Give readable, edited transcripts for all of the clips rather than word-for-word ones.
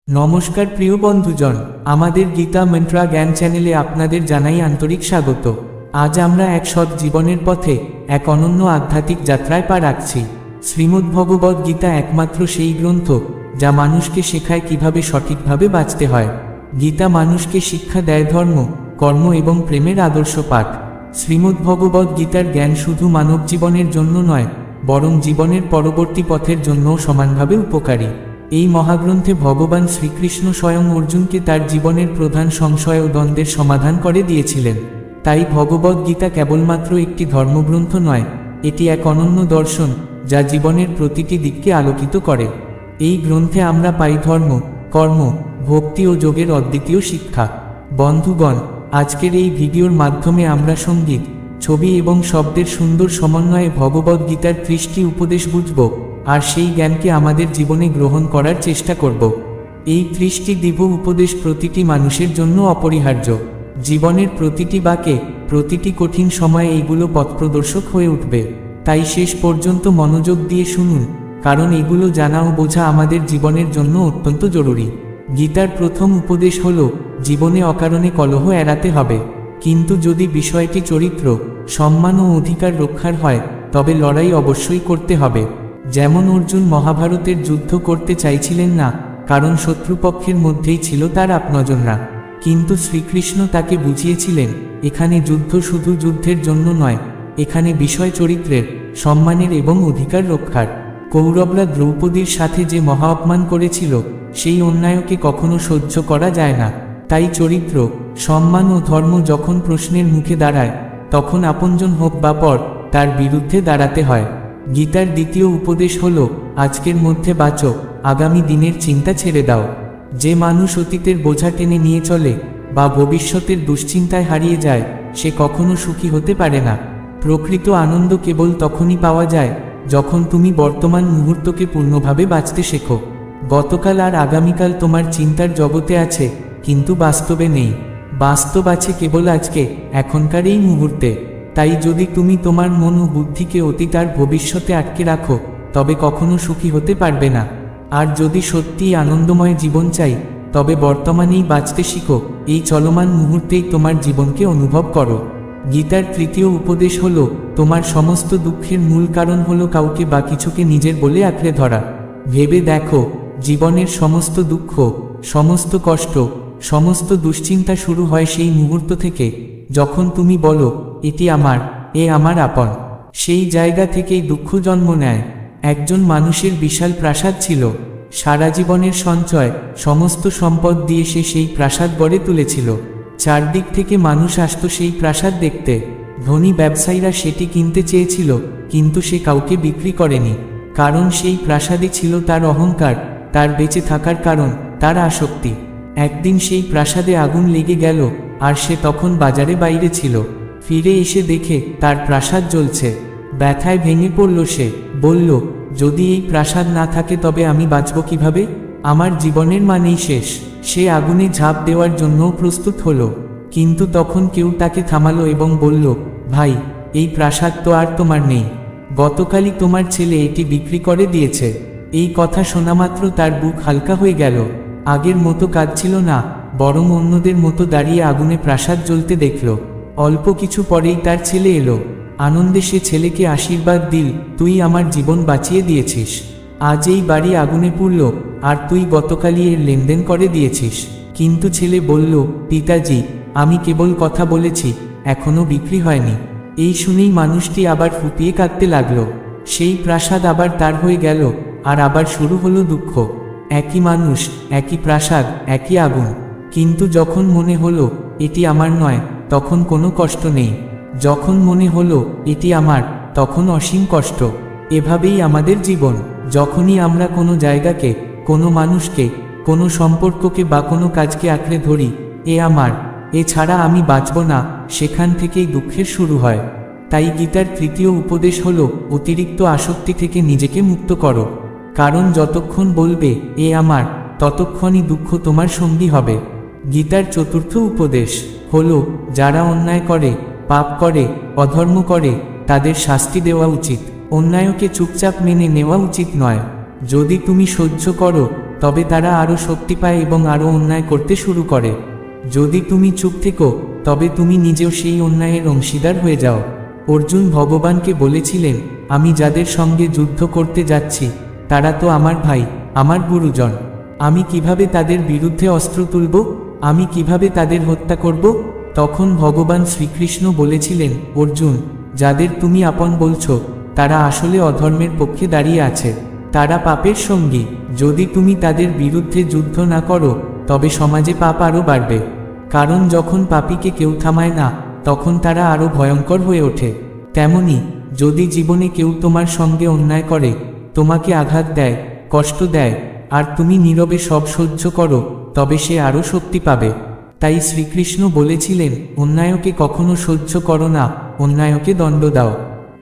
নমস্কার প্রিয় বন্ধুজন, আমাদের গীতা মন্ত্রা জ্ঞান চ্যানেলে আপনাদের জানাই আন্তরিক স্বাগত। আজ আমরা এক সৎ জীবনের পথে এক অনন্য আধ্যাত্মিক যাত্রায় পা রাখছি। শ্রীমদ্ভগবদ্ গীতা একমাত্র সেই গ্রন্থ যা মানুষকে শেখায় কিভাবে সঠিকভাবে বাঁচতে হয়। গীতা মানুষকে শিক্ষা দেয় ধর্ম, কর্ম এবং প্রেমের আদর্শ পাঠ। শ্রীমদ্ভগবদ্ গীতার জ্ঞান শুধু মানব জীবনের জন্য নয়, বরং জীবনের পরবর্তী পথের জন্যও সমানভাবে উপকারী। এই মহাগ্রন্থে ভগবান শ্রীকৃষ্ণ স্বয়ং অর্জুনকে তার জীবনের প্রধান সংশয় ও দ্বন্দ্বের সমাধান করে দিয়েছিলেন। তাই ভগবদ্ গীতা কেবলমাত্র একটি ধর্মগ্রন্থ নয়, এটি এক অনন্য দর্শন যা জীবনের প্রতিটি দিককে আলোকিত করে। এই গ্রন্থে আমরা পাই ধর্ম, কর্ম, ভক্তি ও যোগের অদ্বিতীয় শিক্ষা। বন্ধুগণ, আজকের এই ভিডিওর মাধ্যমে আমরা সঙ্গীত, ছবি এবং শব্দের সুন্দর সমন্বয়ে ভগবদ্ গীতার 30টি উপদেশ বুঝব, আর সেই জ্ঞানকে আমাদের জীবনে গ্রহণ করার চেষ্টা করব। এই 30টি দিব্য উপদেশ প্রতিটি মানুষের জন্য অপরিহার্য। জীবনের প্রতিটি বাঁকে, প্রতিটি কঠিন সময়ে এইগুলো পথপ্রদর্শক হয়ে উঠবে। তাই শেষ পর্যন্ত মনোযোগ দিয়ে শুনুন, কারণ এগুলো জানা ও বোঝা আমাদের জীবনের জন্য অত্যন্ত জরুরি। গীতার প্রথম উপদেশ হল, জীবনে অকারণে কলহ এড়াতে হবে। কিন্তু যদি বিষয়টি চরিত্র, সম্মান ও অধিকার রক্ষার হয়, তবে লড়াই অবশ্যই করতে হবে। যেমন অর্জুন মহাভারতের যুদ্ধ করতে চাইছিলেন না, কারণ শত্রুপক্ষের মধ্যেই ছিল তার আপনজনরা। কিন্তু শ্রীকৃষ্ণ তাকে বুঝিয়েছিলেন, এখানে যুদ্ধ শুধু যুদ্ধের জন্য নয়, এখানে বিষয় চরিত্রের, সম্মানের এবং অধিকার রক্ষার। কৌরবরা দ্রৌপদীর সাথে যে মহা অপমান করেছিল, সেই অন্যায়কে কখনো সহ্য করা যায় না। তাই চরিত্র, সম্মান ও ধর্ম যখন প্রশ্নের মুখে দাঁড়ায়, তখন আপনজন হোক বা পর, তার বিরুদ্ধে দাঁড়াতে হয়। গীতার দ্বিতীয় উপদেশ হল, আজকের মধ্যে বাঁচো, আগামী দিনের চিন্তা ছেড়ে দাও। যে মানুষ অতীতের বোঝা টেনে নিয়ে চলে বা ভবিষ্যতের দুশ্চিন্তায় হারিয়ে যায়, সে কখনো সুখী হতে পারে না। প্রকৃত আনন্দ কেবল তখনই পাওয়া যায় যখন তুমি বর্তমান মুহূর্তকে পূর্ণভাবে বাঁচতে শেখো। গতকাল আর আগামীকাল তোমার চিন্তার জগতে আছে, কিন্তু বাস্তবে নেই। বাস্তব আছে কেবল আজকে, এখনকার এই মুহূর্তে। তাই যদি তুমি তোমার মন ও বুদ্ধিকে অতীত আর ভবিষ্যতে আটকে রাখো, তবে কখনো সুখী হতে পারবে না। আর যদি সত্যিই আনন্দময় জীবন চাই, তবে বর্তমানেই বাঁচতে শিখো, এই চলমান মুহূর্তেই তোমার জীবনকে অনুভব করো। গীতার তৃতীয় উপদেশ হল, তোমার সমস্ত দুঃখের মূল কারণ হলো কাউকে বা কিছুকে নিজের বলে আঁকড়ে ধরা। ভেবে দেখো, জীবনের সমস্ত দুঃখ, সমস্ত কষ্ট, সমস্ত দুশ্চিন্তা শুরু হয় সেই মুহূর্ত থেকে যখন তুমি বলো, এটি আমার, এ আমার আপন। সেই জায়গা থেকেই দুঃখ জন্ম নেয়। একজন মানুষের বিশাল প্রাসাদ ছিল। সারা জীবনের সঞ্চয়, সমস্ত সম্পদ দিয়ে সে সেই প্রাসাদ গড়ে তুলেছিল। চারদিক থেকে মানুষ আসত সেই প্রাসাদ দেখতে। ধনী ব্যবসায়ীরা সেটি কিনতে চেয়েছিল, কিন্তু সে কাউকে বিক্রি করেনি। কারণ সেই প্রাসাদে ছিল তার অহংকার, তার বেঁচে থাকার কারণ, তার আসক্তি। একদিন সেই প্রাসাদে আগুন লেগে গেল, আর সে তখন বাজারে বাইরে ছিল। ফিরে এসে দেখে তার প্রাসাদ জ্বলছে। ব্যথায় ভেঙে পড়ল সে। বলল, যদি এই প্রাসাদ না থাকে তবে আমি বাঁচব কিভাবে? আমার জীবনের মানেই শেষ। সে আগুনে ঝাঁপ দেওয়ার জন্যও প্রস্তুত হলো। কিন্তু তখন কেউ তাকে থামালো এবং বলল, ভাই, এই প্রাসাদ তো আর তোমার নেই। গতকালই তোমার ছেলে এটি বিক্রি করে দিয়েছে। এই কথা শোনামাত্র তার বুক হালকা হয়ে গেল। আগের মতো কাঁদছিল না, বরং অন্যদের মতো দাঁড়িয়ে আগুনে প্রাসাদ জ্বলতে দেখল। অল্প কিছু পরেই তার ছেলে এলো। আনন্দে সে ছেলেকে আশীর্বাদ দিল, তুই আমার জীবন বাঁচিয়ে দিয়েছিস। আজ এই বাড়ি আগুনে পুড়ল, আর তুই গতকালই এর লেনদেন করে দিয়েছিস। কিন্তু ছেলে বলল, পিতাজি, আমি কেবল কথা বলেছি, এখনো বিক্রি হয়নি। এই শুনেই মানুষটি আবার ফুপিয়ে কাঁদতে লাগলো। সেই প্রাসাদ আবার তার হয়ে গেল, আর আবার শুরু হলো দুঃখ। একই মানুষ, একই প্রাসাদ, একই আগুন। কিন্তু যখন মনে হলো এটি আমার নয়, তখন কোনো কষ্ট নেই। যখন মনে হলো এটি আমার, তখন অসীম কষ্ট। এভাবেই আমাদের জীবন। যখনই আমরা কোনো জায়গাকে, কোনো মানুষকে, কোনো সম্পর্ককে বা কোনো কাজকে আঁকড়ে ধরি, এ আমার, এ ছাড়া আমি বাঁচব না, সেখান থেকেই দুঃখের শুরু হয়। তাই গীতার তৃতীয় উপদেশ হল, অতিরিক্ত আসক্তি থেকে নিজেকে মুক্ত করো। কারণ যতক্ষণ বলবে এ আমার, ততক্ষণই দুঃখ তোমার সঙ্গী হবে। গীতার চতুর্থ উপদেশ হল, যারা অন্যায় করে, পাপ করে, অধর্ম করে, তাদের শাস্তি দেওয়া উচিত। অন্যায়কে চুপচাপ মেনে নেওয়া উচিত নয়। যদি তুমি সহ্য করো, তবে তারা আরও শক্তি পায় এবং আরও অন্যায় করতে শুরু করে। যদি তুমি চুপ থেকো তবে তুমি নিজেও সেই অন্যায়ের অংশীদার হয়ে যাও। অর্জুন ভগবানকে বলেছিলেন, আমি যাদের সঙ্গে যুদ্ধ করতে যাচ্ছি তারা তো আমার ভাই, আমার গুরুজন। আমি কিভাবে তাদের বিরুদ্ধে অস্ত্র তুলব? আমি কিভাবে তাদের হত্যা করব? তখন ভগবান শ্রীকৃষ্ণ বলেছিলেন, অর্জুন, যাদের তুমি আপন বলছো তারা আসলে অধর্মের পক্ষে দাঁড়িয়ে আছে, তারা পাপের সঙ্গী। যদি তুমি তাদের বিরুদ্ধে যুদ্ধ না করো তবে সমাজে পাপ আরও বাড়বে। কারণ যখন পাপীকে কেউ থামায় না তখন তারা আরও ভয়ঙ্কর হয়ে ওঠে। তেমনি যদি জীবনে কেউ তোমার সঙ্গে অন্যায় করে, তোমাকে আঘাত দেয়, কষ্ট দেয়, আর তুমি নীরবে সব সহ্য করো, তবে সে আরও শক্তি পাবে। তাই শ্রীকৃষ্ণ বলেছিলেন, অন্যায়কে কখনো সহ্য করো না, অন্যায়কে দণ্ড দাও।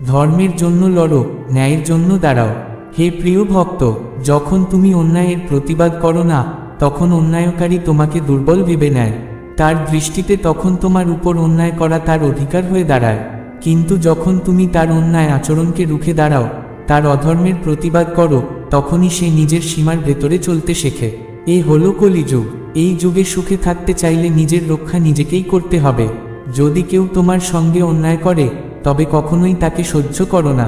ধর্মের জন্য লড়ো, ন্যায়ের জন্য দাঁড়াও। হে প্রিয় ভক্ত, যখন তুমি অন্যায়ের প্রতিবাদ করো না তখন অন্যায়কারী তোমাকে দুর্বল ভেবে নেয়। তার দৃষ্টিতে তখন তোমার উপর অন্যায় করা তার অধিকার হয়ে দাঁড়ায়। কিন্তু যখন তুমি তার অন্যায় আচরণকে রুখে দাঁড়াও, তার অধর্মের প্রতিবাদ করো, তখনই সে নিজের সীমার ভেতরে চলতে শেখে। এ হলো কলিযুগ। এই যুগে সুখে থাকতে চাইলে নিজের রক্ষা নিজেকেই করতে হবে। যদি কেউ তোমার সঙ্গে অন্যায় করে তবে কখনোই তাকে সহ্য করো না,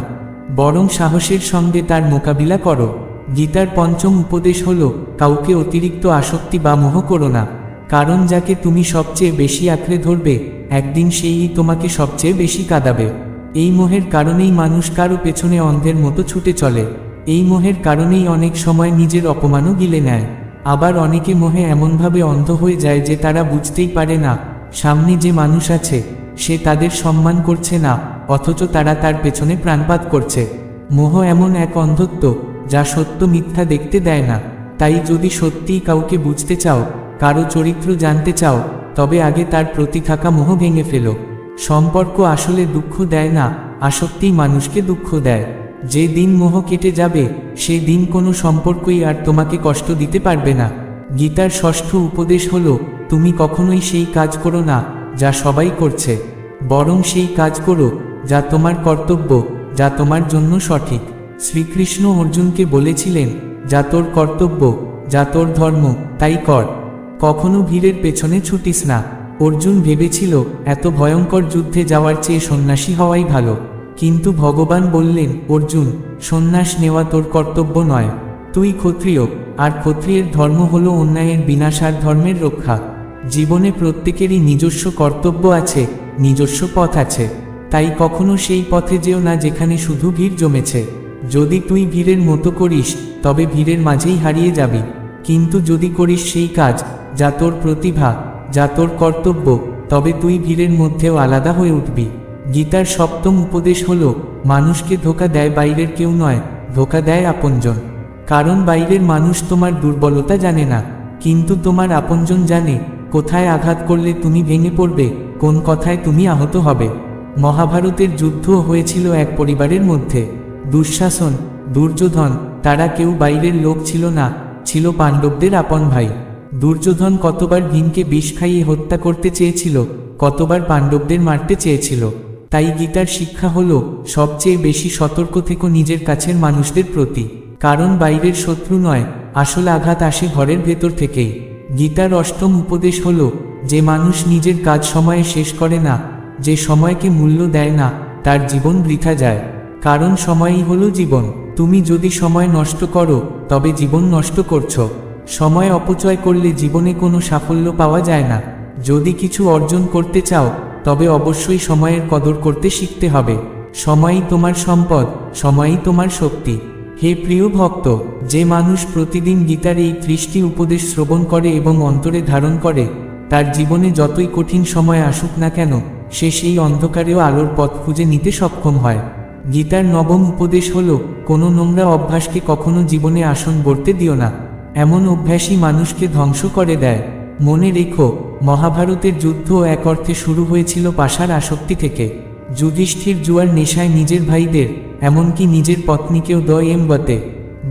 বরং সাহসের সঙ্গে তার মোকাবিলা করো। গীতার পঞ্চম উপদেশ হল, কাউকে অতিরিক্ত আসক্তি বা মোহ করো না। কারণ যাকে তুমি সবচেয়ে বেশি আঁকড়ে ধরবে একদিন সেই তোমাকে সবচেয়ে বেশি কাঁদাবে। এই মোহের কারণেই মানুষ কারো পেছনে অন্ধের মতো ছুটে চলে। এই মোহের কারণেই অনেক সময় নিজের অপমানও গিলে নেয়। আবার অনেকে মোহে এমনভাবে অন্ধ হয়ে যায় যে তারা বুঝতেই পারে না সামনে যে মানুষ আছে সে তাদের সম্মান করছে না, অথচ তারা তার পেছনে প্রাণপাত করছে। মোহ এমন এক অন্ধত্ব যা সত্য মিথ্যা দেখতে দেয় না। তাই যদি সত্যিই কাউকে বুঝতে চাও, কারো চরিত্র জানতে চাও, তবে আগে তার প্রতি থাকা মোহ ভেঙে ফেলো। সম্পর্ক আসলে দুঃখ দেয় না, আসক্তিই মানুষকে দুঃখ দেয়। যে দিন মোহ কেটে যাবে সেই দিন কোনো সম্পর্কই আর তোমাকে কষ্ট দিতে পারবে না। গীতার ষষ্ঠ উপদেশ হল, তুমি কখনোই সেই কাজ করো না যা সবাই করছে, বরং সেই কাজ করো যা তোমার কর্তব্য, যা তোমার জন্য সঠিক। শ্রীকৃষ্ণ অর্জুনকে বলেছিলেন, যা তোর কর্তব্য, যা তোর ধর্ম, তাই কর। কখনো ভিড়ের পেছনে ছুটিস না। অর্জুন ভেবেছিল এত ভয়ঙ্কর যুদ্ধে যাওয়ার চেয়ে সন্ন্যাসী হওয়াই ভালো। কিন্তু ভগবান বললেন, অর্জুন, সন্ন্যাস নেওয়া তোর কর্তব্য নয়। তুই ক্ষত্রিয়, আর ক্ষত্রিয়ের ধর্ম হলো অন্যায়ের বিনাশ আর ধর্মের রক্ষা। জীবনে প্রত্যেকেরই নিজস্ব কর্তব্য আছে, নিজস্ব পথ আছে। তাই কখনো সেই পথে যেও না যেখানে শুধু ভিড় জমেছে। যদি তুই ভিড়ের মতো করিস তবে ভিড়ের মাঝেই হারিয়ে যাবি। কিন্তু যদি করিস সেই কাজ যা তোর প্রতিভা, যা তোর কর্তব্য, তবে তুই ভিড়ের মধ্যেও আলাদা হয়ে উঠবি। গীতার সপ্তম উপদেশ হল, মানুষকে ধোঁকা দেয় বাইরের কেউ নয়, ধোঁকা দেয় আপনজন। কারণ বাইরের মানুষ তোমার দুর্বলতা জানে না, কিন্তু তোমার আপনজন জানে কোথায় আঘাত করলে তুমি ভেঙে পড়বে, কোন কথায় তুমি আহত হবে। মহাভারতের যুদ্ধ হয়েছিল এক পরিবারের মধ্যে। দুঃশাসন, দুর্যোধন, তারা কেউ বাইরের লোক ছিল না, ছিল পাণ্ডবদের আপন ভাই। দুর্যোধন কতবার ভীমকে বিষ খাইয়ে হত্যা করতে চেয়েছিল, কতবার পাণ্ডবদের মারতে চেয়েছিল। তাই গীতার শিক্ষা হলো, সবচেয়ে বেশি সতর্ক থেকো নিজের কাছের মানুষদের প্রতি। কারণ বাইরের শত্রু নয়, আসল আঘাত আসে ঘরের ভেতর থেকেই। গীতার অষ্টম উপদেশ হলো, যে মানুষ নিজের কাজ সময়ে শেষ করে না, যে সময়কে মূল্য দেয় না, তার জীবন বৃথা যায়। কারণ সময়ই হলো জীবন। তুমি যদি সময় নষ্ট করো তবে জীবন নষ্ট করছো। সময় অপচয় করলে জীবনে কোনো সাফল্য পাওয়া যায় না। যদি কিছু অর্জন করতে চাও তবে অবশ্যই সময়ের কদর করতে শিখতে হবে। সময়ই তোমার সম্পদ, সময়ই তোমার শক্তি। হে প্রিয় ভক্ত, যে মানুষ প্রতিদিন গীতার এই 30টি উপদেশ শ্রবণ করে এবং অন্তরে ধারণ করে, তার জীবনে যতই কঠিন সময় আসুক না কেন, সে সেই অন্ধকারেও আলোর পথ খুঁজে নিতে সক্ষম হয়। গীতার নবম উপদেশ হল, কোনো নোংরা অভ্যাসকে কখনো জীবনে আসন গড়তে দিও না। এমন অভ্যাসই মানুষকে ধ্বংস করে দেয়। মনে রেখো, মহাভারতের যুদ্ধ এক অর্থে শুরু হয়েছিল পাশার আসক্তি থেকে। যুধিষ্ঠির জুয়ার নেশায় নিজের ভাইদের, এমনকি নিজের পত্নীকেও দয়েমবতে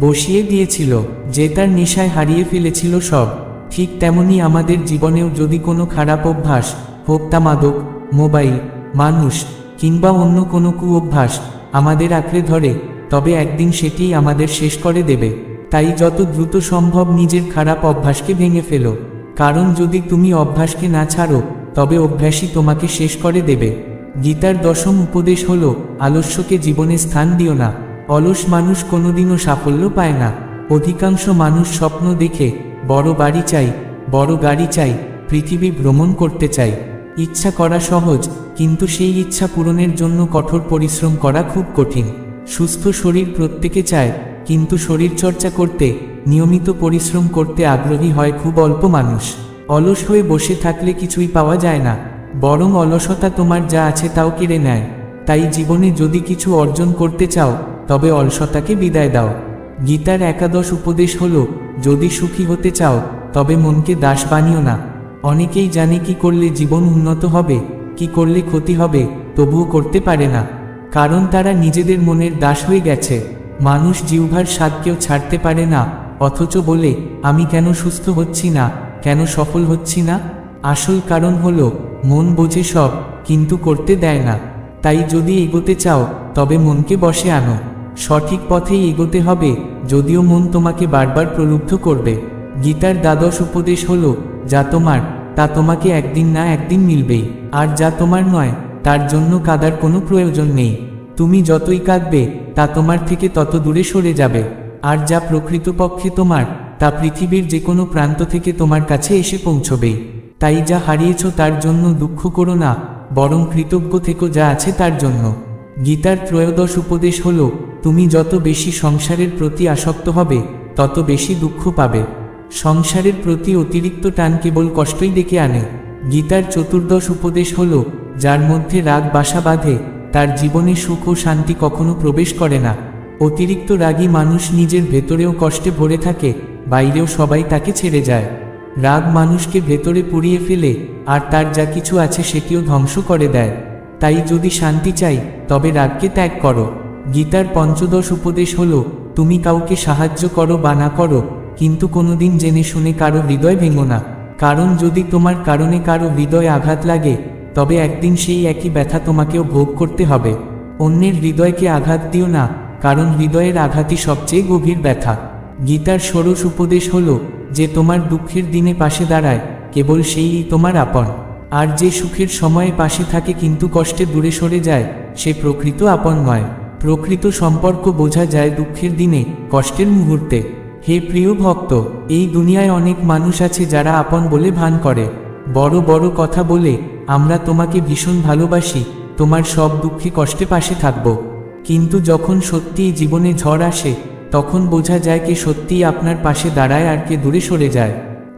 বসিয়ে দিয়েছিল, যে তার নেশায় হারিয়ে ফেলেছিল সব। ঠিক তেমনি আমাদের জীবনেও যদি কোনো খারাপ অভ্যাস, হোক তা মাদক, মোবাইল, মানুষ কিংবা অন্য কোনো কুঅভ্যাস আমাদের আঁকড়ে ধরে, তবে একদিন সেটিই আমাদের শেষ করে দেবে। তাই যত দ্রুত সম্ভব নিজের খারাপ অভ্যাসকে ভেঙে ফেলো, কারণ যদি তুমি অভ্যাসকে না ছাড়ো তবে অভ্যাসই তোমাকে শেষ করে দেবে। গীতার দশম উপদেশ হলো, আলস্যকে জীবনে স্থান দিও না। অলস মানুষ কোনোদিনও সাফল্য পায় না। অধিকাংশ মানুষ স্বপ্ন দেখে বড় বাড়ি চাই, বড় গাড়ি চাই, পৃথিবী ভ্রমণ করতে চাই। ইচ্ছা করা সহজ, কিন্তু সেই ইচ্ছা পূরণের জন্য কঠোর পরিশ্রম করা খুব কঠিন। সুস্থ শরীর প্রত্যেকে চায়, কিন্তু শরীরচর্চা করতে, নিয়মিত পরিশ্রম করতে আগ্রহী হয় খুব অল্প মানুষ। অলস হয়ে বসে থাকলে কিছুই পাওয়া যায় না, বরং অলসতা তোমার যা আছে তাও কেড়ে নেয়। তাই জীবনে যদি কিছু অর্জন করতে চাও তবে অলসতাকে বিদায় দাও। গীতার একাদশ উপদেশ হলো, যদি সুখী হতে চাও তবে মনকে দাস বানিও না। অনেকেই জানে কি করলে জীবন উন্নত হবে, কি করলে ক্ষতি হবে, তবুও করতে পারে না, কারণ তারা নিজেদের মনের দাস হয়ে গেছে। মানুষ জিহ্বার স্বাদকেও ছাড়তে পারে না, অথচ বলে আমি কেন সুস্থ হচ্ছি না, কেন সফল হচ্ছি না। আসল কারণ হলো মন বোঝে সব, কিন্তু করতে দেয় না। তাই যদি এগোতে চাও তবে মনকে বশে আনো। সঠিক পথেই এগোতে হবে, যদিও মন তোমাকে বারবার প্রলুব্ধ করবে। গীতার দ্বাদশ উপদেশ হলো, যা তোমার তা তোমাকে একদিন না একদিন মিলবেই, আর যা তোমার নয় তার জন্য কাঁদার কোনো প্রয়োজন নেই। তুমি যতই কাঁদবে তা তোমার থেকে তত দূরে সরে যাবে, আর যা প্রকৃতপক্ষে তোমার তা পৃথিবীর যে কোনো প্রান্ত থেকে তোমার কাছে এসে পৌঁছবেই। তাই যা হারিয়েছ তার জন্য দুঃখ করো না, বরং কৃতজ্ঞ থেকো যা আছে তার জন্য। গীতার ত্রয়োদশ উপদেশ হলো, তুমি যত বেশি সংসারের প্রতি আসক্ত হবে তত বেশি দুঃখ পাবে। সংসারের প্রতি অতিরিক্ত টান কেবল কষ্টই ডেকে আনে। গীতার চতুর্দশ উপদেশ হলো, যার মধ্যে রাগ বাসা বাঁধে তার জীবনে সুখ ও শান্তি কখনো প্রবেশ করে না। অতিরিক্ত রাগী মানুষ নিজের ভেতরেও কষ্টে ভরে থাকে, বাইরেও সবাই তাকে ছেড়ে যায়। রাগ মানুষকে ভেতরে পুড়িয়ে ফেলে, আর তার যা কিছু আছে সেটিও ধ্বংস করে দেয়। তাই যদি শান্তি চাই তবে রাগকে ত্যাগ করো। গীতার পঞ্চদশ উপদেশ হলো, তুমি কাউকে সাহায্য করো বা না করো, কিন্তু কোনোদিন জেনে শুনে কারো হৃদয় ভেঙো না, কারণ যদি তোমার কারণে কারো হৃদয়ে আঘাত লাগে তবে একদিন সেই একই ব্যথা তোমাকেও ভোগ করতে হবে। অন্যের হৃদয়কে আঘাত দিও না, কারণ হৃদয়ের আঘাতই সবচেয়ে গভীর ব্যথা। গীতার ষোড়শ উপদেশ হলো, যে তোমার দুঃখের দিনে পাশে দাঁড়ায় কেবল সেই তোমার আপন, আর যে সুখের সময়ে পাশে থাকে কিন্তু কষ্টে দূরে সরে যায় সে প্রকৃত আপন নয়। প্রকৃত সম্পর্ক বোঝা যায় দুঃখের দিনে, কষ্টের মুহূর্তে। হে প্রিয় ভক্ত, এই দুনিয়ায় অনেক মানুষ আছে যারা আপন বলে ভান করে, বড় বড় কথা বলে আমরা তোমাকে ভীষণ ভালোবাসি, তোমার সব দুঃখে কষ্টে পাশে থাকব। কিন্তু যখন সত্যিই জীবনে ঝড় আসে তখন বোঝা যায় কে সত্যিই আপনার পাশে দাঁড়ায় আর কে দূরে সরে যায়।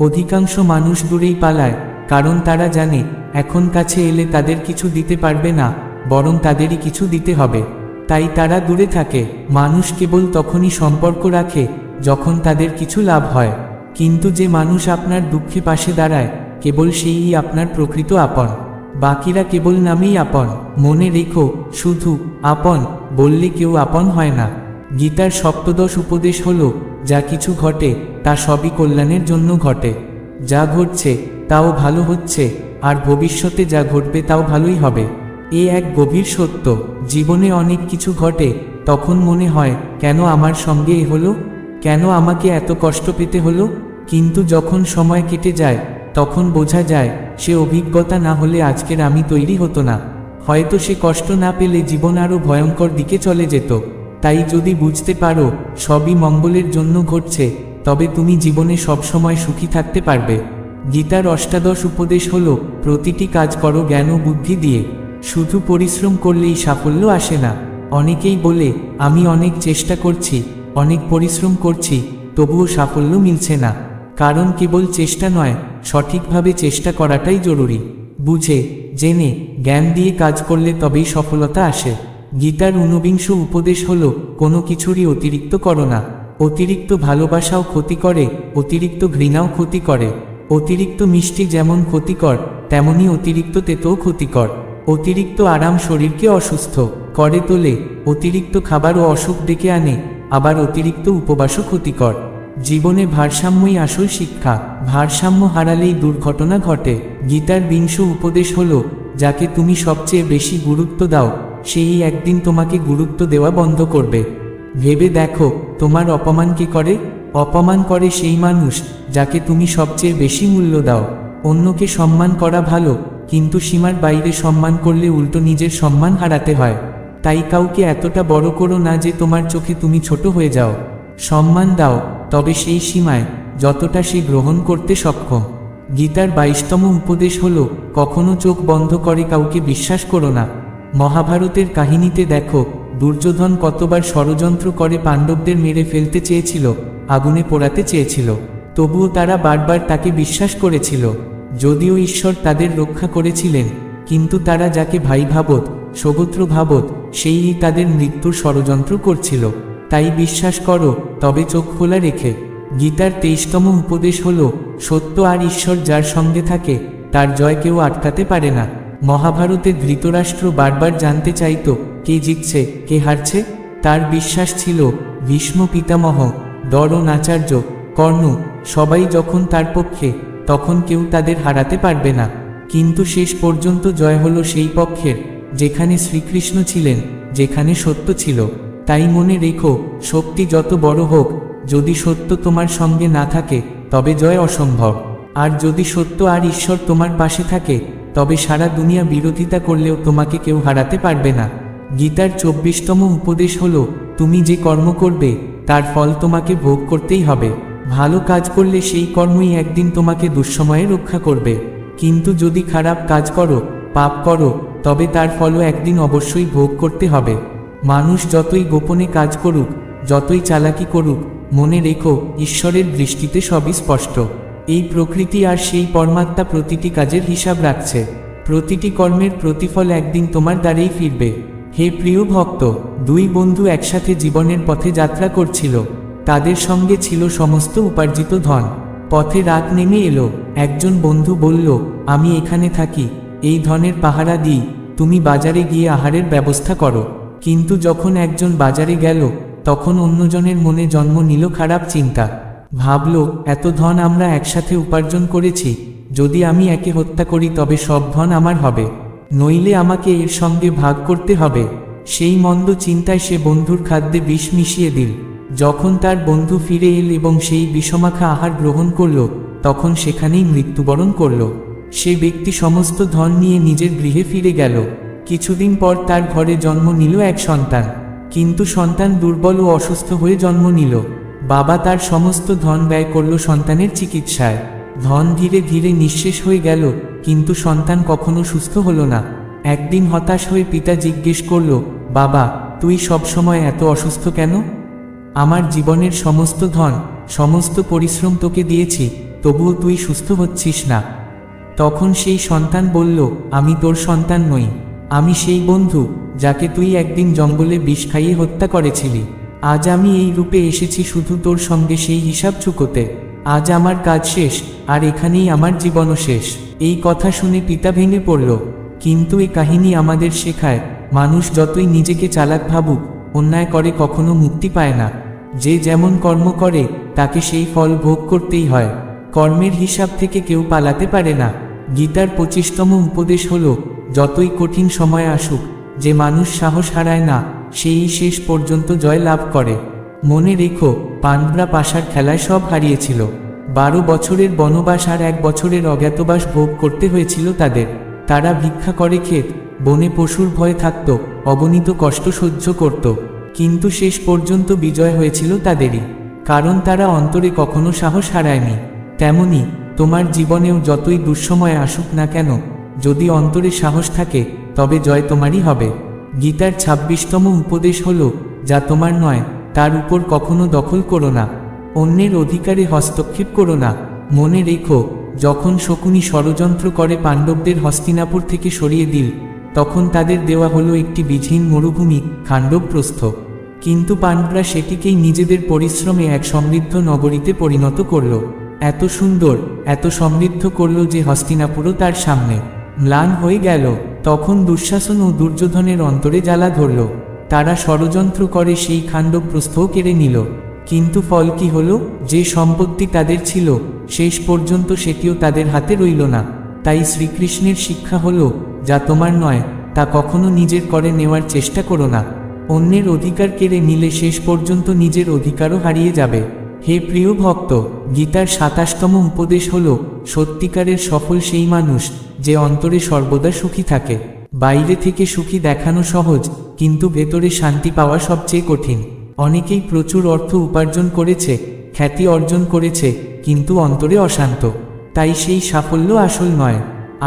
অধিকাংশ মানুষ দূরেই পালায়, কারণ তারা জানে এখন কাছে এলে তাদের কিছু দিতে পারবে না, বরং তাদেরই কিছু দিতে হবে। তাই তারা দূরে থাকে। মানুষ কেবল তখনই সম্পর্ক রাখে যখন তাদের কিছু লাভ হয়, কিন্তু যে মানুষ আপনার দুঃখে পাশে দাঁড়ায় কেবল সেই আপনার প্রকৃত আপন, বাকিরা কেবল নামেই আপন। মনে রেখো, শুধু আপন বললে কেউ আপন হয় না। গীতার সপ্তদশ উপদেশ হলো, যা কিছু ঘটে তা সবই কল্যাণের জন্য ঘটে। যা ঘটছে তাও ভালো হচ্ছে, আর ভবিষ্যতে যা ঘটবে তাও ভালোই হবে। এ এক গভীর সত্য। জীবনে অনেক কিছু ঘটে, তখন মনে হয় কেন আমার সঙ্গে এ হলো, কেন আমাকে এত কষ্ট পেতে হলো। কিন্তু যখন সময় কেটে যায় তখন বোঝা যায় সে অভিজ্ঞতা না হলে আজকের আমি তৈরি হতো না। হয়তো সে কষ্ট না পেলে জীবন আরও ভয়ঙ্কর দিকে চলে যেত। তাই যদি বুঝতে পারো সবই মঙ্গলের জন্য ঘটছে, তবে তুমি জীবনে সবসময় সুখী থাকতে পারবে। গীতার অষ্টাদশ উপদেশ হলো, প্রতিটি কাজ করো জ্ঞান ও বুদ্ধি দিয়ে। শুধু পরিশ্রম করলেই সাফল্য আসে না। অনেকেই বলে আমি অনেক চেষ্টা করছি, অনেক পরিশ্রম করছি, তবুও সাফল্য মিলছে না। কারণ কেবল চেষ্টা নয়, সঠিকভাবে চেষ্টা করাটাই জরুরি। বুঝে জেনে জ্ঞান দিয়ে কাজ করলে তবেই সফলতা আসে। গীতার ঊনবিংশ উপদেশ হলো, কোনো কিছুরই অতিরিক্ত করো না। অতিরিক্ত ভালোবাসাও ক্ষতি করে, অতিরিক্ত ঘৃণাও ক্ষতি করে। অতিরিক্ত মিষ্টি যেমন ক্ষতিকর তেমনি অতিরিক্ত তেতও ক্ষতিকর। অতিরিক্ত আরাম শরীরকে অসুস্থ করে তোলে, অতিরিক্ত খাবারও অসুখ ডেকে আনে, আবার অতিরিক্ত উপবাসও ক্ষতিকর। জীবনে ভারসাম্যই আসল শিক্ষা, ভারসাম্য হারালেই দুর্ঘটনা ঘটে। গীতার বিংশ উপদেশ হলো, যাকে তুমি সবচেয়ে বেশি গুরুত্ব দাও সেই একদিন তোমাকে গুরুত্ব দেওয়া বন্ধ করবে। ভেবে দেখো, তোমার অপমান কে করে? অপমান করে সেই মানুষ যাকে তুমি সবচেয়ে বেশি মূল্য দাও। অন্যকে সম্মান করা ভালো, কিন্তু সীমার বাইরে সম্মান করলে উল্টো নিজের সম্মান হারাতে হয়। তাই কাউকে এতটা বড় করো না যে তোমার চোখে তুমি ছোট হয়ে যাও। সম্মান দাও, তবে সেই সীমায় যতটা সে গ্রহণ করতে সক্ষম। গীতার 22তম উপদেশ হল, কখনো চোখ বন্ধ করে কাউকে বিশ্বাস করো না। মহাভারতের কাহিনীতে দেখো, দুর্যোধন কতবার ষড়যন্ত্র করে পাণ্ডবদের মেরে ফেলতে চেয়েছিল, আগুনে পোড়াতে চেয়েছিল, তবুও তারা বারবার তাকে বিশ্বাস করেছিল। যদিও ঈশ্বর তাদের রক্ষা করেছিলেন, কিন্তু তারা যাকে ভাই ভাবত, সগোত্র ভাবত, সেই তাদের মৃত্যুর ষড়যন্ত্র করছিল। তাই বিশ্বাস করো, তবে চোখ খোলা রেখে। গীতার 23তম উপদেশ হল, সত্য আর ঈশ্বর যার সঙ্গে থাকে তার জয় কেউ আটকাতে পারে না। মহাভারতে ধৃতরাষ্ট্র বারবার জানতে চাইত, কে জিতছে কে হারছে। তার বিশ্বাস ছিল ভীষ্ম পিতামহ, দ্রোণাচার্য, কর্ণ সবাই যখন তার পক্ষে, তখন কেউ তাদের হারাতে পারবে না। কিন্তু শেষ পর্যন্ত জয় হলো সেই পক্ষের যেখানে শ্রীকৃষ্ণ ছিলেন, যেখানে সত্য ছিল। তাই মনে রেখো, শক্তি যত বড় হোক, যদি সত্য তোমার সঙ্গে না থাকে তবে জয় অসম্ভব। আর যদি সত্য আর ঈশ্বর তোমার পাশে থাকে, তবে সারা দুনিয়া বিরোধিতা করলেও তোমাকে কেউ হারাতে পারবে না। গীতার 24তম উপদেশ হল, তুমি যে কর্ম করবে তার ফল তোমাকে ভোগ করতেই হবে। ভালো কাজ করলে সেই কর্মই একদিন তোমাকে দুঃসময়ে রক্ষা করবে, কিন্তু যদি খারাপ কাজ করো, পাপ করো, তবে তার ফলও একদিন অবশ্যই ভোগ করতে হবে। মানুষ যতই গোপনে কাজ করুক, যতই চালাকি করুক, মনে রেখো, ঈশ্বরের দৃষ্টিতে সবই স্পষ্ট। এই প্রকৃতি আর সেই পরমাত্মা প্রতিটি কাজের হিসাব রাখছে। প্রতিটি কর্মের প্রতিফল একদিন তোমার দ্বারেই ফিরবে। হে প্রিয় ভক্ত, দুই বন্ধু একসাথে জীবনের পথে যাত্রা করছিল। তাদের সঙ্গে ছিল সমস্ত উপার্জিত ধন। পথে রাত নেমে এলো। একজন বন্ধু বলল, আমি এখানে থাকি, এই ধনের পাহারা দিই, তুমি বাজারে গিয়ে আহারের ব্যবস্থা করো। কিন্তু যখন একজন বাজারে গেল, তখন অন্যজনের মনে জন্ম নিল খারাপ চিন্তা। ভাবল, এত ধন আমরা একসাথে উপার্জন করেছি, যদি আমি একে হত্যা করি তবে সব ধন আমার হবে, নইলে আমাকে এর সঙ্গে ভাগ করতে হবে। সেই মন্দ চিন্তায় সে বন্ধুর খাদ্যে বিষ মিশিয়ে দিল। যখন তার বন্ধু ফিরে এল এবং সেই বিষমাখা আহার গ্রহণ করল, তখন সেখানেই মৃত্যুবরণ করল। সে ব্যক্তি সমস্ত ধন নিয়ে নিজের গৃহে ফিরে গেল। কিছুদিন পর তার ঘরে জন্ম নিল এক সন্তান, কিন্তু সন্তান দুর্বল ও অসুস্থ হয়ে জন্ম নিল। বাবা তার সমস্ত ধন ব্যয় করল সন্তানের চিকিৎসায়। ধন ধীরে ধীরে নিঃশেষ হয়ে গেল, কিন্তু সন্তান কখনো সুস্থ হলো না। একদিন হতাশ হয়ে পিতা জিজ্ঞেস করল, বাবা, তুই সবসময় এত অসুস্থ কেন? আমার জীবনের সমস্ত ধন, সমস্ত পরিশ্রম তোকে দিয়েছি, তবুও তুই সুস্থ হচ্ছিস না। তখন সেই সন্তান বলল, আমি তোর সন্তান নই, আমি সেই বন্ধু যাকে তুই একদিন জঙ্গলে বিষ খাইয়ে হত্যা করেছিলি। আজ আমি এই রূপে এসেছি শুধু তোর সঙ্গে সেই হিসাব চুকোতে। আজ আমার কাজ শেষ, আর এখানেই আমার জীবনও শেষ। এই কথা শুনে পিতা ভেঙে পড়ল। কিন্তু এই কাহিনী আমাদের শেখায়, মানুষ যতই নিজেকে চালাক ভাবুক, অন্যায় করে কখনো মুক্তি পায় না। যে যেমন কর্ম করে তাকে সেই ফল ভোগ করতেই হয়। কর্মের হিসাব থেকে কেউ পালাতে পারে না। গীতার 25তম উপদেশ হল, যতই কঠিন সময় আসুক, যে মানুষ সাহস হারায় না, সেই শেষ পর্যন্ত জয় লাভ করে। মনে রেখো, পাণ্ডবরা পাশার খেলায় সব হারিয়েছিল। 12 বছরের বনবাস আর 1 বছরের অজ্ঞাতবাস ভোগ করতে হয়েছিল তাদের। তারা ভিক্ষা করে খেত, বনে পশুর ভয়ে থাকত, অগণিত কষ্ট সহ্য করত, কিন্তু শেষ পর্যন্ত বিজয় হয়েছিল তাদেরই, কারণ তারা অন্তরে কখনো সাহস হারায়নি। তেমনি তোমার জীবনেও যতই দুঃসময় আসুক না কেন, যদি অন্তরে সাহস থাকে, তবে জয় তোমারই হবে। গীতার 26তম উপদেশ হল, যা তোমার নয় তার উপর কখনো দখল করো না, অন্যের অধিকারে হস্তক্ষেপ করো না। মনে রেখো, যখন শকুনি ষড়যন্ত্র করে পাণ্ডবদের হস্তিনাপুর থেকে সরিয়ে দিল, তখন তাদের দেওয়া হলো একটি বিজহীন মরুভূমি, খাণ্ডবপ্রস্থ। কিন্তু পাণ্ডবরা সেটিকেই নিজেদের পরিশ্রমে এক সমৃদ্ধ নগরীতে পরিণত করল। এত সুন্দর, এত সমৃদ্ধ করল যে হস্তিনাপুরও তার সামনে ম্লান হয়ে গেল। তখন দুঃশাসন ও দুর্যোধনের অন্তরে জ্বালা ধরল। তারা ষড়যন্ত্র করে সেই খাণ্ডবপ্রস্থও কেড়ে নিল। কিন্তু ফল কি হলো? যে সম্পত্তি তাদের ছিল, শেষ পর্যন্ত সেটিও তাদের হাতে রইল না। তাই শ্রীকৃষ্ণের শিক্ষা হলো, যা তোমার নয় তা কখনো নিজের করে নেওয়ার চেষ্টা করো না। অন্যের অধিকার কেড়ে নিলে শেষ পর্যন্ত নিজের অধিকারও হারিয়ে যাবে। হে প্রিয় ভক্ত, গীতার ২৭তম উপদেশ হল, সত্যিকারের সফল সেই মানুষ যে অন্তরে সর্বদা সুখী থাকে। বাইরে থেকে সুখী দেখানো সহজ, কিন্তু ভেতরে শান্তি পাওয়া সবচেয়ে কঠিন। অনেকেই প্রচুর অর্থ উপার্জন করেছে, খ্যাতি অর্জন করেছে, কিন্তু অন্তরে অশান্ত। তাই সেই সাফল্য আসল নয়।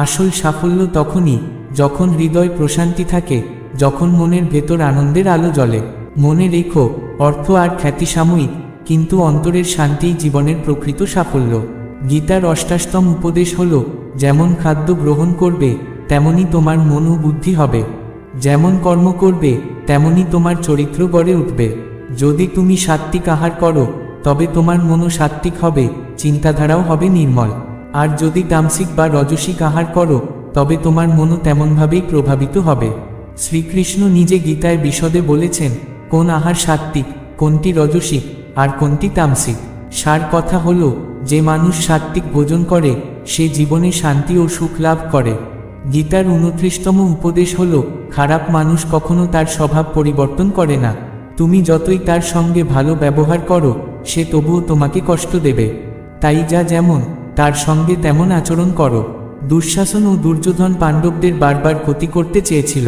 আসল সাফল্য তখনই যখন হৃদয় প্রশান্তি থাকে, যখন মনের ভেতর আনন্দের আলো জ্বলে। মনে রেখো, অর্থ আর খ্যাতি সাময়িক, কিন্তু অন্তরের শান্তিই জীবনের প্রকৃত সাফল্য। গীতার ২৮তম উপদেশ হল, যেমন খাদ্য গ্রহণ করবে তেমনি তোমার মন ও বুদ্ধি হবে, যেমন কর্ম করবে তেমনি তোমার চরিত্র গড়ে উঠবে। যদি তুমি সাত্ত্বিক আহার করো তবে তোমার মনও সাত্ত্বিক হবে, চিন্তাধারাও হবে নির্মল। আর যদি তামসিক বা রজসিক আহার করো তবে তোমার মনও তেমনভাবেই প্রভাবিত হবে। শ্রীকৃষ্ণ নিজে গীতায় বিশদে বলেছেন কোন আহার সাত্ত্বিক, কোনটি রজসিক আর কোনটি তামসিক। সার কথা হল, যে মানুষ সাত্ত্বিক ভোজন করে সে জীবনে শান্তি ও সুখ লাভ করে। গীতার ২৯তম উপদেশ হল, খারাপ মানুষ কখনো তার স্বভাব পরিবর্তন করে না। তুমি যতই তার সঙ্গে ভালো ব্যবহার করো সে তবুও তোমাকে কষ্ট দেবে। তাই যা যেমন তার সঙ্গে তেমন আচরণ করো। দুঃশাসন ও দুর্যোধন পাণ্ডবদের বারবার ক্ষতি করতে চেয়েছিল।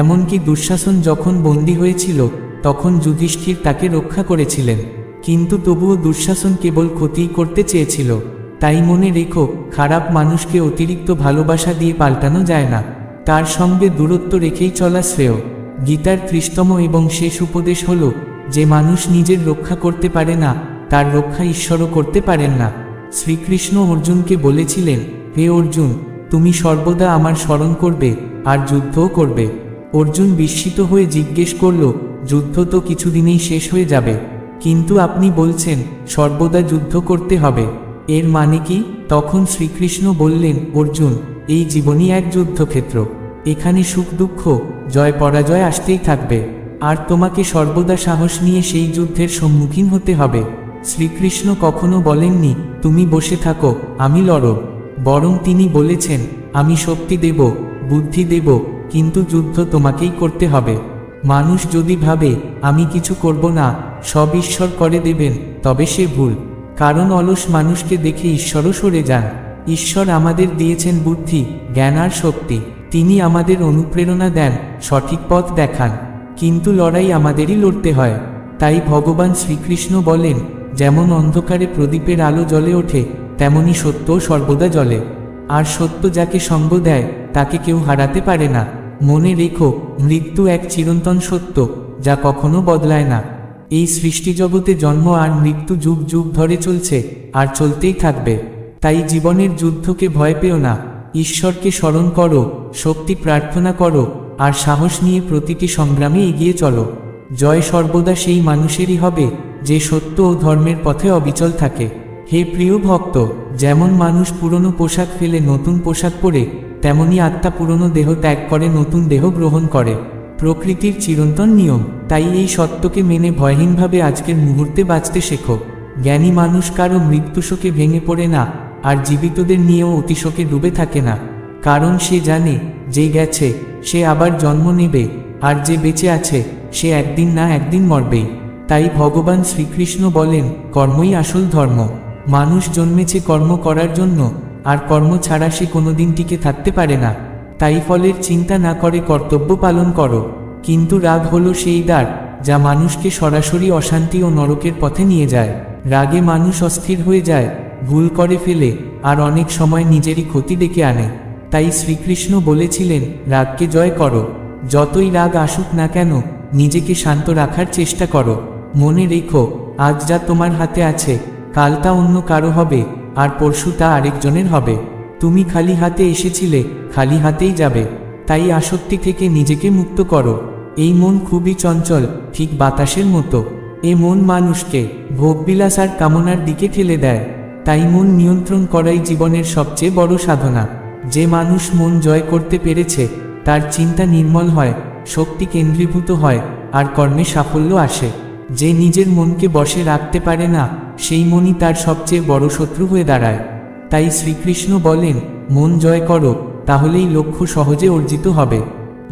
এমনকি দুঃশাসন যখন বন্দী হয়েছিল তখন যুধিষ্ঠির তাকে রক্ষা করেছিলেন, কিন্তু তবুও দুঃশাসন কেবল ক্ষতিই করতে চেয়েছিল। তাই মনে রেখো, খারাপ মানুষকে অতিরিক্ত ভালোবাসা দিয়ে পাল্টানো যায় না, তার সঙ্গে দূরত্ব রেখেই চলা শ্রেয়। গীতার ৩০তম এবং শেষ উপদেশ হল, যে মানুষ নিজের রক্ষা করতে পারে না তার রক্ষা ঈশ্বরও করতে পারেন না। শ্রীকৃষ্ণ অর্জুনকে বলেছিলেন, হে অর্জুন, তুমি সর্বদা আমার স্মরণ করবে আর যুদ্ধও করবে। অর্জুন বিস্মিত হয়ে জিজ্ঞেস করল, যুদ্ধ তো কিছুদিনেই শেষ হয়ে যাবে, কিন্তু আপনি বলছেন সর্বদা যুদ্ধ করতে হবে, এর মানে কি? তখন শ্রীকৃষ্ণ বললেন, অর্জুন, এই জীবনই এক যুদ্ধক্ষেত্র। এখানে সুখ দুঃখ, জয় পরাজয় আসতেই থাকবে, আর তোমাকে সর্বদা সাহস নিয়ে সেই যুদ্ধের সম্মুখীন হতে হবে। শ্রীকৃষ্ণ কখনো বলেননি তুমি বসে থাকো, আমি লড়ব, বরং তিনি বলেছেন, আমি শক্তি দেব, বুদ্ধি দেব, কিন্তু যুদ্ধ তোমাকেই করতে হবে। মানুষ যদি ভাবে আমি কিছু করব না, সব ঈশ্বর করে দেবেন, তবে সে ভুল। কারণ অলস মানুষকে দেখে ঈশ্বরও সরে যান। ঈশ্বর আমাদের দিয়েছেন বুদ্ধি, জ্ঞান আর শক্তি। তিনি আমাদের অনুপ্রেরণা দেন, সঠিক পথ দেখান, কিন্তু লড়াই আমাদেরই লড়তে হয়। তাই ভগবান শ্রীকৃষ্ণ বলেন, যেমন অন্ধকারে প্রদীপের আলো জ্বলে ওঠে তেমনি সত্যও সর্বদা জ্বলে, আর সত্য যাকে সঙ্গ দেয় তাকে কেউ হারাতে পারে না। মনে রেখো, মৃত্যু এক চিরন্তন সত্য যা কখনো বদলায় না। এই সৃষ্টিজগতে জন্ম আর মৃত্যু যুগ যুগ ধরে চলছে আর চলতেই থাকবে। তাই জীবনের যুদ্ধকে ভয় পেও না, ঈশ্বরকে স্মরণ করো, শক্তি প্রার্থনা করো, আর সাহস নিয়ে প্রতিটি সংগ্রামে এগিয়ে চলো। জয় সর্বদা সেই মানুষেরই হবে যে সত্য ও ধর্মের পথে অবিচল থাকে। হে প্রিয় ভক্ত, যেমন মানুষ পুরনো পোশাক ফেলে নতুন পোশাক পরে, তেমনি আত্মা পুরনো দেহ ত্যাগ করে নতুন দেহ গ্রহণ করে। প্রকৃতির চিরন্তন নিয়ম। তাই এই সত্যকে মেনে ভয়হীনভাবে আজকের মুহূর্তে বাঁচতে শেখো। জ্ঞানী মানুষ কারো মৃত্যুশোকে ভেঙে পড়ে না, আর জীবিতদের নিয়েও অতিশোকে ডুবে থাকে না। কারণ সে জানে, যে গেছে সে আবার জন্ম নেবে, আর যে বেঁচে আছে সে একদিন না একদিন মরবেই। তাই ভগবান শ্রীকৃষ্ণ বলেন, কর্মই আসল ধর্ম। মানুষ জন্মেছে কর্ম করার জন্য, আর কর্ম ছাড়া সে কোনোদিন টিকে থাকতে পারে না। তাই ফলের চিন্তা না করে কর্তব্য পালন করো। কিন্তু রাগ হলো সেই দ্বার যা মানুষকে সরাসরি অশান্তি ও নরকের পথে নিয়ে যায়। রাগে মানুষ অস্থির হয়ে যায়, ভুল করে ফেলে, আর অনেক সময় নিজেরই ক্ষতি ডেকে আনে। তাই শ্রীকৃষ্ণ বলেছিলেন, রাগকে জয় করো। যতই রাগ আসুক না কেন, নিজেকে শান্ত রাখার চেষ্টা করো। মনে রেখো, আজ যা তোমার হাতে আছে কাল তা অন্য কারো হবে, আর পরশু তা আরেকজনের হবে। তুমি খালি হাতে এসেছিলে, খালি হাতেই যাবে। তাই আসক্তি থেকে নিজেকে মুক্ত করো। এই মন খুবই চঞ্চল, ঠিক বাতাসের মতো। এ মন মানুষকে ভোগবিলাস আর কামনার দিকে ঠেলে দেয়। তাই মন নিয়ন্ত্রণ করাই জীবনের সবচেয়ে বড় সাধনা। যে মানুষ মন জয় করতে পেরেছে তার চিন্তা নির্মল হয়, শক্তি কেন্দ্রীভূত হয়, আর কর্মে সাফল্য আসে। যে নিজের মনকে বশে রাখতে পারে না, সেই মনই তার সবচেয়ে বড় শত্রু হয়ে দাঁড়ায়। তাই শ্রীকৃষ্ণ বলেন, মন জয় করো, তাহলেই লক্ষ্য সহজে অর্জিত হবে।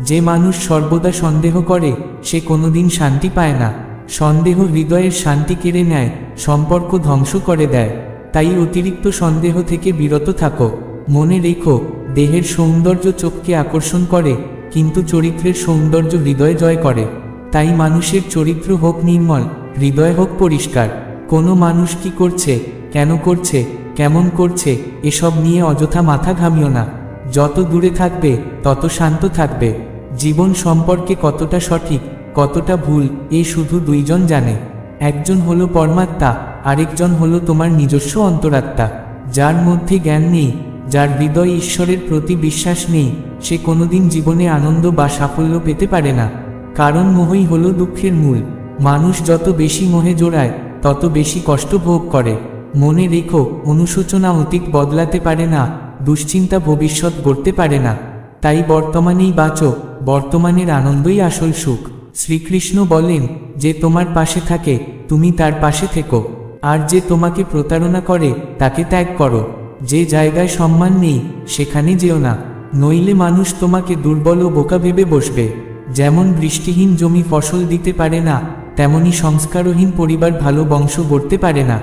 যে মানুষ সর্বদা সন্দেহ করে সে কোনোদিন শান্তি পায় না। সন্দেহ হৃদয়ের শান্তি কেড়ে নেয়, সম্পর্ক ধ্বংস করে দেয়। তাই অতিরিক্ত সন্দেহ থেকে বিরত থাকো। মনে রেখো, দেহের সৌন্দর্য চোখকে আকর্ষণ করে, কিন্তু চরিত্রের সৌন্দর্য হৃদয় জয় করে। তাই মানুষের চরিত্র হোক নির্মল, হৃদয় হোক পরিষ্কার। কোনো মানুষ কি করছে, কেন করছে, কেমন করছে, এসব নিয়ে অযথা মাথা ঘামিও না। যত দূরে থাকবে তত শান্ত থাকবে। জীবন সম্পর্কে কতটা সঠিক, কতটা ভুল, এ শুধু দুইজন জানে। একজন হলো পরমাত্মা, আরেকজন হলো তোমার নিজস্ব অন্তরাত্মা। যার মধ্যে জ্ঞান নেই, যার হৃদয় ঈশ্বরের প্রতি বিশ্বাস নেই, সে কোনোদিন জীবনে আনন্দ বা সাফল্য পেতে পারে না। কারণ মোহই হলো দুঃখের মূল। মানুষ যত বেশি মোহে জড়ায়, তত বেশি কষ্ট ভোগ করে। মনে রেখো, অনুশোচনা অতীত বদলাতে পারে না, দুশ্চিন্তা ভবিষ্যৎ গড়তে পারে না। তাই বর্তমানেই বাঁচো, বর্তমানের আনন্দই আসল সুখ। শ্রীকৃষ্ণ বলেন, যে তোমার পাশে থাকে তুমি তার পাশে থেকো, আর যে তোমাকে প্রতারণা করে তাকে ত্যাগ করো। যে জায়গায় সম্মান নেই সেখানে যেও না, নইলে মানুষ তোমাকে দুর্বল ও বোকা ভেবে বসবে। যেমন বৃষ্টিহীন জমি ফসল দিতে পারে না, তেমনি সংস্কারহীন পরিবার ভালো বংশ গড়তে পারে না।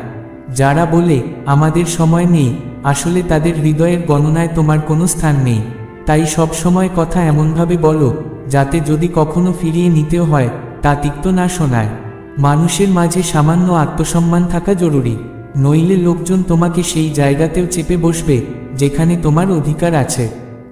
যারা বলে আমাদের সময় নেই, আসলে তাদের হৃদয়ের গণনায় তোমার কোনো স্থান নেই। তাই সব সময় কথা এমনভাবে বলো যাতে যদি কখনো ফিরিয়ে নিতেও হয় তা তিক্ত না শোনায়। মানুষের মাঝে সামান্য আত্মসম্মান থাকা জরুরি, নইলে লোকজন তোমাকে সেই জায়গাতেও চেপে বসবে যেখানে তোমার অধিকার আছে।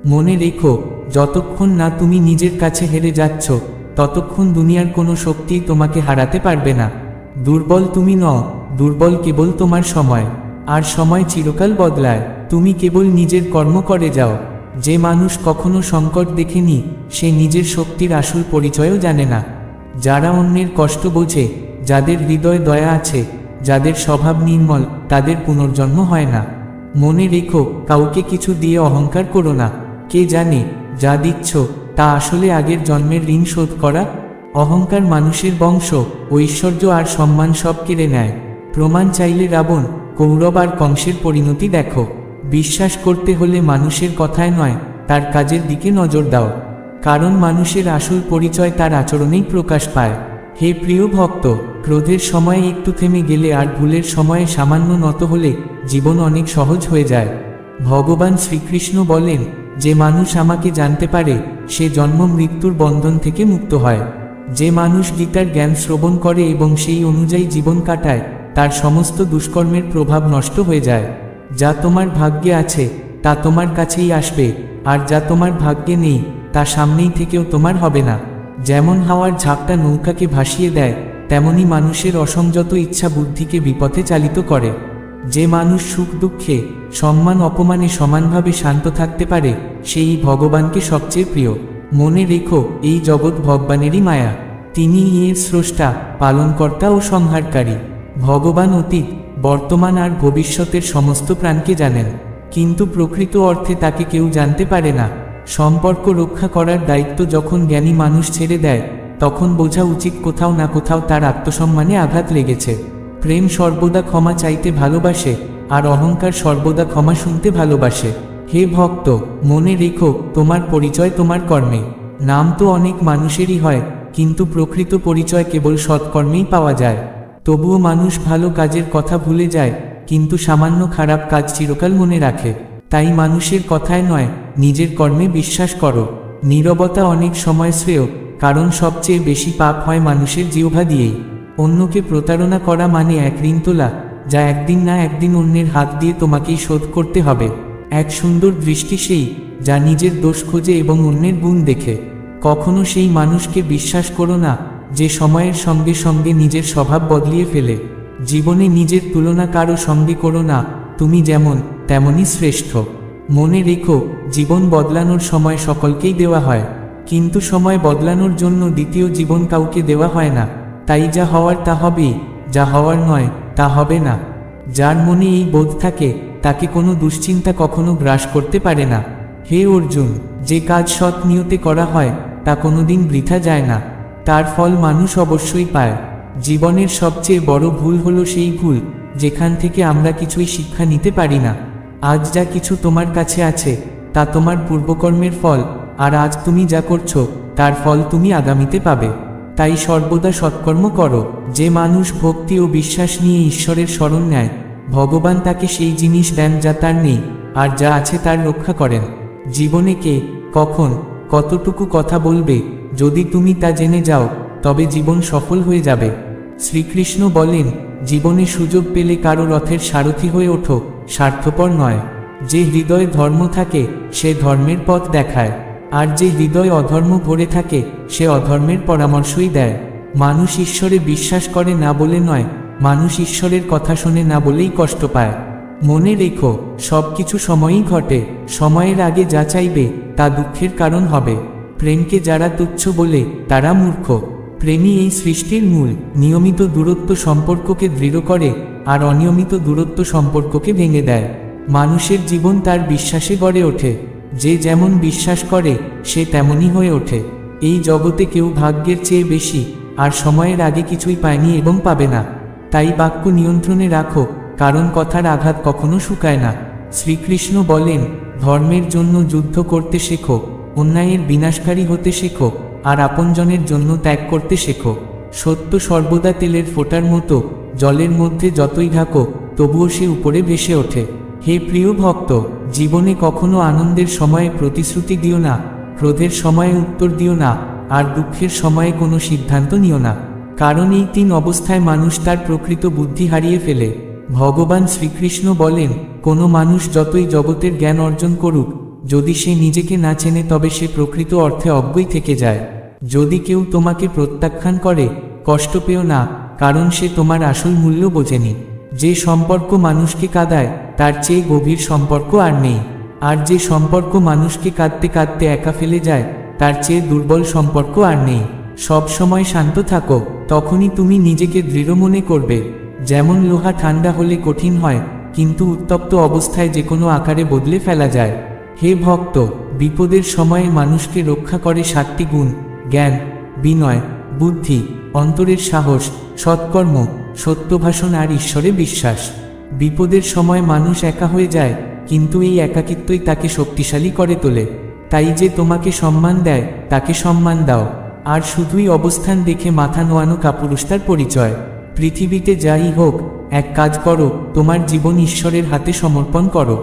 মনে রেখো, যতক্ষণ না তুমি নিজের কাছে হেরে যাচ্ছ, ততক্ষণ দুনিয়ার কোনো শক্তিই তোমাকে হারাতে পারবে না। দুর্বল তুমি নও, দুর্বল কেবল তোমার সময়, আর সময় চিরকাল বদলায়। তুমি কেবল নিজের কর্ম করে যাও। যে মানুষ কখনো সংকট দেখেনি, সে নিজের শক্তির আসল পরিচয়ও জানে না। যারা অন্যের কষ্ট বোঝে, যাদের হৃদয় দয়া আছে, যাদের স্বভাব নির্মল, তাদের পুনর্জন্ম হয় না। মনে রেখো, কাউকে কিছু দিয়ে অহংকার করো না। কে জানে যা দিচ্ছ তা আসলে আগের জন্মের ঋণ শোধ করা। অহংকার মানুষের বংশ, ঐশ্বর্য আর সম্মান সব কেড়ে নেয়। প্রমাণ চাইলে রাবণ, কৌরব আর কংসের পরিণতি দেখো। বিশ্বাস করতে হলে মানুষের কথায় নয়, তার কাজের দিকে নজর দাও। কারণ মানুষের আসল পরিচয় তার আচরণেই প্রকাশ পায়। হে প্রিয় ভক্ত, ক্রোধের সময়ে একটু থেমে গেলে আর ভুলের সময়ে সামান্য নত হলে জীবন অনেক সহজ হয়ে যায়। ভগবান শ্রীকৃষ্ণ বলেন, যে মানুষ আমাকে জানতে পারে সে জন্ম মৃত্যুর বন্ধন থেকে মুক্ত হয়। যে মানুষ গীতার জ্ঞান শ্রবণ করে এবং সেই অনুযায়ী জীবন কাটায়, তার সমস্ত দুষ্কর্মের প্রভাব নষ্ট হয়ে যায়। যা তোমার ভাগ্যে আছে তা তোমার কাছেই আসবে, আর যা তোমার ভাগ্যে নেই তা সামনেই থেকেও তোমার হবে না। যেমন হাওয়ার ঝাপটা নৌকাকে ভাসিয়ে দেয়, তেমনি মানুষের অসংযত ইচ্ছা বুদ্ধিকে বিপথে চালিত করে। যে মানুষ সুখ দুঃখে, সম্মান অপমানে সমানভাবে শান্ত থাকতে পারে, সেই ভগবানকে সবচেয়ে প্রিয়। মনে রেখো, এই জগৎ ভগবানেরই মায়া। তিনি এর স্রষ্টা, পালনকর্তা ও সংহারকারী। ভগবান অতীত, বর্তমান আর ভবিষ্যতের সমস্ত প্রাণকে জানেন, কিন্তু প্রকৃত অর্থে তাকে কেউ জানতে পারে না। সম্পর্ক রক্ষা করার দায়িত্ব যখন জ্ঞানী মানুষ ছেড়ে দেয়, তখন বোঝা উচিত কোথাও না কোথাও তার আত্মসম্মানে আঘাত লেগেছে। প্রেম সর্বদা ক্ষমা চাইতে ভালোবাসে, আর অহংকার সর্বদা ক্ষমা শুনতে ভালোবাসে। হে ভক্ত, মনে রেখো, তোমার পরিচয় তোমার কর্মে। নাম তো অনেক মানুষেরই হয়, কিন্তু প্রকৃত পরিচয় কেবল সৎকর্মেই পাওয়া যায়। তবুও মানুষ ভালো কাজের কথা ভুলে যায়, কিন্তু সামান্য খারাপ কাজ চিরকাল মনে রাখে। তাই মানুষের কথায় নয়, নিজের কর্মে বিশ্বাস করো। নীরবতা অনেক সময় শ্রেয়, কারণ সবচেয়ে বেশি পাপ হয় মানুষের জিহ্বা দিয়েই। অন্যকে প্রতারণা করা মানে এক ঋণ তোলা, যা একদিন না একদিন অন্যের হাত দিয়ে তোমাকেই শোধ করতে হবে। এক সুন্দর দৃষ্টি সেই, যা নিজের দোষ খোঁজে এবং অন্যের গুণ দেখে। কখনো সেই মানুষকে বিশ্বাস করো না যে সময়ের সঙ্গে সঙ্গে নিজের স্বভাব বদলিয়ে ফেলে। জীবনে নিজের তুলনা কারো সঙ্গে করো না, তুমি যেমন তেমনই শ্রেষ্ঠ। মনে রেখো, জীবন বদলানোর সময় সকলকেই দেওয়া হয়, কিন্তু সময় বদলানোর জন্য দ্বিতীয় জীবন কাউকে দেওয়া হয় না। তাই যা হওয়ার তা হবেই, যা হওয়ার নয় তা হবে না। যার মনে এই বোধ থাকে, তাকে কোনো দুশ্চিন্তা কখনো গ্রাস করতে পারে না। হে অর্জুন, যে কাজ সৎ নিয়তে করা হয় তা কোনোদিন বৃথা যায় না, তার ফল মানুষ অবশ্যই পায়। জীবনের সবচেয়ে বড় ভুল হলো সেই ভুল যেখান থেকে আমরা কিছুই শিক্ষা নিতে পারি না। আজ যা কিছু তোমার কাছে আছে তা তোমার পূর্বকর্মের ফল, আর আজ তুমি যা করছো তার ফল তুমি আগামীতে পাবে। তাই সর্বদা সৎকর্ম করো। যে মানুষ ভক্তি ও বিশ্বাস নিয়ে ঈশ্বরের শরণ নেয়, ভগবান তাকে সেই জিনিস দেন যা তার নেই, আর যা আছে তার রক্ষা করেন। জীবনে কে, কখন, কতটুকু কথা বলবে, যদি তুমি তা জেনে যাও, তবে জীবন সফল হয়ে যাবে। শ্রীকৃষ্ণ বলেন, জীবনে সুযোগ পেলে কারো রথের সারথি হয়ে ওঠো, স্বার্থপর নয়। যে হৃদয়ে ধর্ম থাকে সে ধর্মের পথ দেখায়, আর যে হৃদয় অধর্ম ভরে থাকে সে অধর্মের পরামর্শই দেয়। মানুষ ঈশ্বরে বিশ্বাস করে না বলে নয়, মানুষ ঈশ্বরের কথা শোনে না বলেই কষ্ট পায়। মনে রেখো, সবকিছু সময়ই ঘটে। সময়ের আগে যা চাইবে তা দুঃখের কারণ হবে। প্রেমকে যারা তুচ্ছ বলে তারা মূর্খ। প্রেমই এই সৃষ্টির মূল। নিয়মিত দূরত্ব সম্পর্ককে দৃঢ় করে, আর অনিয়মিত দূরত্ব সম্পর্ককে ভেঙে দেয়। মানুষের জীবন তার বিশ্বাসে গড়ে ওঠে। যে যেমন বিশ্বাস করে সে তেমনই হয়ে ওঠে। এই জগতে কেউ ভাগ্যের চেয়ে বেশি আর সময়ের আগে কিছুই পায়নি এবং পাবে না। তাই বাক্য নিয়ন্ত্রণে রাখো, কারণ কথার আঘাত কখনো শুকায় না। শ্রীকৃষ্ণ বলেন, ধর্মের জন্য যুদ্ধ করতে শেখো, অন্যায়ের বিনাশকারী হতে শেখো, আর আপনজনের জন্য ত্যাগ করতে শেখো। সত্য সর্বদা তেলের ফোঁটার মতো, জলের মধ্যে যতই ঢাকো তবুও সে উপরে ভেসে ওঠে। হে প্রিয় ভক্ত, জীবনে কখনো আনন্দের সময়ে প্রতিশ্রুতি দিও না, ক্রোধের সময়ে উত্তর দিও না, আর দুঃখের সময়ে কোনো সিদ্ধান্ত নিও না। কারণ এই তিন অবস্থায় মানুষ তার প্রকৃত বুদ্ধি হারিয়ে ফেলে। ভগবান শ্রীকৃষ্ণ বলেন, কোনো মানুষ যতই জগতের জ্ঞান অর্জন করুক, যদি সে নিজেকে না চেনে তবে সে প্রকৃত অর্থে অজ্ঞই থেকে যায়। যদি কেউ তোমাকে প্রত্যাখ্যান করে, কষ্ট পেও না, কারণ সে তোমার আসল মূল্য বোঝেনি। যে সম্পর্ক মানুষকে কাঁদায় তার চেয়ে গভীর সম্পর্ক আর নেই। আর যে সম্পর্ক মানুষকে কাঁদতে কাঁদতে একা ফেলে যায় তার চেয়ে দুর্বল সম্পর্ক আর নেই। সব সময় শান্ত থাকো, তখনই তুমি নিজেকে দৃঢ় মনে করবে। যেমন লোহা ঠান্ডা হলে কঠিন হয়, কিন্তু উত্তপ্ত অবস্থায় যে কোনো আকারে বদলে ফেলা যায়। হে ভক্ত, বিপদের সময়ে মানুষকে রক্ষা করে 7টি গুণ: জ্ঞান, বিনয়, বুদ্ধি, অন্তরের সাহস, সৎকর্ম, সত্যভাষণ আর ঈশ্বরে বিশ্বাস। বিপদের সময় মানুষ একা হয়ে যায়, কিন্তু এই একাকিত্বই তাকে শক্তিশালী করে তোলে। তাই যে তোমাকে সম্মান দেয় তাকে সম্মান দাও, আর শুধুই অবস্থান দেখে মাথা নোয়ানো কাপুরুষতার পরিচয়। পৃথিবীতে যাই হোক, এক কাজ করো, তোমার জীবন ঈশ্বরের হাতে সমর্পণ করো।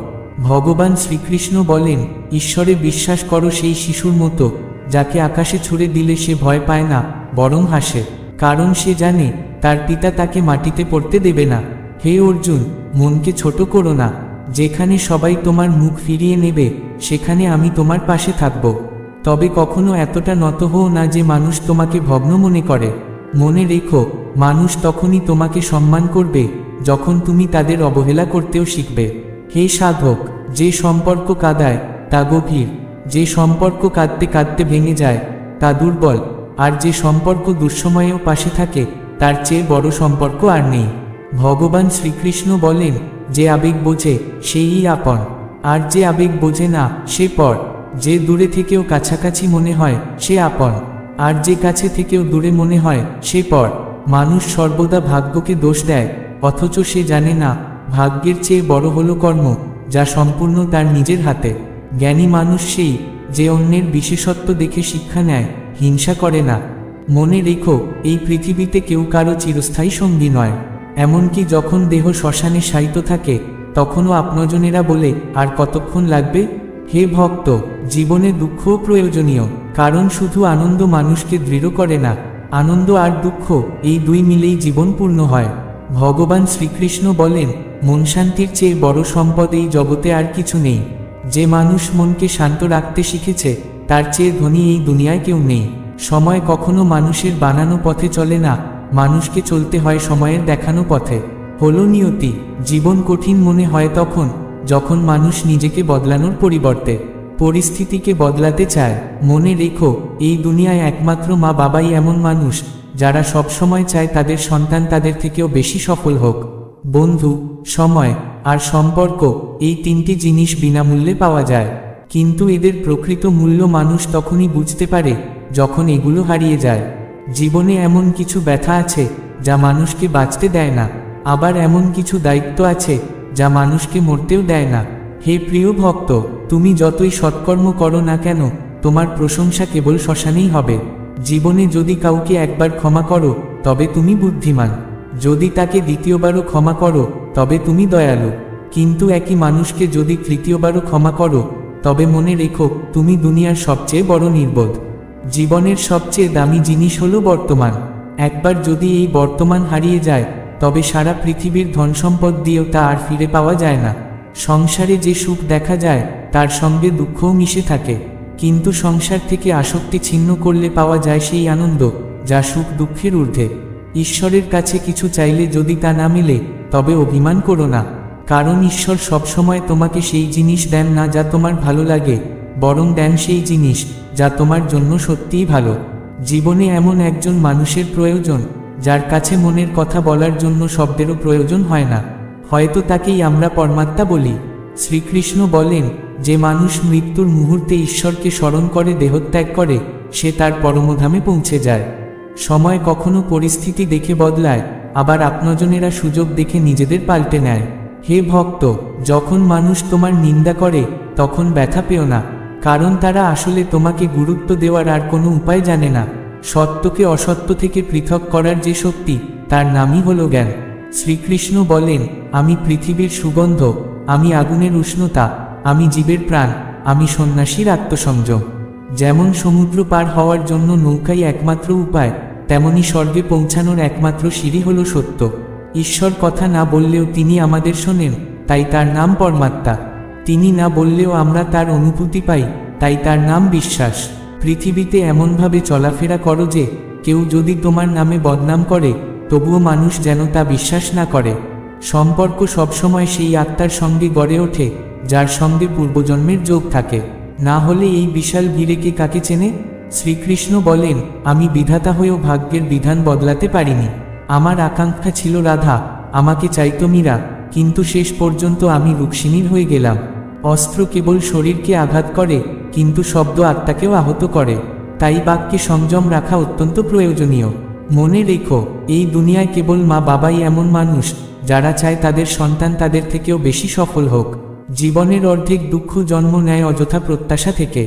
ভগবান শ্রীকৃষ্ণ বলেন, ঈশ্বরে বিশ্বাস করো সেই শিশুর মতো, যাকে আকাশে ছুড়ে দিলে সে ভয় পায় না, বরং হাসে, কারণ সে জানে তার পিতা তাকে মাটিতে পড়তে দেবে না। হে অর্জুন, মনকে ছোট করো না। যেখানে সবাই তোমার মুখ ফিরিয়ে নেবে সেখানে আমি তোমার পাশে থাকব। তবে কখনো এতটা নত হও না যে মানুষ তোমাকে ভগ্ন মনে করে। মনে রেখো, মানুষ তখনই তোমাকে সম্মান করবে যখন তুমি তাদের অবহেলা করতেও শিখবে। হে সাধক, যে সম্পর্ক কাঁদায় তা গভীর, যে সম্পর্ক কাঁদতে কাঁদতে ভেঙে যায় তা দুর্বল, আর যে সম্পর্ক দুঃসময়েও পাশে থাকে তার চেয়ে বড় সম্পর্ক আর নেই। ভগবান শ্রীকৃষ্ণ বলেন, যে আবেগ বোঝে সেই আপন, আর যে আবেগ বোঝে না সে পর। যে দূরে থেকেও কাছাকাছি মনে হয় সে আপন, আর যে কাছে থেকেও দূরে মনে হয় সে পর। মানুষ সর্বদা ভাগ্যকে দোষ দেয়, অথচ সে জানে না ভাগ্যের চেয়ে বড় হলো কর্ম, যা সম্পূর্ণ তার নিজের হাতে। জ্ঞানী মানুষ সেই যে অন্যের বিশেষত্ব দেখে শিক্ষা নেয়, হিংসা করে না। মনে রেখো, এই পৃথিবীতে কেউ কারো চিরস্থায়ী সঙ্গী নয়। এমনকি যখন দেহ শ্মশানে শায়িত থাকে তখনও আপনজনেরা বলে, আর কতক্ষণ লাগবে। হে ভক্ত, জীবনে দুঃখও প্রয়োজনীয়, কারণ শুধু আনন্দ মানুষকে দৃঢ় করে না, আনন্দ আর দুঃখ এই দুই মিলেই জীবন পূর্ণ হয়। ভগবান শ্রীকৃষ্ণ বলেন, মন শান্তির চেয়ে বড় সম্পদ এই জগতে আর কিছু নেই। যে মানুষ মনকে শান্ত রাখতে শিখেছে তার চেয়ে ধনী এই দুনিয়ায় কেউ নেই। সময় কখনো মানুষের বানানো পথে চলে না, মানুষকে চলতে হয় সময়ের দেখানো পথে। হলো নিয়তি। জীবন কঠিন মনে হয় তখন যখন মানুষ নিজেকে বদলানোর পরিবর্তে পরিস্থিতিকে বদলাতে চায়। মনে রেখো, এই দুনিয়ায় একমাত্র মা বাবাই এমন মানুষ যারা সবসময় চায় তাদের সন্তান তাদের থেকেও বেশি সফল হোক। বন্ধু, সময় আর সম্পর্ক, এই তিনটি জিনিস বিনামূল্যে পাওয়া যায়, কিন্তু এদের প্রকৃত মূল্য মানুষ তখনই বুঝতে পারে যখন এগুলো হারিয়ে যায়। জীবনে এমন কিছু ব্যথা আছে যা মানুষকে বাঁচতে দেয় না, আবার এমন কিছু দায়িত্ব আছে যা মানুষকে মরতেও দেয় না। হে প্রিয় ভক্ত, তুমি যতই সৎকর্ম করো না কেন, তোমার প্রশংসা কেবল শ্মশানেই হবে। জীবনে যদি কাউকে একবার ক্ষমা করো তবে তুমি বুদ্ধিমান, যদি তাকে দ্বিতীয়বারও ক্ষমা করো তবে তুমি দয়ালু, কিন্তু একই মানুষকে যদি তৃতীয়বারও ক্ষমা করো তবে মনে রেখো তুমি দুনিয়ার সবচেয়ে বড় নির্বোধ। জীবনের সবচেয়ে দামি জিনিস হলো বর্তমান। একবার যদি এই বর্তমান হারিয়ে যায় তবে সারা পৃথিবীর ধনসম্পদ দিয়েও তা আর ফিরে পাওয়া যায় না। সংসারে যে সুখ দেখা যায় তার সঙ্গে দুঃখও মিশে থাকে, কিন্তু সংসার থেকে আসক্তি ছিন্ন করলে পাওয়া যায় সেই আনন্দ যা সুখ দুঃখের ঊর্ধ্বে। ঈশ্বরের কাছে কিছু চাইলে যদি তা না মেলে তবে অভিমান করো না, কারণ ঈশ্বর সবসময় তোমাকে সেই জিনিস দেন না যা তোমার ভালো লাগে, বরং দেন সেই জিনিস যা তোমার জন্য সত্যিই ভালো। জীবনে এমন একজন মানুষের প্রয়োজন যার কাছে মনের কথা বলার জন্য শব্দেরও প্রয়োজন হয় না, হয়তো তাকেই আমরা পরমাত্মা বলি। শ্রীকৃষ্ণ বলেন, যে মানুষ মৃত্যুর মুহূর্তে ঈশ্বরকে স্মরণ করে দেহত্যাগ করে সে তার পরমধামে পৌঁছে যায়। সময় কখনো পরিস্থিতি দেখে বদলায়, আবার আপনজনেরা সুযোগ দেখে নিজেদের পাল্টে নেয়। হে ভক্ত, যখন মানুষ তোমার নিন্দা করে তখন ব্যথা পেও না, কারণ তারা আসলে তোমাকে গুরুত্ব দেওয়ার আর কোনো উপায় জানে না। সত্যকে অসত্য থেকে পৃথক করার যে শক্তি তার নামই হলো জ্ঞান। শ্রীকৃষ্ণ বলেন, আমি পৃথিবীর সুগন্ধ, আমি আগুনের উষ্ণতা, আমি জীবের প্রাণ, আমি সন্ন্যাসীর আত্মসংযম। যেমন সমুদ্র পার হওয়ার জন্য নৌকাই একমাত্র উপায়, তেমনি স্বর্গে পৌঁছানোর একমাত্র সিঁড়ি হলো সত্য। ঈশ্বর কথা না বললেও তিনি আমাদের শোনেন, তাই তার নাম পরমাত্মা। তিনি না বললেও আমরা তার অনুভূতি পাই, তাই তার নাম বিশ্বাস। পৃথিবীতে এমনভাবে চলাফেরা করো যে কেউ যদি তোমার নামে বদনাম করে তবুও মানুষ যেন তা বিশ্বাস না করে। সম্পর্ক সবসময় সেই আত্মার সঙ্গে গড়ে ওঠে যার সঙ্গে পূর্বজন্মের যোগ থাকে, না হলে এই বিশাল ভিড়ে কে কাকে চেনে? শ্রীকৃষ্ণ বলেন, আমি বিধাতা হয়েও ভাগ্যের বিধান বদলাতে পারিনি। আমার আকাঙ্ক্ষা ছিল রাধা, আমাকে চাইতো মীরা, কিন্তু শেষ পর্যন্ত আমি রুক্মিণীর হয়ে গেলাম। অস্ত্র কেবল শরীরকে আঘাত করে, কিন্তু শব্দ আত্মাকেও আহত করে। তাই বাক্যে সংযম রাখা অত্যন্ত প্রয়োজনীয়। মনে রেখো, এই দুনিয়ায় কেবল মা বাবাই এমন মানুষ যারা চায় তাদের সন্তান তাদের থেকেও বেশি সফল হোক। জীবনের অর্ধেক দুঃখ জন্ম নেয় অযথা প্রত্যাশা থেকে।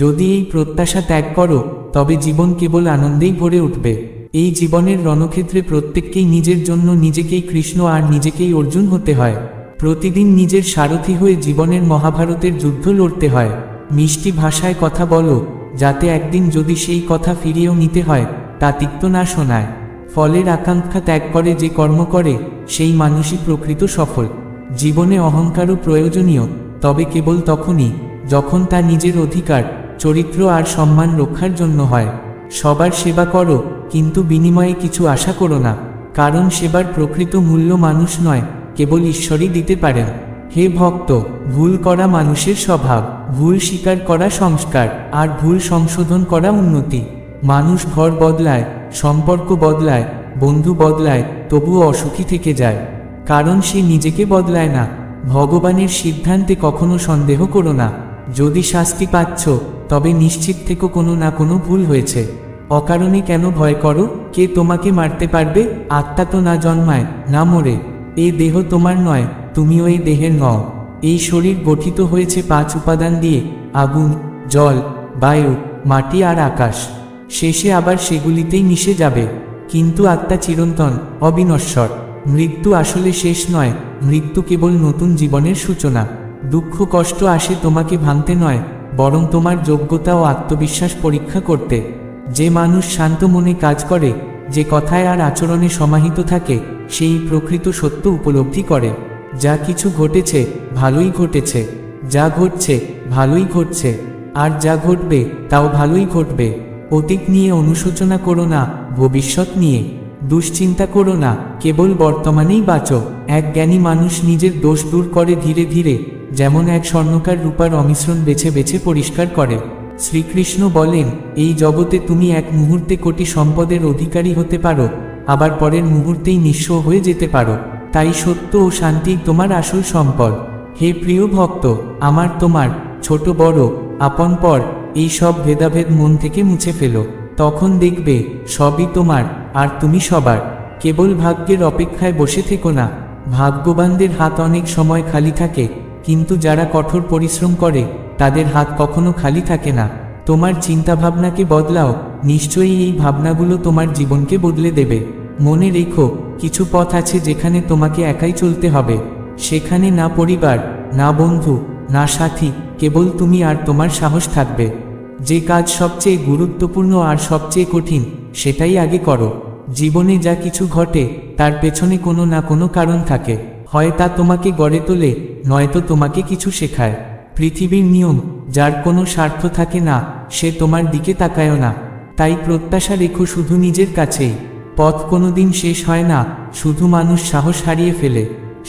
যদি এই প্রত্যাশা ত্যাগ করো তবে জীবন কেবল আনন্দেই ভরে উঠবে। এই জীবনের রণক্ষেত্রে প্রত্যেককেই নিজের জন্য নিজেকেই কৃষ্ণ আর নিজেকেই অর্জুন হতে হয়। প্রতিদিন নিজের সারথি হয়ে জীবনের মহাভারতের যুদ্ধ লড়তে হয়। মিষ্টি ভাষায় কথা বলো, যাতে একদিন যদি সেই কথা ফিরিয়েও নিতে হয় তা তিক্ত না শোনায়। ফলের আকাঙ্ক্ষা ত্যাগ করে যে কর্ম করে সেই মানুষই প্রকৃত সফল। জীবনে অহংকারও প্রয়োজনীয়, তবে কেবল তখনই যখন তা নিজের অধিকার, চরিত্র আর সম্মান রক্ষার জন্য হয়। সবার সেবা করো, কিন্তু বিনিময়ে কিছু আশা করো না, কারণ সেবার প্রকৃত মূল্য মানুষ নয়, কেবল ঈশ্বরই দিতে পারেন। হে ভক্ত, ভুল করা মানুষের স্বভাব, ভুল স্বীকার করা সংস্কার, আর ভুল সংশোধন করা উন্নতি। মানুষ ঘর বদলায়, সম্পর্ক বদলায়, বন্ধু বদলায়, তবুও অসুখী থেকে যায়, কারণ সে নিজেকে বদলায় না। ভগবানের সিদ্ধান্তে কখনো সন্দেহ করো না। যদি শাস্তি পাচ্ছ তবে নিশ্চিত থেকো কোনো না কোনো ভুল হয়েছে। অকারণে কেন ভয় করো? কে তোমাকে মারতে পারবে? আত্মা তো না জন্মায় না মরে। এই দেহ তোমার নয়, তুমিও এই দেহের নও। এই শরীর গঠিত হয়েছে 5 উপাদান দিয়ে, আগুন, জল, বায়ু, মাটি আর আকাশ। শেষে আবার সেগুলিতেই মিশে যাবে, কিন্তু আত্মা চিরন্তন, অবিনশ্বর। মৃত্যু আসলে শেষ নয়, মৃত্যু কেবল নতুন জীবনের সূচনা। দুঃখ কষ্ট আসে তোমাকে ভাঙতে নয়, বরং তোমার যোগ্যতা ও আত্মবিশ্বাস পরীক্ষা করতে। যে মানুষ শান্ত মনে কাজ করে, যে কথায় আর আচরণে সমাহিত থাকে, সেই প্রকৃত সত্য উপলব্ধি করে। যা কিছু ঘটেছে ভালোই ঘটেছে, যা ঘটছে ভালোই ঘটছে, আর যা ঘটবে তাও ভালোই ঘটবে। অতীত নিয়ে অনুশোচনা করো না, ভবিষ্যৎ নিয়ে দুশ্চিন্তা করো না, কেবল বর্তমানেই বাঁচো। এক জ্ঞানী মানুষ নিজের দোষ দূর করে ধীরে ধীরে, যেমন এক স্বর্ণকার রূপার অমিশ্রণ বেছে বেছে পরিষ্কার করে। শ্রীকৃষ্ণ বলেন, এই জগতে তুমি এক মুহূর্তে কোটি সম্পদের অধিকারী হতে পারো, আবার পরের মুহূর্তেই নিঃস্ব হয়ে যেতে পারো। তাই সত্য ও শান্তি তোমার আসল সম্পদ। হে প্রিয় ভক্ত, আমার তোমার, ছোট বড়, আপন পর, এই সব ভেদাভেদ মন থেকে মুছে ফেলো। তখন দেখবে সবই তোমার আর তুমি সবার। কেবল ভাগ্যের অপেক্ষায় বসে থেকো না। ভাগ্যবানদের হাত অনেক সময় খালি থাকে, কিন্তু যারা কঠোর পরিশ্রম করে তাদের হাত কখনো খালি থাকে না। তোমার চিন্তাভাবনাকে বদলাও, নিশ্চয়ই এই ভাবনাগুলো তোমার জীবনকে বদলে দেবে। মনে রেখো, কিছু পথ আছে যেখানে তোমাকে একাই চলতে হবে। সেখানে না পরিবার, না বন্ধু, না সাথী, কেবল তুমি আর তোমার সাহস থাকবে। যে কাজ সবচেয়ে গুরুত্বপূর্ণ আর সবচেয়ে কঠিন, সেটাই আগে করো। জীবনে যা কিছু ঘটে তার পেছনে কোনো না কোনো কারণ থাকে। হয় তা তোমাকে গড়ে তোলে, নয়তো তোমাকে কিছু শেখায়। পৃথিবীর নিয়ম, যার কোনো স্বার্থ থাকে না সে তোমার দিকে তাকায়ও না। তাই প্রত্যাশা রেখো শুধু নিজের কাছেই। পথ কোনোদিন শেষ হয় না, শুধু মানুষ সাহস হারিয়ে ফেলে।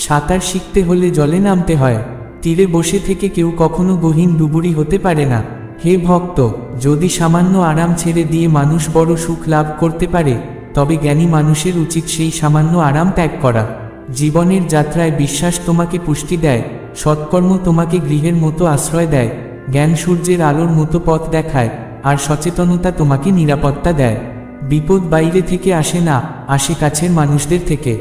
সাঁতার শিখতে হলে জলে নামতে হয়। তীরে বসে থেকে কেউ কখনো গহীন ডুবুরি হতে পারে না। হে ভক্ত, যদি সামান্য আরাম ছেড়ে দিয়ে মানুষ বড় সুখ লাভ করতে পারে, তবে জ্ঞানী মানুষের উচিত সেই সামান্য আরাম ত্যাগ করা। জীবনের যাত্রায় বিশ্বাস তোমাকে পুষ্টি দেয়, সৎকর্ম তোমাকে গৃহের মতো আশ্রয় দেয়, জ্ঞান সূর্যের আলোর মতো পথ দেখায়, আর সচেতনতা তোমাকে নিরাপত্তা দেয়। বিপদ বাইরে থেকে আসে না, আসে কাছের মানুষদের থেকে।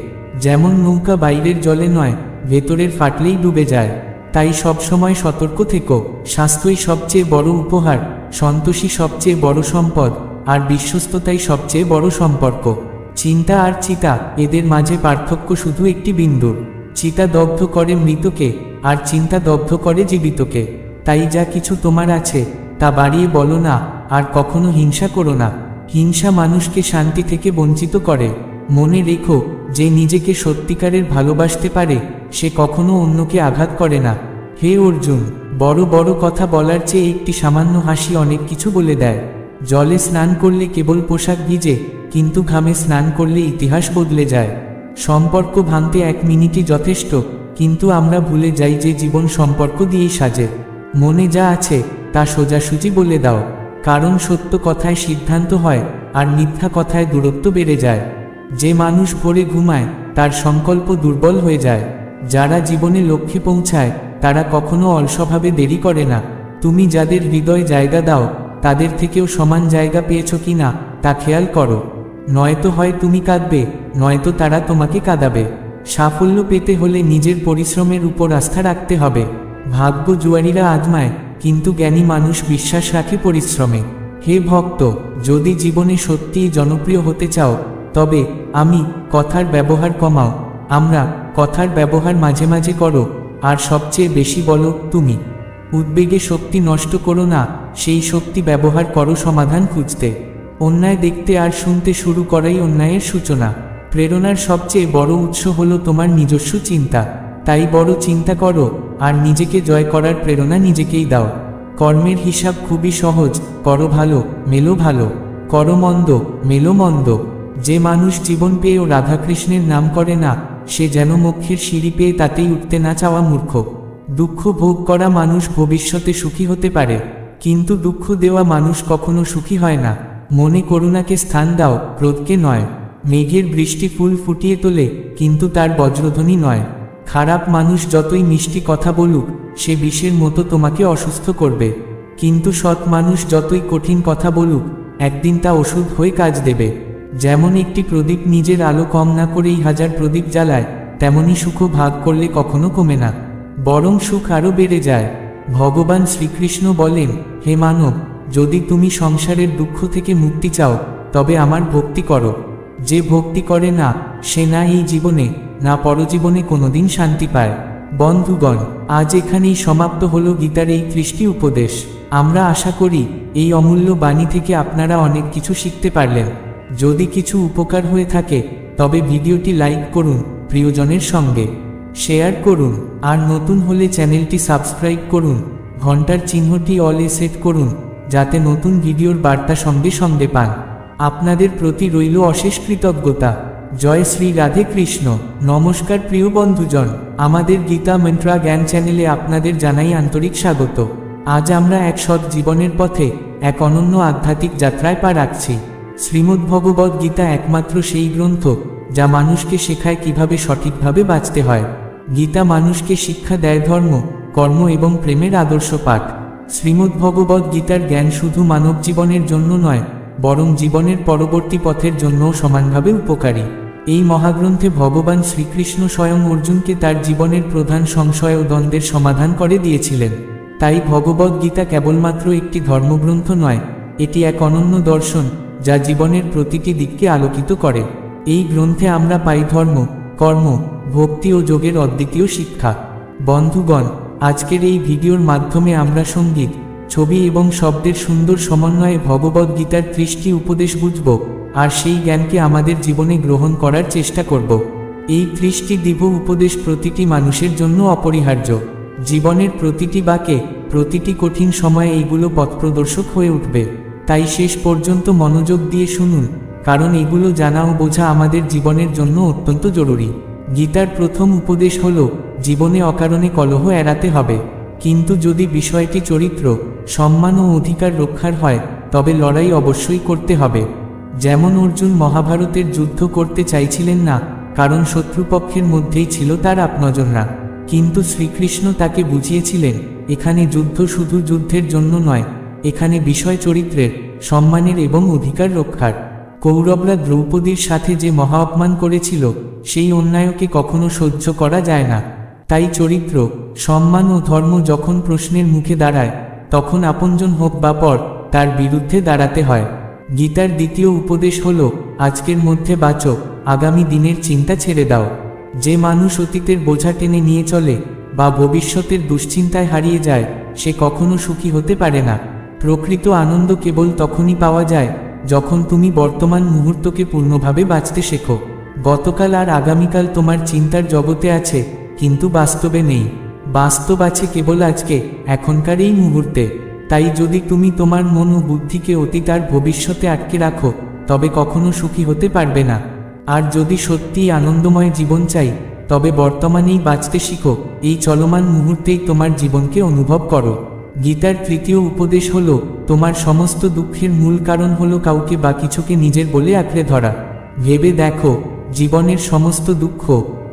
যেমন নৌকা বাইরের জলে নয়, ভেতরের ফাটলেই ডুবে যায়। তাই সবসময় সতর্ক থেকো। স্বাস্থ্যই সবচেয়ে বড় উপহার, সন্তোষী সবচেয়ে বড় সম্পদ, আর বিশ্বস্ততাই সবচেয়ে বড় সম্পর্ক। চিন্তা আর চিতা, এদের মাঝে পার্থক্য শুধু একটি বিন্দুর। চিতা দগ্ধ করে মৃতকে, আর চিন্তা দগ্ধ করে জীবিতকে। তাই যা কিছু তোমার আছে তা বাড়িয়ে বলো না, আর কখনো হিংসা করো না। হিংসা মানুষকে শান্তি থেকে বঞ্চিত করে। মনে রেখো, যে নিজেকে সত্যিকারের ভালোবাসতে পারে সে কখনো অন্যকে আঘাত করে না। হে অর্জুন, বড় বড় কথা বলার চেয়ে একটি সামান্য হাসি অনেক কিছু বলে দেয়। জলে স্নান করলে কেবল পোশাক ভিজে, কিন্তু ঘামে স্নান করলে ইতিহাস বদলে যায়। সম্পর্ক ভাঙতে 1 মিনিটই যথেষ্ট, কিন্তু আমরা ভুলে যাই যে জীবন সম্পর্ক দিয়েই সাজে। মনে যা আছে তা সোজাসুজি বলে দাও, কারণ সত্য কথায় সিদ্ধান্ত হয়, আর মিথ্যা কথায় দূরত্ব বেড়ে যায়। যে মানুষ ভোরে ঘুমায় তার সংকল্প দুর্বল হয়ে যায়। যারা জীবনে লক্ষ্যে পৌঁছায় তারা কখনো অলসভাবে দেরি করে না। তুমি যাদের হৃদয়ে জায়গা দাও তাদের থেকেও সমান জায়গা পেয়েছ কি না তা খেয়াল করো। নয়তো হয় তুমি কাঁদবে, নয়তো তারা তোমাকে কাঁদাবে। সাফল্য পেতে হলে নিজের পরিশ্রমের উপর আস্থা রাখতে হবে। ভাগ্য জুয়ারিরা আজমায়, কিন্তু জ্ঞানী মানুষ বিশ্বাস রাখে পরিশ্রমে। হে ভক্ত, যদি জীবনে সত্যিই জনপ্রিয় হতে চাও, তবে আমি কথার ব্যবহার কমাও, আমরা কথার ব্যবহার মাঝে মাঝে করো, আর সবচেয়ে বেশি বলো তুমি। উদ্বেগে শক্তি নষ্ট করো না, সেই শক্তি ব্যবহার করো সমাধান খুঁজতে। অন্যায় দেখতে আর শুনতে শুরু করাই অন্যায়ের সূচনা। প্রেরণার সবচেয়ে বড় উৎস হলো তোমার নিজস্ব চিন্তা। তাই বড় চিন্তা করো, আর নিজেকে জয় করার প্রেরণা নিজেকেই দাও। কর্মের হিসাব খুবই সহজ, করো ভালো, মেলো ভালো, করো মন্দ, মেলো মন্দ। যে মানুষ জীবন পেয়েও রাধাকৃষ্ণের নাম করে না, সে যেন মোক্ষের সিঁড়ি পেয়ে তাতেই উঠতে না চাওয়া মূর্খ। দুঃখ ভোগ করা মানুষ ভবিষ্যতে সুখী হতে পারে, কিন্তু দুঃখ দেওয়া মানুষ কখনো সুখী হয় না। মনে করুণাকে স্থান দাও, ক্রোধকে নয়। মেঘের বৃষ্টি ফুল ফুটিয়ে তোলে, কিন্তু তার বজ্রধ্বনি নয়। খারাপ মানুষ যতই মিষ্টি কথা বলুক, সে বিষের মতো তোমাকে অসুস্থ করবে। কিন্তু সৎ মানুষ যতই কঠিন কথা বলুক, একদিন তা ওষুধ হয়ে কাজ দেবে। যেমন একটি প্রদীপ নিজের আলো কম না করেই 1000 প্রদীপ জ্বালায়, তেমনি সুখও ভাগ করলে কখনো কমে না, বরং সুখ আরও বেড়ে যায়। ভগবান শ্রীকৃষ্ণ বলেন, হে মানব, যদি তুমি সংসারের দুঃখ থেকে মুক্তি চাও, তবে আমার ভক্তি করো। যে ভক্তি করে না, সে না এই জীবনে না পরজীবনে কোনোদিন শান্তি পায়। বন্ধুগণ, আজ এখানেই সমাপ্ত হলো গীতার এই 30টি উপদেশ। আমরা আশা করি এই অমূল্য বাণী থেকে আপনারা অনেক কিছু শিখতে পারলেন। যদি কিছু উপকার হয়ে থাকে, তবে ভিডিওটি লাইক করুন, প্রিয়জনের সঙ্গে শেয়ার করুন, আর নতুন হলে চ্যানেলটি সাবস্ক্রাইব করুন। ঘন্টার চিহ্নটি অলে সেট করুন, যাতে নতুন ভিডিওর বার্তা সঙ্গে সঙ্গে পান। আপনাদের প্রতি রইল অশেষ কৃতজ্ঞতা। জয় শ্রী রাধে কৃষ্ণ। নমস্কার প্রিয় বন্ধুজন, আমাদের গীতা মন্ত্রা জ্ঞান চ্যানেলে আপনাদের জানাই আন্তরিক স্বাগত। আজ আমরা এক সৎ জীবনের পথে এক অনন্য আধ্যাত্মিক যাত্রায় পা রাখছি। শ্রীমদ্ভগবদ্ গীতা একমাত্র সেই গ্রন্থ যা মানুষকে শেখায় কিভাবে সঠিকভাবে বাঁচতে হয়। গীতা মানুষকে শিক্ষা দেয় ধর্ম, কর্ম এবং প্রেমের আদর্শ পাঠ। শ্রীমদ্ভগবদ্ গীতার জ্ঞান শুধু মানব জীবনের জন্য নয়, বরং জীবনের পরবর্তী পথের জন্যও সমানভাবে উপকারী। এই মহাগ্রন্থে ভগবান শ্রীকৃষ্ণ স্বয়ং অর্জুনকে তার জীবনের প্রধান সংশয় ও দ্বন্দ্বের সমাধান করে দিয়েছিলেন। তাই ভগবদ্গীতা কেবলমাত্র একটি ধর্মগ্রন্থ নয়, এটি এক অনন্য দর্শন যা জীবনের প্রতিটি দিককে আলোকিত করে। এই গ্রন্থে আমরা পাই ধর্ম, কর্ম, ভক্তি ও যোগের অদ্বিতীয় শিক্ষা। বন্ধুগণ, আজকের এই ভিডিওর মাধ্যমে আমরা সঙ্গীত, ছবি এবং শব্দের সুন্দর সমন্বয়ে ভগবদ্গীতার 30টি উপদেশ বুঝব আর সেই জ্ঞানকে আমাদের জীবনে গ্রহণ করার চেষ্টা করব। এই 30টি দিব্য উপদেশ প্রতিটি মানুষের জন্য অপরিহার্য। জীবনের প্রতিটি বাঁকে, প্রতিটি কঠিন সময়ে এইগুলো পথপ্রদর্শক হয়ে উঠবে। তাই শেষ পর্যন্ত মনোযোগ দিয়ে শুনুন, কারণ এগুলো জানা ও বোঝা আমাদের জীবনের জন্য অত্যন্ত জরুরি। গীতার প্রথম উপদেশ হল, জীবনে অকারণে কলহ এড়াতে হবে। কিন্তু যদি বিষয়টি চরিত্র, সম্মান ও অধিকার রক্ষার হয়, তবে লড়াই অবশ্যই করতে হবে। যেমন অর্জুন মহাভারতের যুদ্ধ করতে চাইছিলেন না, কারণ শত্রুপক্ষের মধ্যেই ছিল তার আপনজনরা। কিন্তু শ্রীকৃষ্ণ তাকে বুঝিয়েছিলেন, এখানে যুদ্ধ শুধু যুদ্ধের জন্য নয়, এখানে বিষয় চরিত্রের, সম্মানের এবং অধিকার রক্ষার। কৌরবরা দ্রৌপদীর সাথে যে মহা অপমান করেছিল, সেই অন্যায়কে কখনো সহ্য করা যায় না। তাই চরিত্র, সম্মান ও ধর্ম যখন প্রশ্নের মুখে দাঁড়ায়, তখন আপনজন হোক বা পর, তার বিরুদ্ধে দাঁড়াতে হয়। গীতার দ্বিতীয় উপদেশ হল, আজকের মধ্যে বাঁচো, আগামী দিনের চিন্তা ছেড়ে দাও। যে মানুষ অতীতের বোঝা টেনে নিয়ে চলে বা ভবিষ্যতের দুশ্চিন্তায় হারিয়ে যায়, সে কখনো সুখী হতে পারে না। প্রকৃত আনন্দ কেবল তখনই পাওয়া যায় যখন তুমি বর্তমান মুহূর্তকে পূর্ণভাবে বাঁচতে শেখো। গতকাল আর আগামীকাল তোমার চিন্তার জগতে আছে, কিন্তু বাস্তবে নেই। বাস্তব আছে কেবল আজকে, এখনকার এই মুহূর্তে। তাই যদি তুমি তোমার মন ও বুদ্ধিকে অতীত আর ভবিষ্যতে আটকে রাখো, তবে কখনো সুখী হতে পারবে না। আর যদি সত্যিই আনন্দময় জীবন চাই, তবে বর্তমানেই বাঁচতে শিখো, এই চলমান মুহূর্তেই তোমার জীবনকে অনুভব করো। গীতার তৃতীয় উপদেশ হল, তোমার সমস্ত দুঃখের মূল কারণ হলো কাউকে বা কিছুকে নিজের বলে আঁকড়ে ধরা। ভেবে দেখো, জীবনের সমস্ত দুঃখ,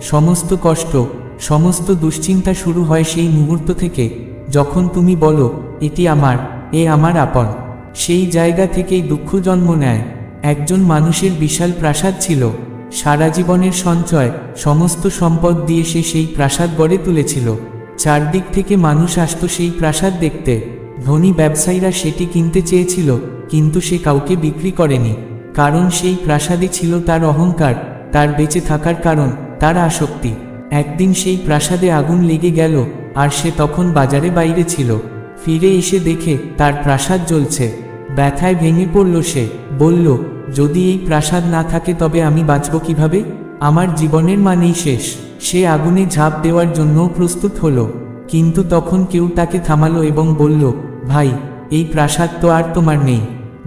সমস্ত কষ্ট, সমস্ত দুশ্চিন্তা শুরু হয় সেই মুহূর্ত থেকে, যখন তুমি বলো, এটি আমার, এ আমার আপন। সেই জায়গা থেকেই দুঃখ জন্ম নেয়। একজন মানুষের বিশাল প্রাসাদ ছিল। সারা জীবনের সঞ্চয়, সমস্ত সম্পদ দিয়ে সে সেই প্রাসাদ গড়ে তুলেছিল। চারদিক থেকে মানুষ আসতো সেই প্রাসাদ দেখতে। ধনী ব্যবসায়ীরা সেটি কিনতে চেয়েছিল, কিন্তু সে কাউকে বিক্রি করেনি। কারণ সেই প্রাসাদই ছিল তার অহংকার, তার বেঁচে থাকার কারণ, তার আসক্তি। একদিন সেই প্রাসাদে আগুন লেগে গেল, আর সে তখন বাজারে বাইরে ছিল। ফিরে এসে দেখে তার প্রাসাদ জ্বলছে। ব্যথায় ভেঙে পড়ল সে। বলল, যদি এই প্রাসাদ না থাকে তবে আমি বাঁচব কিভাবে? আমার জীবনের মানেই শেষ। সে আগুনে ঝাঁপ দেওয়ার জন্যও প্রস্তুত হলো, কিন্তু তখন কেউ তাকে থামালো এবং বলল, ভাই, এই প্রাসাদ তো আর তোমার নেই।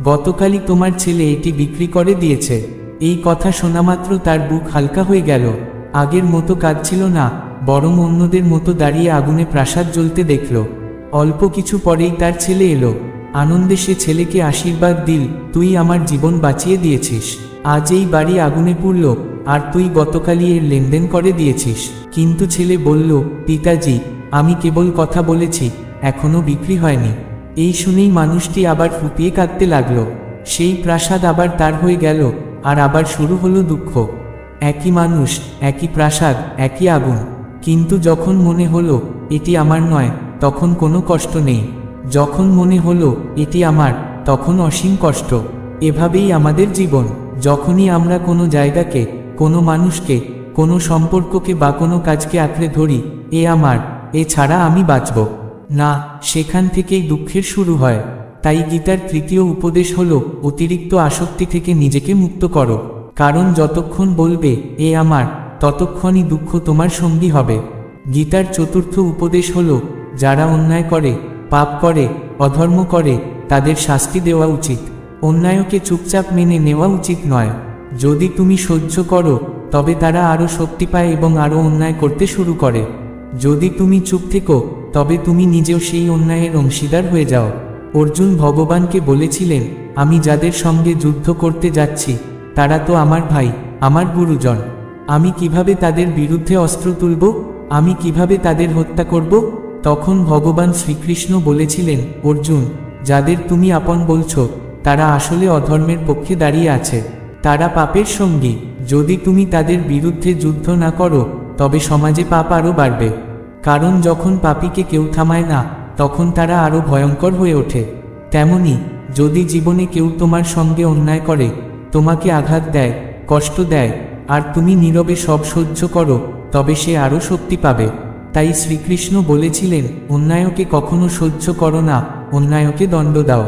গতকালই তোমার ছেলে এটি বিক্রি করে দিয়েছে। এই কথা শোনামাত্র তার বুক হালকা হয়ে গেল। আগের মতো কাঁদছিল না, বরং অন্যদের মতো দাঁড়িয়ে আগুনে প্রাসাদ জ্বলতে দেখল। অল্প কিছু পরেই তার ছেলে এলো। আনন্দে সে ছেলেকে আশীর্বাদ দিল, তুই আমার জীবন বাঁচিয়ে দিয়েছিস। আজ এই বাড়ি আগুনে পুড়ল, আর তুই গতকালই এর লেনদেন করে দিয়েছিস। কিন্তু ছেলে বলল, পিতাজি, আমি কেবল কথা বলেছি, এখনো বিক্রি হয়নি। এই শুনেই মানুষটি আবার ফুপিয়ে কাঁদতে লাগল। সেই প্রাসাদ আবার তার হয়ে গেল, আর আবার শুরু হলো দুঃখ। একই মানুষ, একই প্রাসাদ, একই আগুন। কিন্তু যখন মনে হলো এটি আমার নয়, তখন কোনো কষ্ট নেই। যখন মনে হলো এটি আমার, তখন অসীম কষ্ট। এভাবেই আমাদের জীবন। যখনই আমরা কোনো জায়গাকে, কোনো মানুষকে, কোনো সম্পর্ককে বা কোনো কাজকে আঁকড়ে ধরি, এ আমার, এ ছাড়া আমি বাঁচব না, সেখান থেকেই দুঃখের শুরু হয়। তাই গীতার তৃতীয় উপদেশ হল, অতিরিক্ত আসক্তি থেকে নিজেকে মুক্ত করো। কারণ যতক্ষণ বলবে এ আমার, ততক্ষণই দুঃখ তোমার সঙ্গী হবে। গীতার চতুর্থ উপদেশ হল, যারা অন্যায় করে, পাপ করে, অধর্ম করে, তাদের শাস্তি দেওয়া উচিত। অন্যায়কে চুপচাপ মেনে নেওয়া উচিত নয়। যদি তুমি সহ্য করো, তবে তারা আরও শক্তি পায় এবং আরও অন্যায় করতে শুরু করে। যদি তুমি চুপ থেকো, তবে তুমি নিজেও সেই অন্যায়ের অংশীদার হয়ে যাও। অর্জুন ভগবানকে বলেছিলেন, আমি যাদের সঙ্গে যুদ্ধ করতে যাচ্ছি, তারা তো আমার ভাই, আমার গুরুজন। আমি কিভাবে তাদের বিরুদ্ধে অস্ত্র তুলব? আমি কিভাবে তাদের হত্যা করব? তখন ভগবান শ্রীকৃষ্ণ বলেছিলেন, অর্জুন, যাদের তুমি আপন বলছো, তারা আসলে অধর্মের পক্ষে দাঁড়িয়ে আছে। তারা পাপের সঙ্গী। যদি তুমি তাদের বিরুদ্ধে যুদ্ধ না করো, তবে সমাজে পাপ আরও বাড়বে। কারণ যখন পাপীকে কেউ থামায় না, তখন তারা আরও ভয়ঙ্কর হয়ে ওঠে। তেমনি যদি জীবনে কেউ তোমার সঙ্গে অন্যায় করে, তোমাকে আঘাত দেয়, কষ্ট দেয়, আর তুমি নীরবে সব সহ্য করো, তবে সে আরও শক্তি পাবে। তাই শ্রীকৃষ্ণ বলেছিলেন, অন্যায়কে কখনো সহ্য করো না, অন্যায়কে দণ্ড দাও,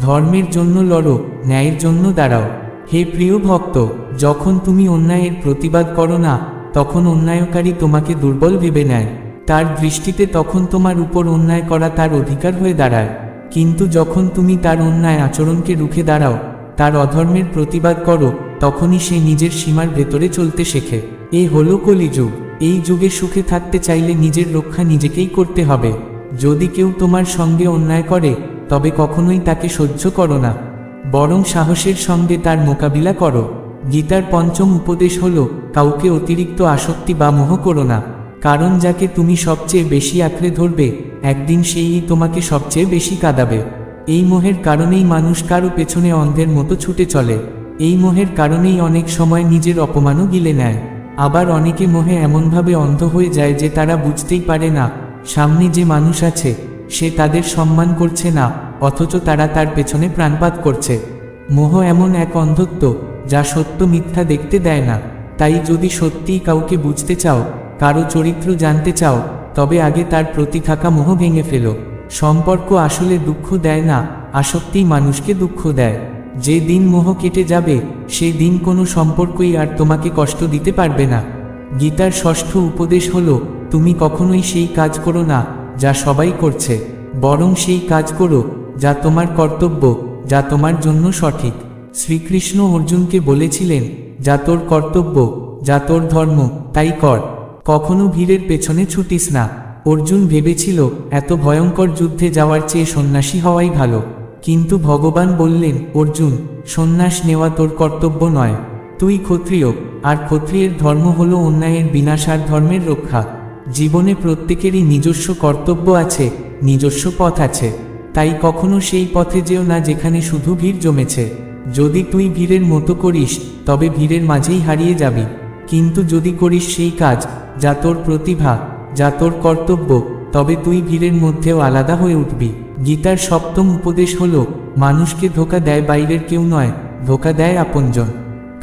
ধর্মের জন্য লড়ো, ন্যায়ের জন্য দাঁড়াও। হে প্রিয় ভক্ত, যখন তুমি অন্যায়ের প্রতিবাদ করো না, তখন অন্যায়কারী তোমাকে দুর্বল ভেবে নেয়। তার দৃষ্টিতে তখন তোমার উপর অন্যায় করা তার অধিকার হয়ে দাঁড়ায়। কিন্তু যখন তুমি তার অন্যায় আচরণকে রুখে দাঁড়াও, তার অধর্মের প্রতিবাদ করো, তখনই সে নিজের সীমার ভেতরে চলতে শেখে। এ হলো কলিযুগ। এই যুগে সুখে থাকতে চাইলে নিজের রক্ষা নিজেকেই করতে হবে। যদি কেউ তোমার সঙ্গে অন্যায় করে, তবে কখনোই তাকে সহ্য করো না, বরং সাহসের সঙ্গে তার মোকাবিলা করো। গীতার পঞ্চম উপদেশ হল, কাউকে অতিরিক্ত আসক্তি বা মোহ করো না। কারণ যাকে তুমি সবচেয়ে বেশি আঁকড়ে ধরবে, একদিন সেই তোমাকে সবচেয়ে বেশি কাঁদাবে। এই মোহের কারণেই মানুষ কারো পেছনে অন্ধের মতো ছুটে চলে। এই মোহের কারণেই অনেক সময় নিজের অপমানও গিলে নেয়। আবার অনেকে মোহে এমনভাবে অন্ধ হয়ে যায় যে তারা বুঝতেই পারে না সামনে যে মানুষ আছে সে তাদের সম্মান করছে না, অথচ তারা তার পেছনে প্রাণপাত করছে। মোহ এমন এক অন্ধত্ব যা সত্য মিথ্যা দেখতে দেয় না। তাই যদি সত্যিই কাউকে বুঝতে চাও, কারো চরিত্র জানতে চাও, তবে আগে তার প্রতি থাকা মোহ ভেঙে ফেলো। সম্পর্ক আসলে দুঃখ দেয় না, আসক্তিই মানুষকে দুঃখ দেয়। যে দিন মোহ কেটে যাবে, সেই দিন কোনো সম্পর্কই আর তোমাকে কষ্ট দিতে পারবে না। গীতার ষষ্ঠ উপদেশ হল, তুমি কখনোই সেই কাজ করো না যা সবাই করছে, বরং সেই কাজ করো যা তোমার কর্তব্য, যা তোমার জন্য সঠিক। শ্রীকৃষ্ণ অর্জুনকে বলেছিলেন, যা তোর কর্তব্য, যা তোর ধর্ম, তাই কর, কখনো ভিড়ের পেছনে ছুটিস না। অর্জুন ভেবেছিল এত ভয়ঙ্কর যুদ্ধে যাওয়ার চেয়ে সন্ন্যাসী হওয়াই ভালো। কিন্তু ভগবান বললেন, অর্জুন, সন্ন্যাস নেওয়া তোর কর্তব্য নয়, তুই ক্ষত্রিয়, আর ক্ষত্রিয়ের ধর্ম হলো অন্যায়ের বিনাশ আর ধর্মের রক্ষা। জীবনে প্রত্যেকেরই নিজস্ব কর্তব্য আছে, নিজস্ব পথ আছে। তাই কখনো সেই পথে যেও না যেখানে শুধু ভিড় জমেছে। যদি তুই ভিড়ের মতো করিস, তবে ভিড়ের মাঝেই হারিয়ে যাবি। কিন্তু যদি করিস সেই কাজ যা তোর প্রতিভা, যা তোর কর্তব্য, তবে তুই ভিড়ের মধ্যেও আলাদা হয়ে উঠবি। গীতার সপ্তম উপদেশ হল, মানুষকে ধোঁকা দেয় বাইরের কেউ নয়, ধোঁকা দেয় আপনজন।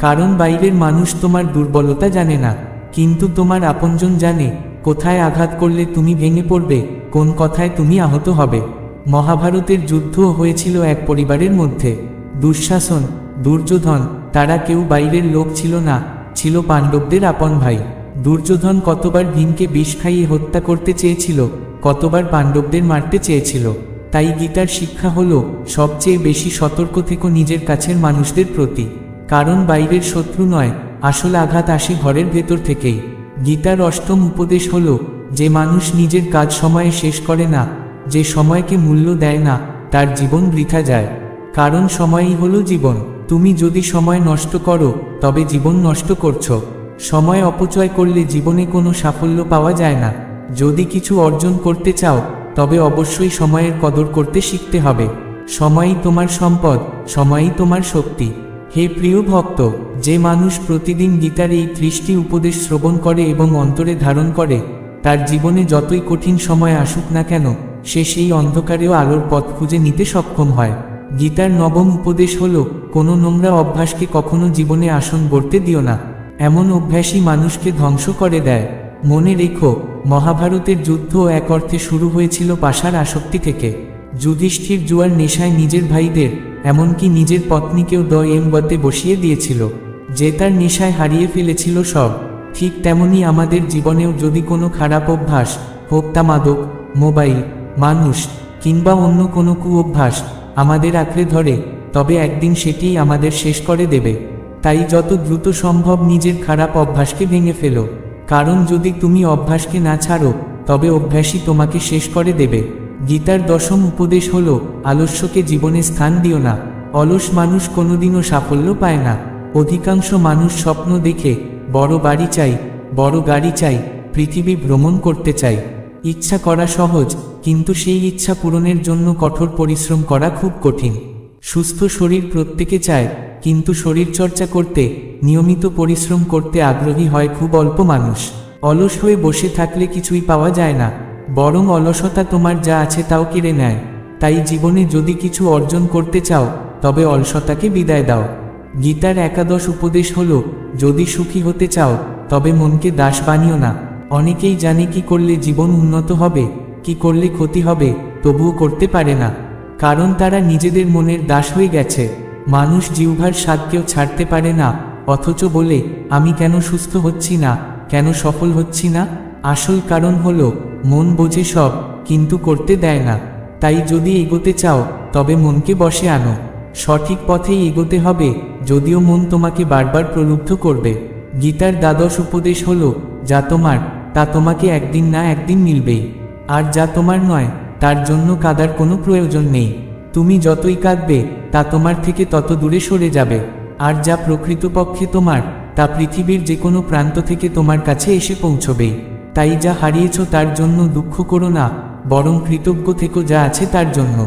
কারণ বাইরের মানুষ তোমার দুর্বলতা জানে না, কিন্তু তোমার আপনজন জানে কোথায় আঘাত করলে তুমি ভেঙে পড়বে, কোন কথায় তুমি আহত হবে। মহাভারতের যুদ্ধও হয়েছিল এক পরিবারের মধ্যে। দুঃশাসন, দুর্যোধন, তারা কেউ বাইরের লোক ছিল না, ছিল পাণ্ডবদের আপন ভাই। দুর্যোধন কতবার ভীমকে বিষ খাইয়ে হত্যা করতে চেয়েছিল, কতবার পাণ্ডবদের মারতে চেয়েছিল। তাই গীতার শিক্ষা হলো, সবচেয়ে বেশি সতর্ক থেকো নিজের কাছের মানুষদের প্রতি। কারণ বাইরের শত্রু নয়, আসল আঘাত আসে ঘরের ভেতর থেকেই। গীতার অষ্টম উপদেশ হলো, যে মানুষ নিজের কাজ সময়ে শেষ করে না, যে সময়কে মূল্য দেয় না, তার জীবন বৃথা যায়। কারণ সময়ই হলো জীবন। তুমি যদি সময় নষ্ট করো, তবে জীবন নষ্ট করছো। সময় অপচয় করলে জীবনে কোনো সাফল্য পাওয়া যায় না। যদি কিছু অর্জন করতে চাও, তবে অবশ্যই সময়ের কদর করতে শিখতে হবে। সময়ই তোমার সম্পদ, সময়ই তোমার শক্তি। হে প্রিয় ভক্ত, যে মানুষ প্রতিদিন গীতার এই 30টি উপদেশ শ্রবণ করে এবং অন্তরে ধারণ করে, তার জীবনে যতই কঠিন সময় আসুক না কেন, সে সেই অন্ধকারেও আলোর পথ খুঁজে নিতে সক্ষম হয়। গীতার নবম উপদেশ হল, কোনো নোংরা অভ্যাসকে কখনো জীবনে আসন গড়তে দিও না। এমন অভ্যাসই মানুষকে ধ্বংস করে দেয়। মনে রেখো, মহাভারতের যুদ্ধ এক অর্থে শুরু হয়েছিল পাশার আসক্তি থেকে। যুধিষ্ঠির জুয়ার নেশায় নিজের ভাইদের, এমনকি নিজের পত্নীকেও দয়েমবতে বসিয়ে দিয়েছিল, যে তার নেশায় হারিয়ে ফেলেছিল সব। ঠিক তেমনি আমাদের জীবনেও যদি কোনো খারাপ অভ্যাস, হোক তা মাদক, মোবাইল, মানুষ কিংবা অন্য কোনো কুঅভ্যাস আমাদের আঁকড়ে ধরে, তবে একদিন সেটিই আমাদের শেষ করে দেবে। তাই যত দ্রুত সম্ভব নিজের খারাপ অভ্যাসকে ভেঙে ফেলো। কারণ যদি তুমি অভ্যাসকে না ছাড়ো, তবে অভ্যাসই তোমাকে শেষ করে দেবে। গীতার দশম উপদেশ হল, আলস্যকে জীবনে স্থান দিও না। অলস মানুষ কোনোদিনও সাফল্য পায় না। অধিকাংশ মানুষ স্বপ্ন দেখে, বড় বাড়ি চাই, বড় গাড়ি চাই, পৃথিবী ভ্রমণ করতে চাই। ইচ্ছা করা সহজ, কিন্তু সেই ইচ্ছা পূরণের জন্য কঠোর পরিশ্রম করা খুব কঠিন। সুস্থ শরীর প্রত্যেকে চায়, কিন্তু শরীরচর্চা করতে, নিয়মিত পরিশ্রম করতে আগ্রহী হয় খুব অল্প মানুষ। অলস হয়ে বসে থাকলে কিছুই পাওয়া যায় না। বরং অলসতা তোমার যা আছে তাও কেড়ে নেয়। তাই জীবনে যদি কিছু অর্জন করতে চাও তবে অলসতাকে বিদায় দাও। গীতার একাদশ উপদেশ হলো, যদি সুখী হতে চাও তবে মনকে দাস বানিও না। অনেকেই জানে কি করলে জীবন উন্নত হবে, কি করলে ক্ষতি হবে, তবুও করতে পারে না, কারণ তারা নিজেদের মনের দাস হয়ে গেছে। মানুষ জিহ্বার স্বাদকেও ছাড়তে পারে না, অথচ বলে আমি কেন সুস্থ হচ্ছি না, কেন সফল হচ্ছি না। আসল কারণ হলো মন বোঝে সব, কিন্তু করতে দেয় না। তাই যদি এগোতে চাও তবে মনকে বশে আনো। সঠিক পথেই এগোতে হবে, যদিও মন তোমাকে বারবার প্রলুব্ধ করবে। গীতার দ্বাদশ উপদেশ হলো, যা তোমার তা তোমাকে একদিন না একদিন মিলবেই, আর যা তোমার নয় তার জন্য কাঁদার কোনো প্রয়োজন নেই। তুমি যতই কাঁদবে তা তোমার থেকে তত দূরে সরে যাবে, আর যা প্রকৃতপক্ষে তোমার তা পৃথিবীর যে কোনো প্রান্ত থেকে তোমার কাছে এসে পৌঁছবেই। তাই যা হারিয়েছ তার জন্য দুঃখ করো না, বরং কৃতজ্ঞ থেকো যা আছে তার জন্য।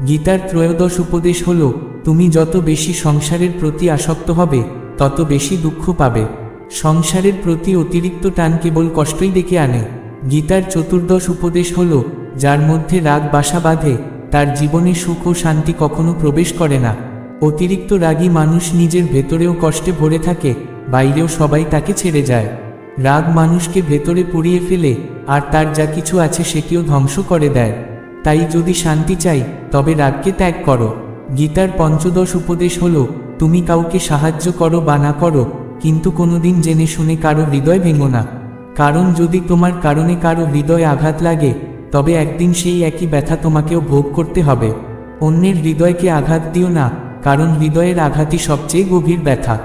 গীতার ত্রয়োদশ উপদেশ হলো, তুমি যত বেশি সংসারের প্রতি আসক্ত হবে তত বেশি দুঃখ পাবে। সংসারের প্রতি অতিরিক্ত টান কেবল কষ্টই ডেকে আনে। গীতার চতুর্দশ উপদেশ হলো, যার মধ্যে রাগ বাসা বাঁধে তার জীবনে সুখ ও শান্তি কখনো প্রবেশ করে না। অতিরিক্ত রাগী মানুষ নিজের ভেতরেও কষ্টে ভরে থাকে, বাইরেও সবাই তাকে ছেড়ে যায়। রাগ মানুষকে ভেতরে পুড়িয়ে ফেলে, আর তার যা কিছু আছে সেটিও ধ্বংস করে দেয়। তাই যদি শান্তি চাই তবে রাগকে ত্যাগ করো। গীতার পঞ্চদশ উপদেশ হলো, তুমি কাউকে সাহায্য করো বা না করো, কিন্তু কোনোদিন জেনে শুনে কারো হৃদয় ভেঙো না। কারণ যদি তোমার কারণে কারো হৃদয়ে আঘাত লাগে তবে একদিন সেই একই ব্যথা তোমাকেও ভোগ করতে হবে। অন্যের হৃদয়কে আঘাত দিও না, কারণ হৃদয়ের আঘাতই সবচেয়ে গভীর ব্যথা।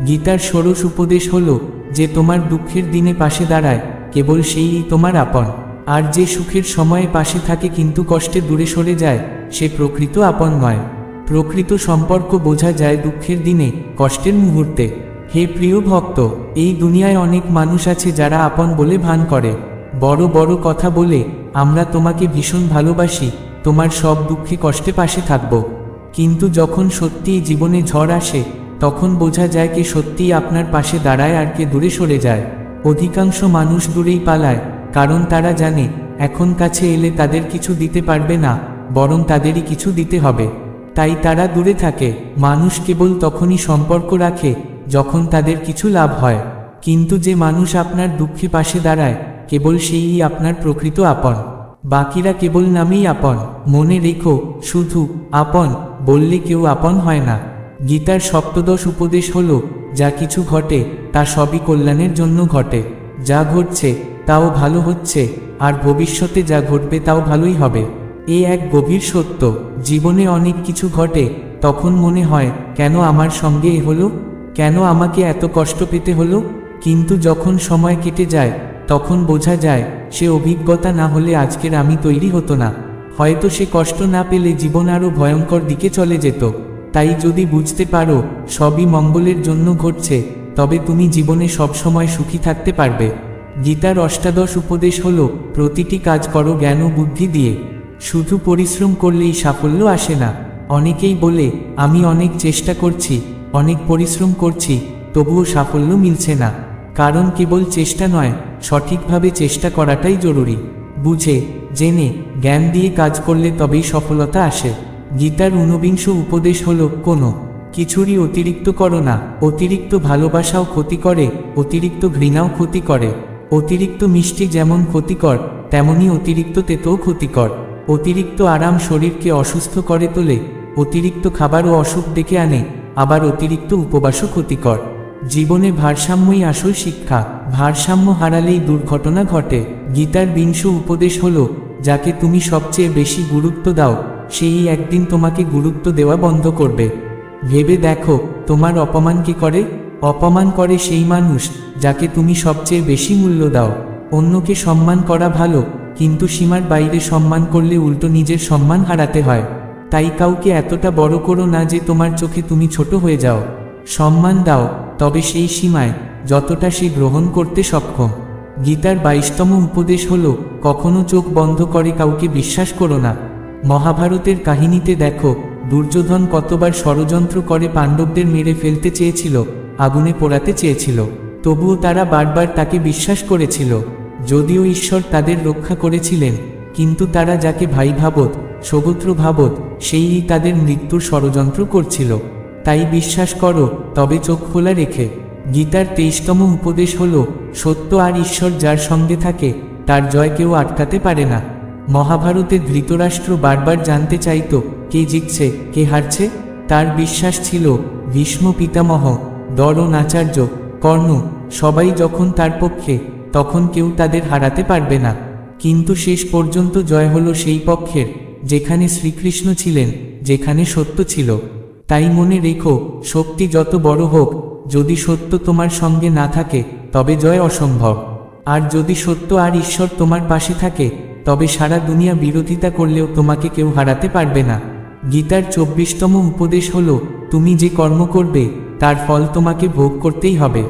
গীতার ষোড়শ উপদেশ হলো, যে তোমার দুঃখের দিনে পাশে দাঁড়ায় কেবল সেই তোমার আপন, আর যে সুখের সময়ে পাশে থাকে কিন্তু কষ্টে দূরে সরে যায় সে প্রকৃত আপন নয়। প্রকৃত সম্পর্ক বোঝা যায় দুঃখের দিনে, কষ্টের মুহূর্তে। হে প্রিয় ভক্ত, এই দুনিয়ায় অনেক মানুষ আছে যারা আপন বলে ভান করে, বড় বড় কথা বলে আমরা তোমাকে ভীষণ ভালোবাসি, তোমার সব দুঃখে কষ্টে পাশে থাকব। কিন্তু যখন সত্যিই জীবনে ঝড় আসে তখন বোঝা যায় কে সত্যিই আপনার পাশে দাঁড়ায় আর কে দূরে সরে যায়। অধিকাংশ মানুষ দূরেই পালায়, কারণ তারা জানে এখন কাছে এলে তাদের কিছু দিতে পারবে না, বরং তাদেরই কিছু দিতে হবে। তাই তারা দূরে থাকে। মানুষ কেবল তখনই সম্পর্ক রাখে যখন তাদের কিছু লাভ হয়, কিন্তু যে মানুষ আপনার দুঃখে পাশে দাঁড়ায় কেবল সেই আপনার প্রকৃত আপন। বাকিরা কেবল নামেই আপন। মনে রেখো, শুধু আপন বললে কেউ আপন হয় না। গীতার সপ্তদশ উপদেশ হলো, যা কিছু ঘটে তা সবই কল্যাণের জন্য ঘটে। যা ঘটছে তাও ভালো হচ্ছে, আর ভবিষ্যতে যা ঘটবে তাও ভালোই হবে। এ এক গভীর সত্য। জীবনে অনেক কিছু ঘটে, তখন মনে হয় কেন আমার সঙ্গে এ হলো, কেন আমাকে এত কষ্ট পেতে হলো। কিন্তু যখন সময় কেটে যায় তখন বোঝা যায় সে অভিজ্ঞতা না হলে আজকের আমি তৈরি হতো না। হয়তো সে কষ্ট না পেলে জীবন আরও ভয়ঙ্কর দিকে চলে যেত। তাই যদি বুঝতে পারো সবই মঙ্গলের জন্য ঘটছে, তবে তুমি জীবনে সবসময় সুখী থাকতে পারবে। গীতার অষ্টাদশ উপদেশ হলো, প্রতিটি কাজ করো জ্ঞান ও বুদ্ধি দিয়ে। শুধু পরিশ্রম করলেই সাফল্য আসে না। অনেকেই বলে আমি অনেক চেষ্টা করছি, অনেক পরিশ্রম করছি, তবুও সাফল্য মিলছে না। কারণ কেবল চেষ্টা নয়, সঠিকভাবে চেষ্টা করাটাই জরুরি। বুঝে জেনে জ্ঞান দিয়ে কাজ করলে তবেই সফলতা আসে। গীতার ঊনবিংশ উপদেশ হলো, কোনো কিছুরই অতিরিক্ত করো না। অতিরিক্ত ভালোবাসাও ক্ষতি করে, অতিরিক্ত ঘৃণাও ক্ষতি করে। অতিরিক্ত মিষ্টি যেমন ক্ষতিকর তেমনি অতিরিক্ত তেতোও ক্ষতিকর। অতিরিক্ত আরাম শরীরকে অসুস্থ করে তোলে, অতিরিক্ত খাবারও অসুখ ডেকে আনে, আবার অতিরিক্ত উপবাসও ক্ষতিকর। জীবনে ভারসাম্যই আসল শিক্ষা। ভারসাম্য হারালেই দুর্ঘটনা ঘটে। গীতার বিংশ উপদেশ হলো, যাকে তুমি সবচেয়ে বেশি গুরুত্ব দাও সেই একদিন তোমাকে গুরুত্ব দেওয়া বন্ধ করবে। ভেবে দেখো, তোমার অপমান কে করে? অপমান করে সেই মানুষ যাকে তুমি সবচেয়ে বেশি মূল্য দাও। অন্যকে সম্মান করা ভালো, কিন্তু সীমার বাইরে সম্মান করলে উল্টো নিজের সম্মান হারাতে হয়। তাই কাউকে এতটা বড় করো না যে তোমার চোখে তুমি ছোট হয়ে যাও। সম্মান দাও, তবে সেই সীমায় যতটা সে গ্রহণ করতে সক্ষম। গীতার 22তম উপদেশ হলো, কখনো চোখ বন্ধ করে কাউকে বিশ্বাস করো না। মহাভারতের কাহিনীতে দেখো, দুর্যোধন কতবার ষড়যন্ত্র করে পাণ্ডবদের মেরে ফেলতে চেয়েছিল, আগুনে পোড়াতে চেয়েছিল, তবুও তারা বারবার তাকে বিশ্বাস করেছিল। যদিও ঈশ্বর তাদের রক্ষা করেছিলেন, কিন্তু তারা যাকে ভাই ভাবত, সগোত্র ভাবত, সেই তাদের মৃত্যুর ষড়যন্ত্র করছিল। তাই বিশ্বাস করো, তবে চোখ খোলা রেখে। গীতার 23তম উপদেশ হল, সত্য আর ঈশ্বর যার সঙ্গে থাকে তার জয় কেউ আটকাতে পারে না। মহাভারতে ধৃতরাষ্ট্র বারবার জানতে চাইত কে জিতছে, কে হারছে। তার বিশ্বাস ছিল ভীষ্ম পিতামহ, দ্রোণ আচার্য, কর্ণ সবাই যখন তার পক্ষে, তখন কেউ তাদের হারাতে পারবে না। কিন্তু শেষ পর্যন্ত জয় হলো সেই পক্ষের যেখানে শ্রীকৃষ্ণ ছিলেন, যেখানে সত্য ছিল। তাই মনে রেখো, শক্তি যত বড় হোক, যদি সত্য তোমার সঙ্গে না থাকে তবে জয় অসম্ভব। আর যদি সত্য আর ঈশ্বর তোমার পাশে থাকে, তবে সারা দুনিয়া বিরোধিতা করলেও তোমাকে কেউ হারাতে পারবে না। গীতার 24তম উপদেশ হল, তুমি যে কর্ম করবে তার ফল তোমাকে ভোগ করতেই হবে।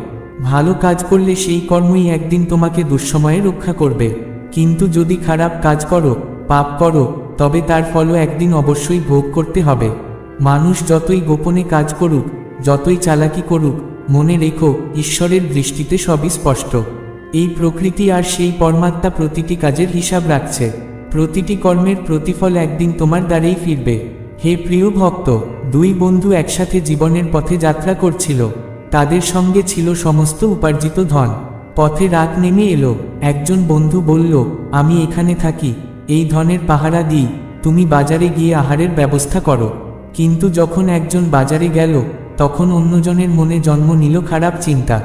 ভালো কাজ করলে সেই কর্মই একদিন তোমাকে দুঃসময়ে রক্ষা করবে, কিন্তু যদি খারাপ কাজ করো, পাপ করো, তবে তার ফলও একদিন অবশ্যই ভোগ করতে হবে। মানুষ যতই গোপনে কাজ করুক, যতই চালাকি করুক, মনে রেখো ঈশ্বরের দৃষ্টিতে সবই স্পষ্ট। এই প্রকৃতি আর সেই পরমাত্মা প্রতিটি কাজের হিসাব রাখছে। প্রতিটি কর্মের প্রতিফল একদিন তোমার দ্বারেই ফিরবে। হে প্রিয় ভক্ত, দুই বন্ধু একসাথে জীবনের পথে যাত্রা করছিল। তাদের সঙ্গে ছিল সমস্ত উপার্জিত ধন। পথে রাত নেমে এলো। একজন বন্ধু বলল, আমি এখানে থাকি, এই ধনের পাহারা দিই, তুমি বাজারে গিয়ে আহারের ব্যবস্থা করো। কিন্তু যখন একজন বাজারে গেল, তখন অন্যজনের মনে জন্ম নিল খারাপ চিন্তা।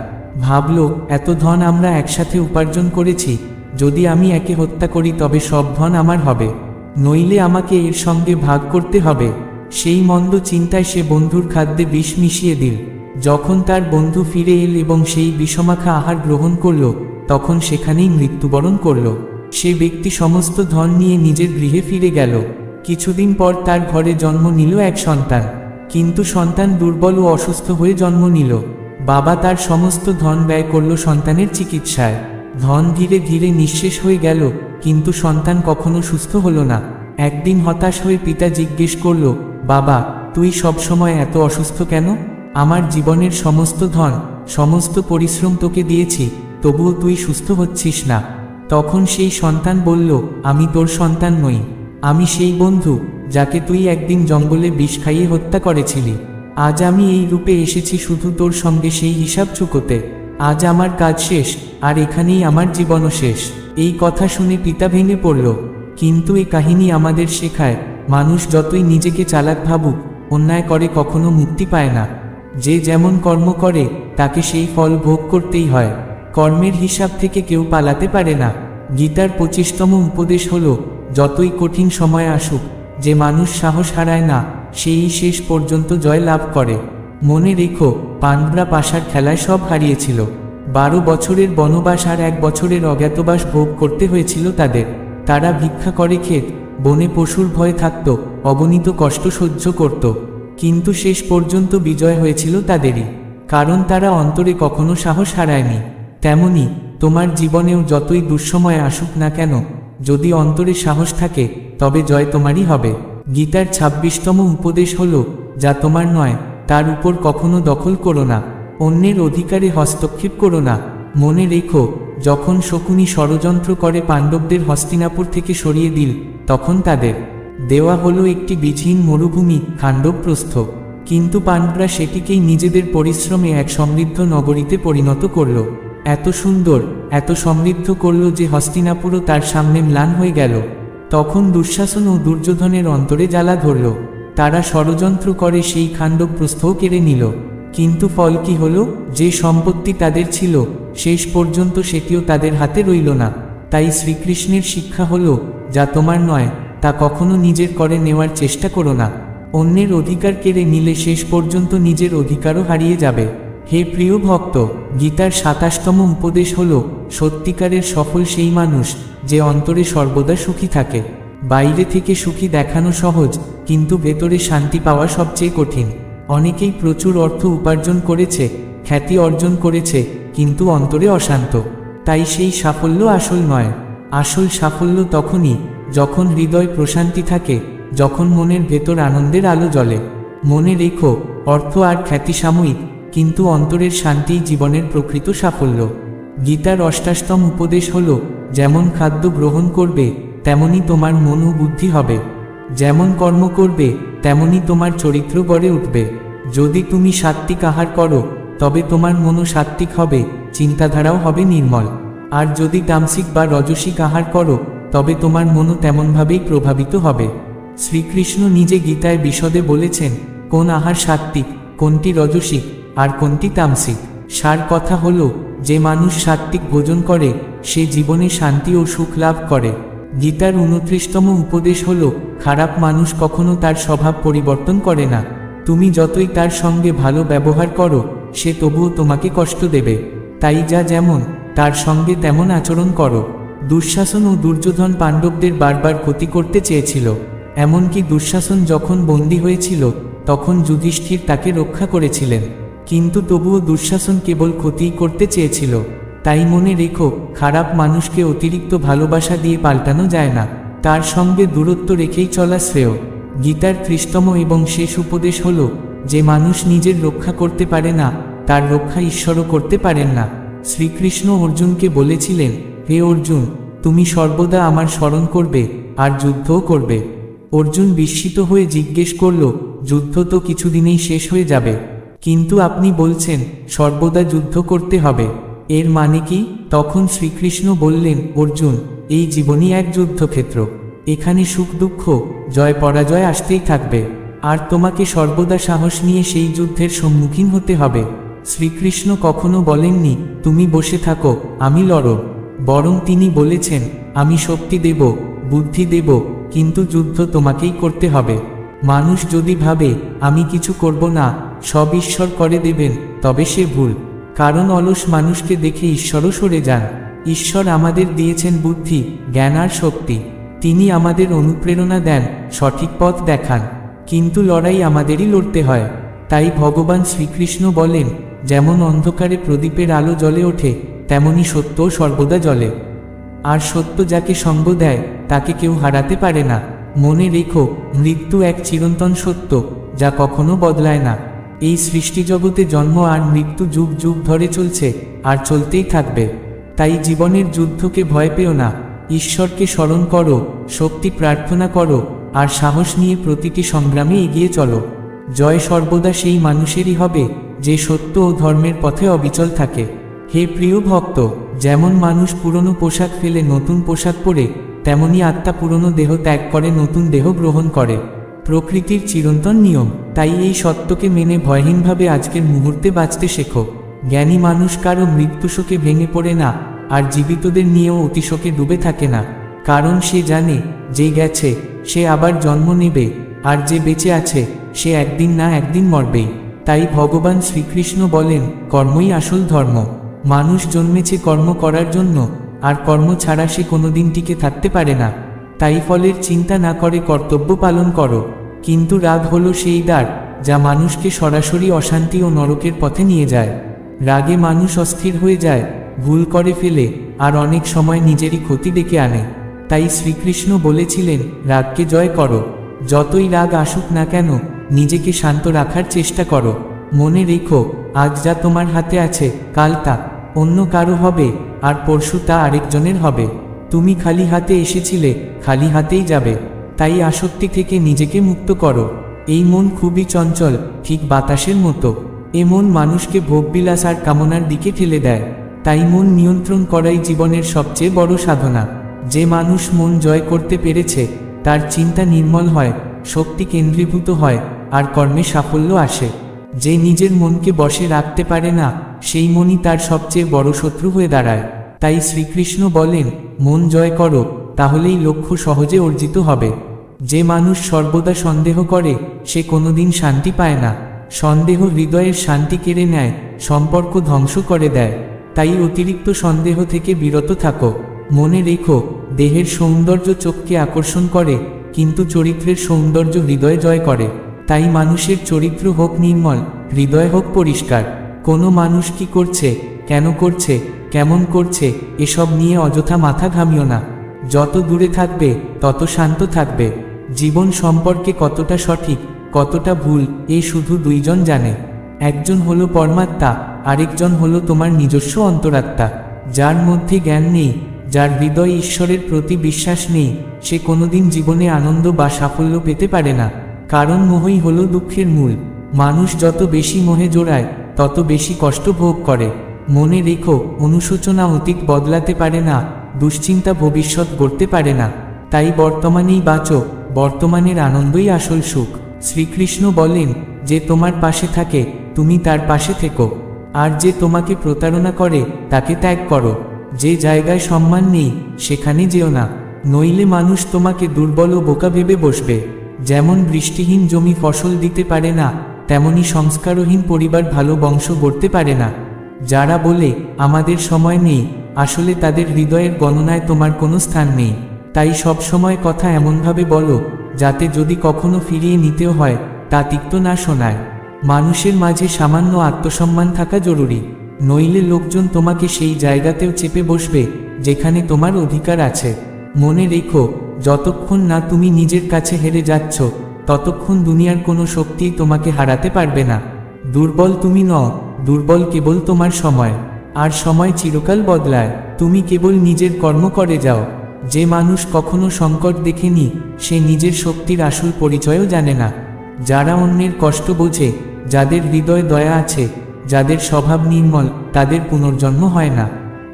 ভাবল, এত ধন আমরা একসাথে উপার্জন করেছি, যদি আমি একে হত্যা করি তবে সব ধন আমার হবে, নইলে আমাকে এর সঙ্গে ভাগ করতে হবে। সেই মন্দ চিন্তায় সে বন্ধুর খাদ্যে বিষ মিশিয়ে দিল। যখন তার বন্ধু ফিরে এল এবং সেই বিষমাখা আহার গ্রহণ করল, তখন সেখানেই মৃত্যুবরণ করল। সে ব্যক্তি সমস্ত ধন নিয়ে নিজের গৃহে ফিরে গেল। কিছুদিন পর তার ঘরে জন্ম নিল এক সন্তান, কিন্তু সন্তান দুর্বল ও অসুস্থ হয়ে জন্ম নিল। বাবা তার সমস্ত ধন ব্যয় করল সন্তানের চিকিৎসায়। ধন ধীরে ধীরে নিঃশেষ হয়ে গেল, কিন্তু সন্তান কখনো সুস্থ হলো না। একদিন হতাশ হয়ে পিতা জিজ্ঞেস করল, বাবা, তুই সবসময় এত অসুস্থ কেন? আমার জীবনের সমস্ত ধন, সমস্ত পরিশ্রম তোকে দিয়েছি, তবুও তুই সুস্থ হচ্ছিস না। তখন সেই সন্তান বলল, আমি তোর সন্তান নই, আমি সেই বন্ধু যাকে তুই একদিন জঙ্গলে বিষ খাইয়ে হত্যা করেছিলি। আজ আমি এই রূপে এসেছি শুধু তোর সঙ্গে সেই হিসাব চুকোতে। আজ আমার কাজ শেষ, আর এখানেই আমার জীবনও শেষ। এই কথা শুনে পিতা ভেঙে পড়ল। কিন্তু এই কাহিনী আমাদের শেখায়, মানুষ যতই নিজেকে চালাক ভাবুক, অন্যায় করে কখনো মুক্তি পায় না। যে যেমন কর্ম করে তাকে সেই ফল ভোগ করতেই হয়। কর্মের হিসাব থেকে কেউ পালাতে পারে না। গীতার 25তম উপদেশ হল, যতই কঠিন সময় আসুক, যে মানুষ সাহস হারায় না, সেই শেষ পর্যন্ত জয় লাভ করে। মনে রেখো, পাণ্ডবরা পাশার খেলায় সব হারিয়েছিল। 12 বছরের বনবাস আর 1 বছরের অজ্ঞাতবাস ভোগ করতে হয়েছিল তাদের। তারা ভিক্ষা করে খেত, বনে পশুর ভয়ে থাকত, অগণিত কষ্ট সহ্য করত, কিন্তু শেষ পর্যন্ত বিজয় হয়েছিল তাদেরই, কারণ তারা অন্তরে কখনো সাহস হারায়নি। তেমনি তোমার জীবনেও যতই দুঃসময় আসুক না কেন, যদি অন্তরে সাহস থাকে তবে জয় তোমারই হবে। গীতার 26তম উপদেশ হল, যা তোমার নয় তার উপর কখনো দখল করো না, অন্যের অধিকারে হস্তক্ষেপ করো না। মনে রেখো, যখন শকুনি ষড়যন্ত্র করে পাণ্ডবদের হস্তিনাপুর থেকে সরিয়ে দিল, তখন তাদের দেওয়া হলো একটি বীজহীন মরুভূমি, খাণ্ডবপ্রস্থ। কিন্তু পাণ্ডবরা সেটিকেই নিজেদের পরিশ্রমে এক সমৃদ্ধ নগরীতে পরিণত করল। এত সুন্দর, এত সমৃদ্ধ করল যে হস্তিনাপুরও তার সামনে ম্লান হয়ে গেল। তখন দুঃশাসন ও দুর্যোধনের অন্তরে জ্বালা ধরল। তারা ষড়যন্ত্র করে সেই খাণ্ডবপ্রস্থও কেড়ে নিল। কিন্তু ফল কি হলো? যে সম্পত্তি তাদের ছিল, শেষ পর্যন্ত সেটিও তাদের হাতে রইল না। তাই শ্রীকৃষ্ণের শিক্ষা হলো, যা তোমার নয় তা কখনো নিজের করে নেওয়ার চেষ্টা করো না। অন্যের অধিকার কেড়ে নিলে শেষ পর্যন্ত নিজের অধিকারও হারিয়ে যাবে। হে প্রিয় ভক্ত, গীতার 27তম উপদেশ হল, সত্যিকারের সফল সেই মানুষ যে অন্তরে সর্বদা সুখী থাকে। বাইরে থেকে সুখী দেখানো সহজ, কিন্তু ভেতরে শান্তি পাওয়া সবচেয়ে কঠিন। অনেকেই প্রচুর অর্থ উপার্জন করেছে, খ্যাতি অর্জন করেছে, কিন্তু অন্তরে অশান্ত। তাই সেই সাফল্য আসল নয়। আসল সাফল্য তখনই যখন হৃদয় প্রশান্তি থাকে, যখন মনের ভেতর আনন্দের আলো জ্বলে। মনে রেখো, অর্থ আর খ্যাতি সাময়িক, কিন্তু অন্তরের শান্তিই জীবনের প্রকৃত সাফল্য। গীতার 28তম উপদেশ হল, যেমন খাদ্য গ্রহণ করবে তেমনি তোমার মন ও বুদ্ধি হবে। যেমন কর্ম করবে তেমনি তোমার চরিত্র গড়ে উঠবে। যদি তুমি সাত্ত্বিক আহার করো তবে তোমার মনও সাত্ত্বিক হবে, চিন্তাধারাও হবে নির্মল। আর যদি তামসিক বা রজসিক আহার করো তবে তোমার মনও তেমনভাবেই প্রভাবিত হবে। শ্রীকৃষ্ণ নিজে গীতায় বিশদে বলেছেন কোন আহার সাত্ত্বিক, কোনটি রজসিক আর কোনটি তামসিক। সার কথা হলো, যে মানুষ সাত্ত্বিক ভোজন করে সে জীবনে শান্তি ও সুখ লাভ করে। গীতার 29তম উপদেশ হল, খারাপ মানুষ কখনো তার স্বভাব পরিবর্তন করে না। তুমি যতই তার সঙ্গে ভালো ব্যবহার করো সে তবুও তোমাকে কষ্ট দেবে। তাই যা যেমন তার সঙ্গে তেমন আচরণ করো। দুঃশাসন ও দুর্যোধন পাণ্ডবদের বারবার ক্ষতি করতে চেয়েছিল। এমনকি দুঃশাসন যখন বন্দী হয়েছিল তখন যুধিষ্ঠির তাকে রক্ষা করেছিলেন, কিন্তু তবুও দুঃশাসন কেবল ক্ষতিই করতে চেয়েছিল। তাই মনে রেখো, খারাপ মানুষকে অতিরিক্ত ভালোবাসা দিয়ে পাল্টানো যায় না, তার সঙ্গে দূরত্ব রেখেই চলা শ্রেয়। গীতার 30তম এবং শেষ উপদেশ হল, যে মানুষ নিজের রক্ষা করতে পারে না তার রক্ষা ঈশ্বরও করতে পারেন না। শ্রীকৃষ্ণ অর্জুনকে বলেছিলেন, হে অর্জুন, তুমি সর্বদা আমার স্মরণ করবে আর যুদ্ধও করবে। অর্জুন বিস্মিত হয়ে জিজ্ঞেস করল, যুদ্ধ তো কিছুদিনেই শেষ হয়ে যাবে, কিন্তু আপনি বলছেন সর্বদা যুদ্ধ করতে হবে, এর মানে কি? তখন শ্রীকৃষ্ণ বললেন, অর্জুন, এই জীবনই এক যুদ্ধক্ষেত্র। এখানে সুখ দুঃখ জয় পরাজয় আসতেই থাকবে, আর তোমাকে সর্বদা সাহস নিয়ে সেই যুদ্ধের সম্মুখীন হতে হবে। শ্রীকৃষ্ণ কখনো বলেননি তুমি বসে থাকো আমি লড়ব, বরং তিনি বলেছেন আমি শক্তি দেব, বুদ্ধি দেব, কিন্তু যুদ্ধ তোমাকেই করতে হবে। মানুষ যদি ভাবে আমি কিছু করব না, সব ঈশ্বর করে দেবেন, তবে সে ভুল। কারণ অলস মানুষকে দেখে ঈশ্বরও সরে যান। ঈশ্বর আমাদের দিয়েছেন বুদ্ধি, জ্ঞান আর শক্তি। তিনি আমাদের অনুপ্রেরণা দেন, সঠিক পথ দেখান, কিন্তু লড়াই আমাদেরই লড়তে হয়। তাই ভগবান শ্রীকৃষ্ণ বলেন, যেমন অন্ধকারে প্রদীপের আলো জ্বলে ওঠে তেমনি সত্যও সর্বদা জ্বলে। আর সত্য যাকে সঙ্গ দেয় তাকে কেউ হারাতে পারে না। মনে রেখো, মৃত্যু এক চিরন্তন সত্য যা কখনো বদলায় না। এই সৃষ্টিজগতে জন্ম আর মৃত্যু যুগ যুগ ধরে চলছে আর চলতেই থাকবে। তাই জীবনের যুদ্ধকে ভয় পেও না, ঈশ্বরকে স্মরণ করো, শক্তি প্রার্থনা করো আর সাহস নিয়ে প্রতিটি সংগ্রামে এগিয়ে চলো। জয় সর্বদা সেই মানুষেরই হবে যে সত্য ও ধর্মের পথে অবিচল থাকে। হে প্রিয় ভক্ত, যেমন মানুষ পুরনো পোশাক ফেলে নতুন পোশাক পরে, তেমনি আত্মা পুরনো দেহ ত্যাগ করে নতুন দেহ গ্রহণ করে। প্রকৃতির চিরন্তন নিয়ম। তাই এই সত্যকে মেনে ভয়হীনভাবে আজকের মুহূর্তে বাঁচতে শেখো। জ্ঞানী মানুষ কারো মৃত্যুশোকে ভেঙে পড়ে না, আর জীবিতদের নিয়েও অতিশোকে ডুবে থাকে না। কারণ সে জানে যে গেছে সে আবার জন্ম নেবে, আর যে বেঁচে আছে সে একদিন না একদিন মরবেই। তাই ভগবান শ্রীকৃষ্ণ বলেন, কর্মই আসল ধর্ম। মানুষ জন্মেছে কর্ম করার জন্য, আর কর্ম ছাড়া সে কোনোদিন টিকে থাকতে পারে না। তাই ফলের চিন্তা না করে কর্তব্য পালন করো। কিন্তু রাগ হলো সেই দ্বার যা মানুষকে সরাসরি অশান্তি ও নরকের পথে নিয়ে যায়। রাগে মানুষ অস্থির হয়ে যায়, ভুল করে ফেলে, আর অনেক সময় নিজেরই ক্ষতি ডেকে আনে। তাই শ্রীকৃষ্ণ বলেছিলেন, রাগকে জয় করো। যতই রাগ আসুক না কেন, নিজেকে শান্ত রাখার চেষ্টা করো। মনে রেখো, আজ যা তোমার হাতে আছে কাল তা অন্য কারো হবে, আর পরশু তা আরেকজনের হবে। তুমি খালি হাতে এসেছিলে, খালি হাতেই যাবে। তাই আসক্তি থেকে নিজেকে মুক্ত করো। এই মন খুবই চঞ্চল, ঠিক বাতাসের মতো। এ মন মানুষকে ভোগবিলাস আর কামনার দিকে ঠেলে দেয়। তাই মন নিয়ন্ত্রণ করাই জীবনের সবচেয়ে বড় সাধনা। যে মানুষ মন জয় করতে পেরেছে তার চিন্তা নির্মল হয়, শক্তি কেন্দ্রীভূত হয়, আর কর্মে সাফল্য আসে। যে নিজের মনকে বশে রাখতে পারে না সেই মনই তার সবচেয়ে বড় শত্রু হয়ে দাঁড়ায়। তাই শ্রীকৃষ্ণ বলেন, মন জয় করো, তাহলেই লক্ষ্য সহজে অর্জিত হবে। যে মানুষ সর্বদা সন্দেহ করে সে কোনোদিন শান্তি পায় না। সন্দেহ হৃদয়ের শান্তি কেড়ে নেয়, সম্পর্ক ধ্বংস করে দেয়। তাই অতিরিক্ত সন্দেহ থেকে বিরত থাকো। মনে রেখো, দেহের সৌন্দর্য চোখকে আকর্ষণ করে, কিন্তু চরিত্রের সৌন্দর্য হৃদয় জয় করে। তাই মানুষের চরিত্র হোক নির্মল, হৃদয় হোক পরিষ্কার। কোনো মানুষ কি করছে, কেন করছে, কেমন করছে, এসব নিয়ে অযথা মাথা ঘামিও না। যত দূরে থাকবে তত শান্ত থাকবে। জীবন সম্পর্কে কতটা সঠিক কতটা ভুল এই শুধু দুইজন জানে। একজন হলো পরমাত্মা, আরেকজন হলো তোমার নিজস্ব অন্তরাত্মা। যার মধ্যে জ্ঞান নেই যার হৃদয়ে ঈশ্বরের প্রতি বিশ্বাস নেই সে কোনোদিন জীবনে আনন্দ বা সাফল্য পেতে পারে না, কারণ মোহই হলো দুঃখের মূল। মানুষ যত বেশি মোহে জড়ায় তত বেশি কষ্ট ভোগ করে। মনে রেখো, অনুশোচনা অতীত বদলাতে পারে না, দুশ্চিন্তা ভবিষ্যৎ গড়তে পারে না। তাই বর্তমানেই বাঁচো, বর্তমানের আনন্দই আসল সুখ। শ্রীকৃষ্ণ বলেন, যে তোমার পাশে থাকে তুমি তার পাশে থেকো, আর যে তোমাকে প্রতারণা করে তাকে ত্যাগ করো। যে জায়গায় সম্মান নেই সেখানে যেও না, নইলে মানুষ তোমাকে দুর্বল ও বোকা ভেবে বসবে। যেমন বৃষ্টিহীন জমি ফসল দিতে পারে না, তেমনি সংস্কারহীন পরিবার ভালো বংশ গড়তে পারে না। যারা বলে আমাদের সময় নেই, আসলে তাদের হৃদয়ের গণনায় তোমার কোনো স্থান নেই। তাই সব সময় কথা এমনভাবে বলো যাতে যদি কখনো ফিরিয়ে নিতেও হয় তা তিক্ত না শোনায়। মানুষের মাঝে সামান্য আত্মসম্মান থাকা জরুরি, নইলে লোকজন তোমাকে সেই জায়গাতেও চেপে বসবে যেখানে তোমার অধিকার আছে। মনে রেখো, যতক্ষণ না তুমি নিজের কাছে হেরে যাচ্ছ ততক্ষণ দুনিয়ার কোনো শক্তিই তোমাকে হারাতে পারবে না। দুর্বল তুমি নও, দুর্বল কেবল তোমার সময়, আর সময় চিরকাল বদলায়। তুমি কেবল নিজের কর্ম করে যাও। যে মানুষ কখনো সংকট দেখেনি সে নিজের শক্তির আসল পরিচয়ও জানে না। যারা অন্যের কষ্ট বোঝে, যাদের হৃদয় দয়া আছে, যাদের স্বভাব নির্মল, তাদের পুনর্জন্ম হয় না।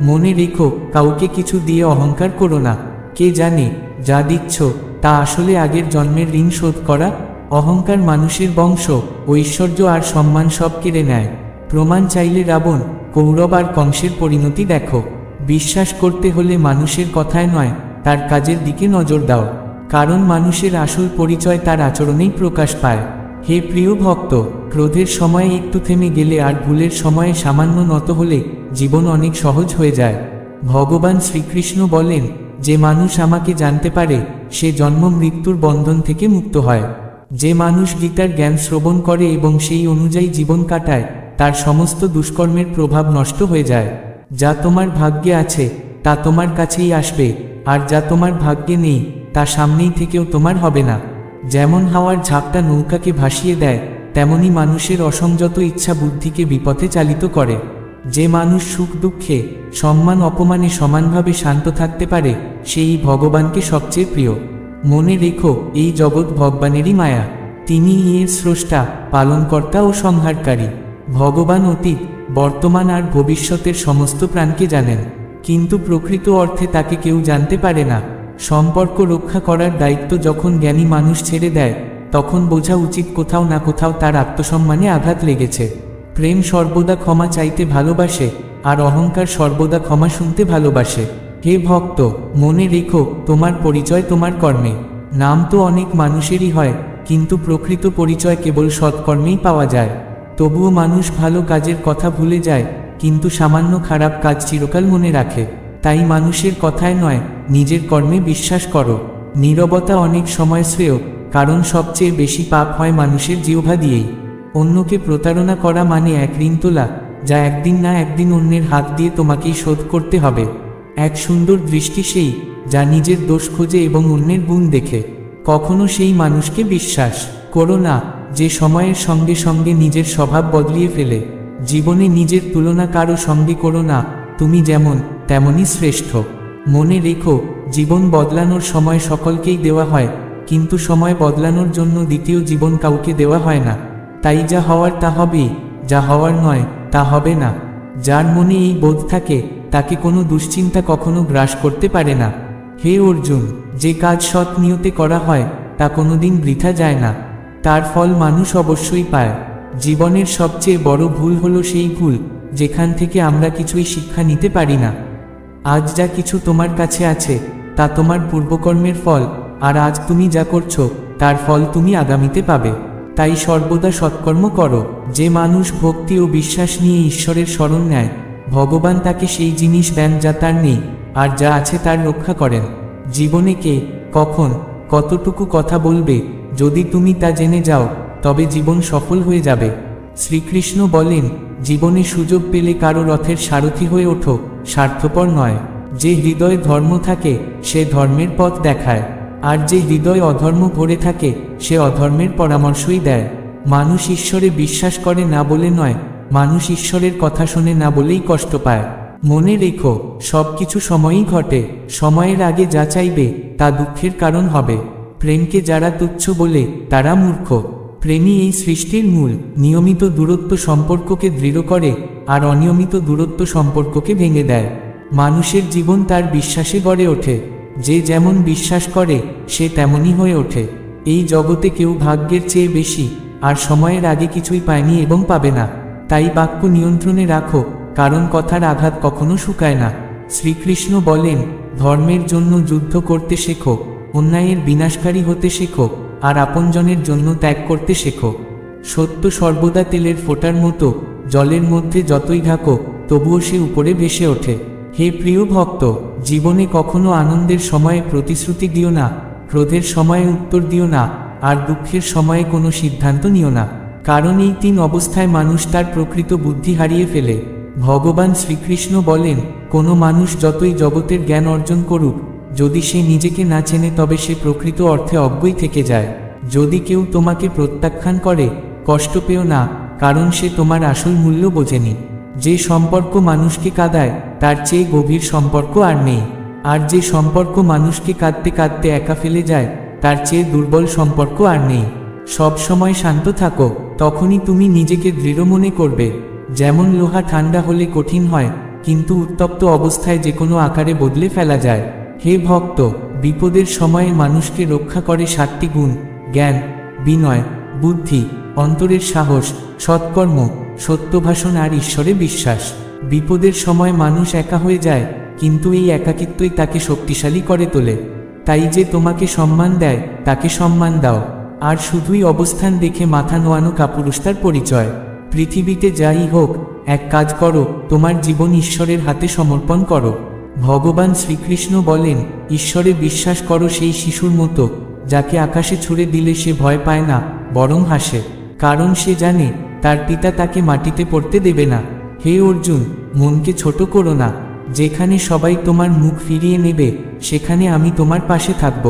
মনে রেখো, কাউকে কিছু দিয়ে অহংকার করো না। কে জানে যা দিচ্ছ তা আসলে আগের জন্মের ঋণ শোধ করা। অহংকার মানুষের বংশ, ঐশ্বর্য আর সম্মান সব কেড়ে নেয়। প্রমাণ চাইলে রাবণ, কৌরব আর কংসের পরিণতি দেখো। বিশ্বাস করতে হলে মানুষের কথায় নয় তার কাজের দিকে নজর দাও, কারণ মানুষের আসল পরিচয় তার আচরণেই প্রকাশ পায়। হে প্রিয় ভক্ত, ক্রোধের সময়ে একটু থেমে গেলে আর ভুলের সময়ে সামান্য নত হলে জীবন অনেক সহজ হয়ে যায়। ভগবান শ্রীকৃষ্ণ বলেন, যে মানুষ আমাকে জানতে পারে সে জন্ম মৃত্যুর বন্ধন থেকে মুক্ত হয়। যে মানুষ গীতার জ্ঞান শ্রবণ করে এবং সেই অনুযায়ী জীবন কাটায় তার সমস্ত দুষ্কর্মের প্রভাব নষ্ট হয়ে যায়। যা তোমার ভাগ্যে আছে তা তোমার কাছেই আসবে, আর যা তোমার ভাগ্যে নেই তা সামনেই থেকেও তোমার হবে না। যেমন হাওয়ার ঝাপটা নৌকাকে ভাসিয়ে দেয়, তেমনি মানুষের অসংযত ইচ্ছা বুদ্ধিকে বিপথে চালিত করে। যে মানুষ সুখ দুঃখে, সম্মান অপমানে সমানভাবে শান্ত থাকতে পারে সেই ভগবানকে সবচেয়ে প্রিয়। মনে রেখো, এই জগৎ ভগবানেরই মায়া। তিনি এর স্রষ্টা, পালনকর্তা ও সংহারকারী। ভগবান অতীত, বর্তমান আর ভবিষ্যতের সমস্ত প্রাণকে জানেন, কিন্তু প্রকৃত অর্থে তাকে কেউ জানতে পারে না। সম্পর্ক রক্ষা করার দায়িত্ব যখন জ্ঞানী মানুষ ছেড়ে দেয় তখন বোঝা উচিত কোথাও না কোথাও তার আত্মসম্মানে আঘাত লেগেছে। প্রেম সর্বদা ক্ষমা চাইতে ভালোবাসে, আর অহংকার সর্বদা ক্ষমা শুনতে ভালোবাসে। হে ভক্ত, মনে রেখো, তোমার পরিচয় তোমার কর্মে। নাম তো অনেক মানুষেরই হয়, কিন্তু প্রকৃত পরিচয় কেবল সৎকর্মেই পাওয়া যায়। তবুও মানুষ ভালো কাজের কথা ভুলে যায়, কিন্তু সামান্য খারাপ কাজ চিরকাল মনে রাখে। তাই মানুষের কথায় নয়, নিজের কর্মে বিশ্বাস করো। নীরবতা অনেক সময় শ্রেয়, কারণ সবচেয়ে বেশি পাপ হয় মানুষের জিহ্বা দিয়েই। অন্যকে প্রতারণা করা মানে এক ঋণ তোলা, যা একদিন না একদিন অন্যের হাত দিয়ে তোমাকেই শোধ করতে হবে। এক সুন্দর দৃষ্টি সেই যা নিজের দোষ খোঁজে এবং অন্যের গুণ দেখে। কখনো সেই মানুষকে বিশ্বাস করো না যে সময়ের সঙ্গে সঙ্গে নিজের স্বভাব বদলিয়ে ফেলে। জীবনে নিজের তুলনা কারো সঙ্গে করো না, তুমি যেমন তেমনই শ্রেষ্ঠ। মনে রেখো, জীবন বদলানোর সময় সকলকেই দেওয়া হয়, কিন্তু সময় বদলানোর জন্য দ্বিতীয় জীবন কাউকে দেওয়া হয় না। তাই যা হওয়ার তা হবেই, যা হওয়ার নয় তা হবে না। যার মনে এই বোধ থাকে তাকে কোনো দুশ্চিন্তা কখনো গ্রাস করতে পারে না। হে অর্জুন, যে কাজ সৎ নিয়তে করা হয় তা কোনোদিন বৃথা যায় না, তার ফল মানুষ অবশ্যই পায়। জীবনের সবচেয়ে বড় ভুল হলো সেই ভুল যেখান থেকে আমরা কিছুই শিক্ষা নিতে পারি না। আজ যা কিছু তোমার কাছে আছে তা তোমার পূর্বকর্মের ফল, আর আজ তুমি যা করছো তার ফল তুমি আগামীতে পাবে। তাই সর্বদা সৎকর্ম করো। যে মানুষ ভক্তি ও বিশ্বাস নিয়ে ঈশ্বরের শরণ নেয়, ভগবান তাকে সেই জিনিস দেন যা তার নেই, আর যা আছে তার রক্ষা করেন। জীবনে কে, কখন, কতটুকু কথা বলবে, যদি তুমি তা জেনে যাও তবে জীবন সফল হয়ে যাবে। শ্রীকৃষ্ণ বলেন, জীবনে সুযোগ পেলে কারো রথের সারথি হয়ে ওঠো, স্বার্থপর নয়। যে হৃদয়ে ধর্ম থাকে সে ধর্মের পথ দেখায়, আর যে হৃদয় অধর্ম ভরে থাকে সে অধর্মের পরামর্শই দেয়। মানুষ ঈশ্বরে বিশ্বাস করে না বলে নয়, মানুষ ঈশ্বরের কথা শোনে না বলেই কষ্ট পায়। মনে রেখো, সবকিছু সময়ই ঘটে। সময়ের আগে যা চাইবে তা দুঃখের কারণ হবে। প্রেমকে যারা তুচ্ছ বলে তারা মূর্খ। প্রেমই এই সৃষ্টির মূল। নিয়মিত দূরত্ব সম্পর্ককে দৃঢ় করে, আর অনিয়মিত দূরত্ব সম্পর্ককে ভেঙে দেয়। মানুষের জীবন তার বিশ্বাসে গড়ে ওঠে। যে যেমন বিশ্বাস করে সে তেমনই হয়ে ওঠে। এই জগতে কেউ ভাগ্যের চেয়ে বেশি আর সময়ের আগে কিছুই পায়নি এবং পাবে না। তাই বাক্য নিয়ন্ত্রণে রাখো, কারণ কথার আঘাত কখনো শুকায় না। শ্রীকৃষ্ণ বলেন, ধর্মের জন্য যুদ্ধ করতে শেখো, অন্যায়ের বিনাশকারী হতে শেখো, আর আপনজনের জন্য ত্যাগ করতে শেখো। সত্য সর্বদা তেলের ফোঁটার মতো, জলের মধ্যে যতই ঢাকো তবুও সে উপরে ভেসে ওঠে। হে প্রিয় ভক্ত, জীবনে কখনো আনন্দের সময়ে প্রতিশ্রুতি দিও না, ক্রোধের সময়ে উত্তর দিও না, আর দুঃখের সময়ে কোনো সিদ্ধান্ত নিও না। কারণ এই তিন অবস্থায় মানুষ তার প্রকৃত বুদ্ধি হারিয়ে ফেলে। ভগবান শ্রীকৃষ্ণ বলেন, কোনো মানুষ যতই জগতের জ্ঞান অর্জন করুক, যদি সে নিজেকে না চেনে তবে সে প্রকৃত অর্থে অজ্ঞই থেকে যায়। যদি কেউ তোমাকে প্রত্যাখ্যান করে, কষ্ট পেও না, কারণ সে তোমার আসল মূল্য বোঝেনি। যে সম্পর্ক মানুষকে কাঁদায় তার চেয়ে গভীর সম্পর্ক আর নেই। আর যে সম্পর্ক মানুষকে কাঁদতে কাঁদতে একা ফেলে যায় তার চেয়ে দুর্বল সম্পর্ক আর নেই। সব সময় শান্ত থাকো, তখনই তুমি নিজেকে দৃঢ় মনে করবে। যেমন লোহা ঠান্ডা হলে কঠিন হয়, কিন্তু উত্তপ্ত অবস্থায় যে কোনো আকারে বদলে ফেলা যায়। হে ভক্ত, বিপদের সময়ে মানুষকে রক্ষা করে 7টি গুণ: জ্ঞান, বিনয়, বুদ্ধি, অন্তরের সাহস, সৎকর্ম, সত্যভাষণ আর ঈশ্বরে বিশ্বাস। বিপদের সময় মানুষ একা হয়ে যায়, কিন্তু এই একাকিত্বই তাকে শক্তিশালী করে তোলে। তাই যে তোমাকে সম্মান দেয় তাকে সম্মান দাও, আর শুধুই অবস্থান দেখে মাথা নোয়ানো কাপুরুষতার পরিচয়। পৃথিবীতে যাই হোক, এক কাজ করো, তোমার জীবন ঈশ্বরের হাতে সমর্পণ করো। ভগবান শ্রীকৃষ্ণ বলেন, ঈশ্বরে বিশ্বাস করো সেই শিশুর মতো, যাকে আকাশে ছুড়ে দিলে সে ভয় পায় না, বরং হাসে। কারণ সে জানে তার পিতা তাকে মাটিতে পড়তে দেবে না। হে অর্জুন, মনকে ছোট করো না। যেখানে সবাই তোমার মুখ ফিরিয়ে নেবে সেখানে আমি তোমার পাশে থাকব।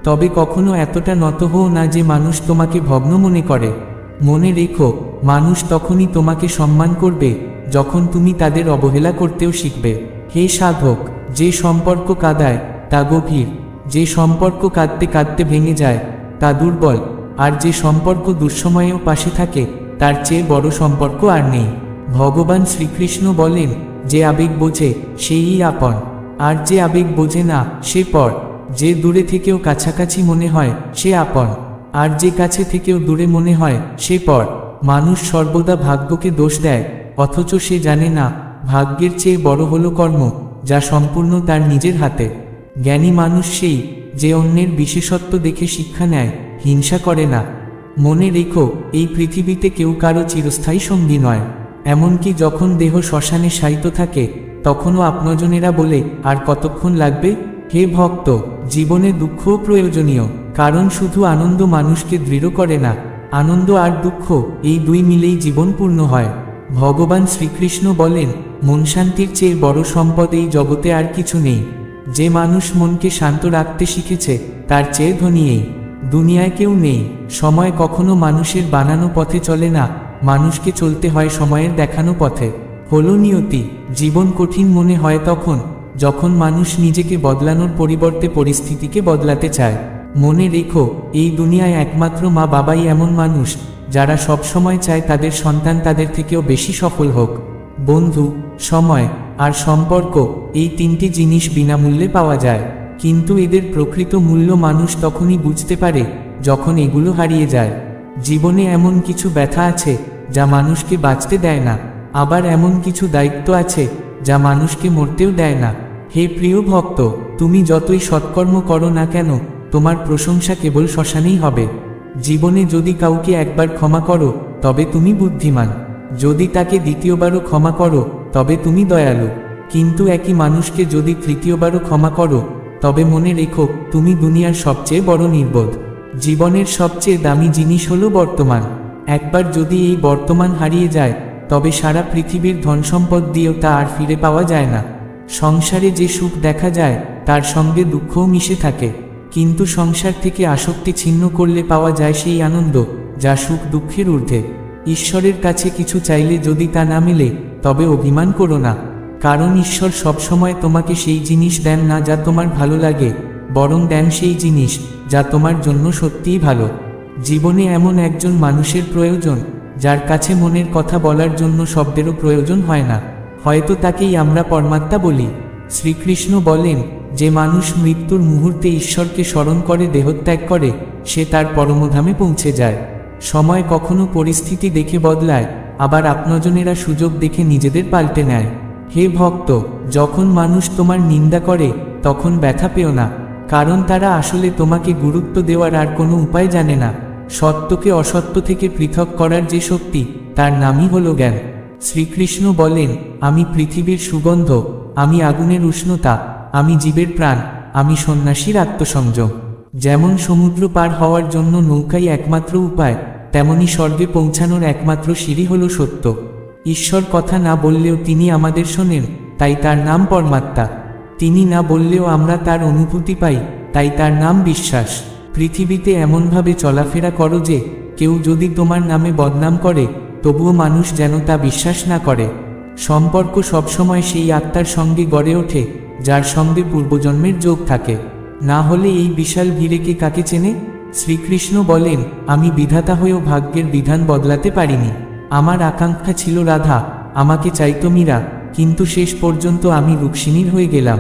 তবে কখনো এতটা নত হও না যে মানুষ তোমাকে ভগ্ন মনে করে। মনে রেখো, মানুষ তখনই তোমাকে সম্মান করবে যখন তুমি তাদের অবহেলা করতেও শিখবে। হে সাধক, যে সম্পর্ক কাঁদায় তা গভীর, যে সম্পর্ক কাঁদতে কাঁদতে ভেঙে যায় তা দুর্বল, আর যে সম্পর্ক দুঃসময়েও পাশে থাকে তার চেয়ে বড় সম্পর্ক আর নেই। ভগবান শ্রীকৃষ্ণ বলেন, যে আবেগ বোঝে সেই আপন, আর যে আবেগ বোঝে না সে পর। যে দূরে থেকেও কাছাকাছি মনে হয় সে আপন, আর যে কাছে থেকেও দূরে মনে হয় সে পর। মানুষ সর্বদা ভাগ্যকে দোষ দেয়, অথচ সে জানে না ভাগ্যের চেয়ে বড় হলো কর্ম, যা সম্পূর্ণ তার নিজের হাতে। জ্ঞানী মানুষ সেই যে অন্যের বিশেষত্ব দেখে শিক্ষা নেয়, হিংসা করে না। মনে রেখো, এই পৃথিবীতে কেউ কারো চিরস্থায়ী সঙ্গী নয়। এমনকি যখন দেহ শ্মশানে শায়িত থাকে তখনও আপনজনেরা বলে, আর কতক্ষণ লাগবে? হে ভক্ত, জীবনে দুঃখও প্রয়োজনীয়, কারণ শুধু আনন্দ মানুষকে দৃঢ় করে না, আনন্দ আর দুঃখ এই দুই মিলেই জীবন পূর্ণ হয়। ভগবান শ্রীকৃষ্ণ বলেন, মন শান্তির চেয়ে বড় সম্পদ এই জগতে আর কিছু নেই। যে মানুষ মনকে শান্ত রাখতে শিখেছে তার চেয়ে ধনী এই দুনিয়ায় কেউ নেই। সময় কখনো মানুষের বানানো পথে চলে না, মানুষকে চলতে হয় সময়ের দেখানো পথে। হলো নিয়তি। জীবন কঠিন মনে হয় তখন যখন মানুষ নিজেকে বদলানোর পরিবর্তে পরিস্থিতিকে বদলাতে চায়। মনে রেখো, এই দুনিয়ায় একমাত্র মা বাবাই এমন মানুষ যারা সব সময় চায় তাদের সন্তান তাদের থেকেও বেশি সফল হোক। বন্ধু, সময় আর সম্পর্ক, এই তিনটি জিনিস বিনামূল্যে পাওয়া যায়, কিন্তু এদের প্রকৃত মূল্য মানুষ তখনই বুঝতে পারে যখন এগুলো হারিয়ে যায়। জীবনে এমন কিছু ব্যথা আছে যা মানুষকে বাঁচতে দেয় না, আবার এমন কিছু দায়িত্ব আছে যা মানুষকে মরতেও দেয় না। হে প্রিয় ভক্ত, তুমি যতই সৎকর্ম করো না কেন, তোমার প্রশংসা কেবল শ্মশানেই হবে। জীবনে যদি কাউকে একবার ক্ষমা করো তবে তুমি বুদ্ধিমান, যদি তাকে দ্বিতীয়বারও ক্ষমা করো তবে তুমি দয়ালু, কিন্তু একই মানুষকে যদি তৃতীয়বারও ক্ষমা করো তবে মনে রেখো তুমি দুনিয়ার সবচেয়ে বড় নির্বোধ। জীবনের সবচেয়ে দামি জিনিস হলো বর্তমান। একবার যদি এই বর্তমান হারিয়ে যায় তবে সারা পৃথিবীর ধনসম্পদ দিয়েও তা আর ফিরে পাওয়া যায় না। সংসারে যে সুখ দেখা যায় তার সঙ্গে দুঃখও মিশে থাকে, কিন্তু সংসার থেকে আসক্তি ছিন্ন করলে পাওয়া যায় সেই আনন্দ যা সুখ দুঃখের ঊর্ধ্বে। ঈশ্বরের কাছে কিছু চাইলে যদি তা না মেলে তবে অভিমান করো না, কারণ ঈশ্বর সবসময় তোমাকে সেই জিনিস দেন না যা তোমার ভালো লাগে, বরং দেন সেই জিনিস যা তোমার জন্য সত্যিই ভালো। জীবনে এমন একজন মানুষের প্রয়োজন যার কাছে মনের কথা বলার জন্য শব্দেরও প্রয়োজন হয় না, হয়তো তাকেই আমরা পরমাত্মা বলি। শ্রীকৃষ্ণ বলেন, যে মানুষ মৃত্যুর মুহূর্তে ঈশ্বরকে স্মরণ করে দেহত্যাগ করে, সে তার পরমধামে পৌঁছে যায়। সময় কখনো পরিস্থিতি দেখে বদলায়, আবার আপনজনেরা সুযোগ দেখে নিজেদের পাল্টে নেয়। হে ভক্ত, যখন মানুষ তোমার নিন্দা করে তখন ব্যথা পেও না, কারণ তারা আসলে তোমাকে গুরুত্ব দেওয়ার আর কোনো উপায় জানে না। সত্যকে অসত্য থেকে পৃথক করার যে শক্তি, তার নামই হলো জ্ঞান। শ্রীকৃষ্ণ বলেন, আমি পৃথিবীর সুগন্ধ, আমি আগুনের উষ্ণতা, আমি জীবের প্রাণ, আমি সন্ন্যাসীর আত্মসংযম। যেমন সমুদ্র পার হওয়ার জন্য নৌকাই একমাত্র উপায়, তেমনি স্বর্গে পৌঁছানোর একমাত্র সিঁড়ি হল সত্য। ঈশ্বর কথা না বললেও তিনি আমাদের শোনেন, তাই তার নাম পরমাত্মা। তিনি না বললেও আমরা তার অনুভূতি পাই, তাই তার নাম বিশ্বাস। পৃথিবীতে এমনভাবে চলাফেরা করো যে কেউ যদি তোমার নামে বদনাম করে, তবুও মানুষ যেন তা বিশ্বাস না করে। সম্পর্ক সবসময় সেই আত্মার সঙ্গে গড়ে ওঠে যার সঙ্গে পূর্বজন্মের যোগ থাকে, না হলে এই বিশাল ভিড়ে কে কাকে চেনে? শ্রীকৃষ্ণ বলেন, আমি বিধাতা হয়েও ভাগ্যের বিধান বদলাতে পারিনি। আমার আকাঙ্ক্ষা ছিল রাধা, আমাকে চাইতো মীরা, কিন্তু শেষ পর্যন্ত আমি রুক্মিণীর হয়ে গেলাম।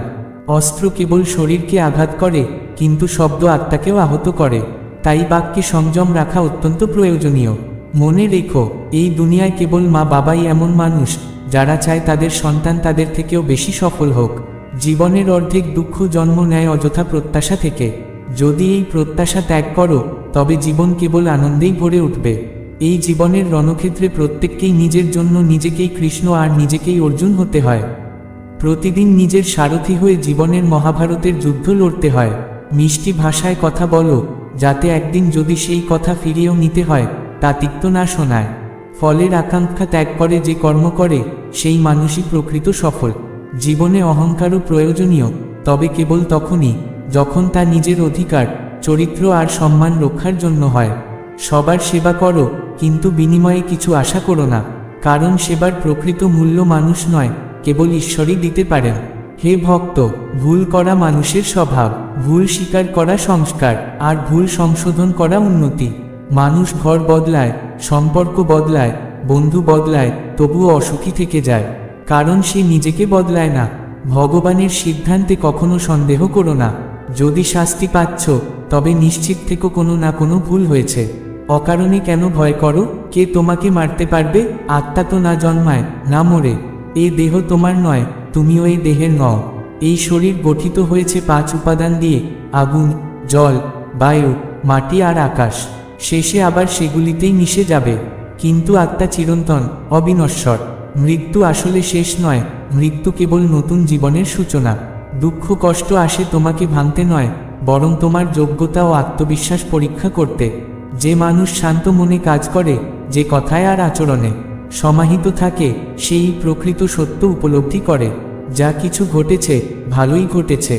অস্ত্র কেবল শরীরকে আঘাত করে, কিন্তু শব্দ আত্মাকেও আহত করে। তাই বাক্যে সংযম রাখা অত্যন্ত প্রয়োজনীয়। মনে রেখো, এই দুনিয়ায় কেবল মা বাবাই এমন মানুষ যারা চায় তাদের সন্তান তাদের থেকেও বেশি সফল হোক। জীবনের অর্ধেক দুঃখ জন্ম নেয় অযথা প্রত্যাশা থেকে। যদি এই প্রত্যাশা ত্যাগ করো, তবে জীবন কেবল আনন্দেই ভরে উঠবে। এই জীবনের রণক্ষেত্রে প্রত্যেককেই নিজের জন্য নিজেকেই কৃষ্ণ আর নিজেকেই অর্জুন হতে হয়। প্রতিদিন নিজের সারথি হয়ে জীবনের মহাভারতের যুদ্ধ লড়তে হয়। মিষ্টি ভাষায় কথা বলো, যাতে একদিন যদি সেই কথা ফিরিয়েও নিতে হয়, তা তিক্ত না শোনায়। ফলের আকাঙ্ক্ষা ত্যাগ করে যে কর্ম করে, সেই মানুষই প্রকৃত সফল। জীবনে অহংকারও প্রয়োজনীয়, তবে কেবল তখনই যখন তা নিজের অধিকার, চরিত্র আর সম্মান রক্ষার জন্য হয়। সবার সেবা করো, কিন্তু বিনিময়ে কিছু আশা করো না, কারণ সেবার প্রকৃত মূল্য মানুষ নয়, কেবল ঈশ্বরই দিতে পারেন। হে ভক্ত, ভুল করা মানুষের স্বভাব, ভুল স্বীকার করা সংস্কার, আর ভুল সংশোধন করা উন্নতি। মানুষ ঘর বদলায়, সম্পর্ক বদলায়, বন্ধু বদলায়, তবুও অসুখী থেকে যায়, কারণ সে নিজেকে বদলায় না। ভগবানের সিদ্ধান্তে কখনো সন্দেহ করো না। যদি শাস্তি পাচ্ছ, তবে নিশ্চিত থেকো কোনো না কোনো ভুল হয়েছে। অকারণে কেন ভয় করো? কে তোমাকে মারতে পারবে? আত্মা তো না জন্মায়, না মরে। এ দেহ তোমার নয়, তুমিও এই দেহের নও। এই শরীর গঠিত হয়েছে 5 উপাদান দিয়ে: আগুন, জল, বায়ু, মাটি আর আকাশ। শেষে আবার সেগুলিতেই মিশে যাবে। কিন্তু আত্মা চিরন্তন, অবিনশ্বর। মৃত্যু আসলে শেষ নয়, মৃত্যু কেবল নতুন জীবনের সূচনা। দুঃখ কষ্ট আসে তোমাকে ভাঙতে নয়, বরং তোমার যোগ্যতা ও আত্মবিশ্বাস পরীক্ষা করতে। যে মানুষ শান্ত মনে কাজ করে, যে কথায় আর আচরণে সমাহিত থাকে, সেই প্রকৃত সত্য উপলব্ধি করে। যা কিছু ঘটেছে, ভালোই ঘটেছে।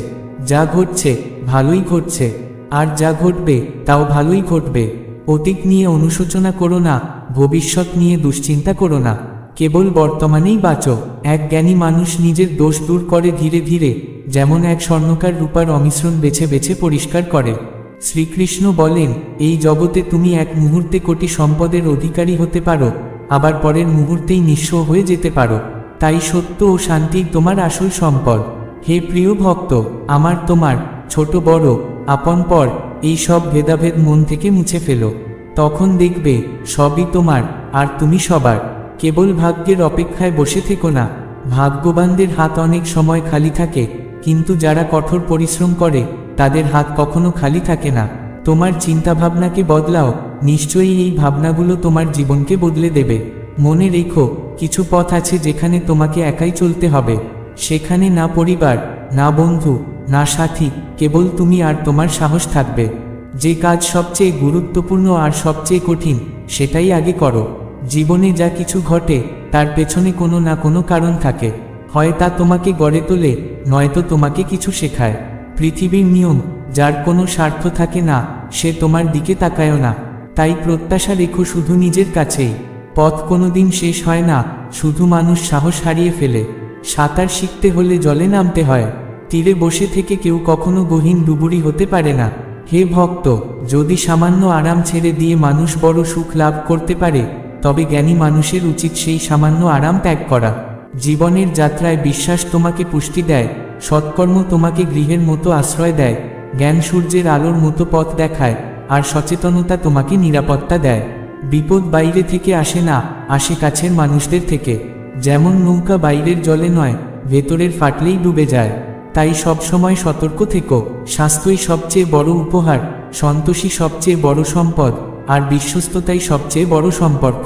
যা ঘটছে, ভালোই ঘটছে। আর যা ঘটবে, তাও ভালোই ঘটবে। অতীত নিয়ে অনুশোচনা করো না, ভবিষ্যৎ নিয়ে দুশ্চিন্তা করো না। কেবল বর্তমানেই বাঁচো। এক জ্ঞানী মানুষ নিজের দোষ দূর করে ধীরে ধীরে, যেমন এক স্বর্ণকার রূপার অমিশ্রণ বেছে বেছে পরিষ্কার করে। শ্রীকৃষ্ণ বলেন, এই জগতে তুমি এক মুহূর্তে কোটি সম্পদের অধিকারী হতে পারো, আবার পরের মুহূর্তেই নিঃস্ব হয়ে যেতে পারো। তাই সত্য ও শান্তি তোমার আসল সম্পদ। হে প্রিয় ভক্ত, আমার তোমার, ছোট বড়, আপন পর, এই সব ভেদাভেদ মন থেকে মুছে ফেলো। তখন দেখবে সবই তোমার, আর তুমি সবার। কেবল ভাগ্যের অপেক্ষায় বসে থেকো না। ভাগ্যবানদের হাত অনেক সময় খালি থাকে, কিন্তু যারা কঠোর পরিশ্রম করে, তাদের হাত কখনো খালি থাকে না। তোমার চিন্তাভাবনাকে বদলাও, নিশ্চয়ই এই ভাবনাগুলো তোমার জীবনকে বদলে দেবে। মনে রেখো, কিছু পথ আছে যেখানে তোমাকে একাই চলতে হবে। সেখানে না পরিবার, না বন্ধু, না সাথী, কেবল তুমি আর তোমার সাহস থাকবে। যে কাজ সবচেয়ে গুরুত্বপূর্ণ আর সবচেয়ে কঠিন, সেটাই আগে করো। জীবনে যা কিছু ঘটে, তার পেছনে কোনো না কোনো কারণ থাকে। হয় তা তোমাকে গড়ে তোলে, নয়তো তোমাকে কিছু শেখায়। পৃথিবীর নিয়ম, যার কোনো স্বার্থ থাকে না, সে তোমার দিকে তাকায়ও না। তাই প্রত্যাশা রেখো শুধু নিজের কাছেই। পথ কোনোদিন শেষ হয় না, শুধু মানুষ সাহস হারিয়ে ফেলে। সাঁতার শিখতে হলে জলে নামতে হয়। তীরে বসে থেকে কেউ কখনো গহীন ডুবুরি হতে পারে না। হে ভক্ত, যদি সামান্য আরাম ছেড়ে দিয়ে মানুষ বড় সুখ লাভ করতে পারে, তবে জ্ঞানী মানুষের উচিত সেই সামান্য আরাম ত্যাগ করা। জীবনের যাত্রায় বিশ্বাস তোমাকে পুষ্টি দেয়, সৎকর্ম তোমাকে গৃহের মতো আশ্রয় দেয়, জ্ঞান সূর্যের আলোর মতো পথ দেখায়, আর সচেতনতা তোমাকে নিরাপত্তা দেয়। বিপদ বাইরে থেকে আসে না, আসে কাছের মানুষদের থেকে। যেমন নৌকা বাইরের জলে নয়, ভেতরের ফাটলেই ডুবে যায়। তাই সবসময় সতর্ক থেকো। স্বাস্থ্যই সবচেয়ে বড় উপহার, সন্তোষী সবচেয়ে বড় সম্পদ, আর বিশ্বস্ততাই সবচেয়ে বড় সম্পর্ক।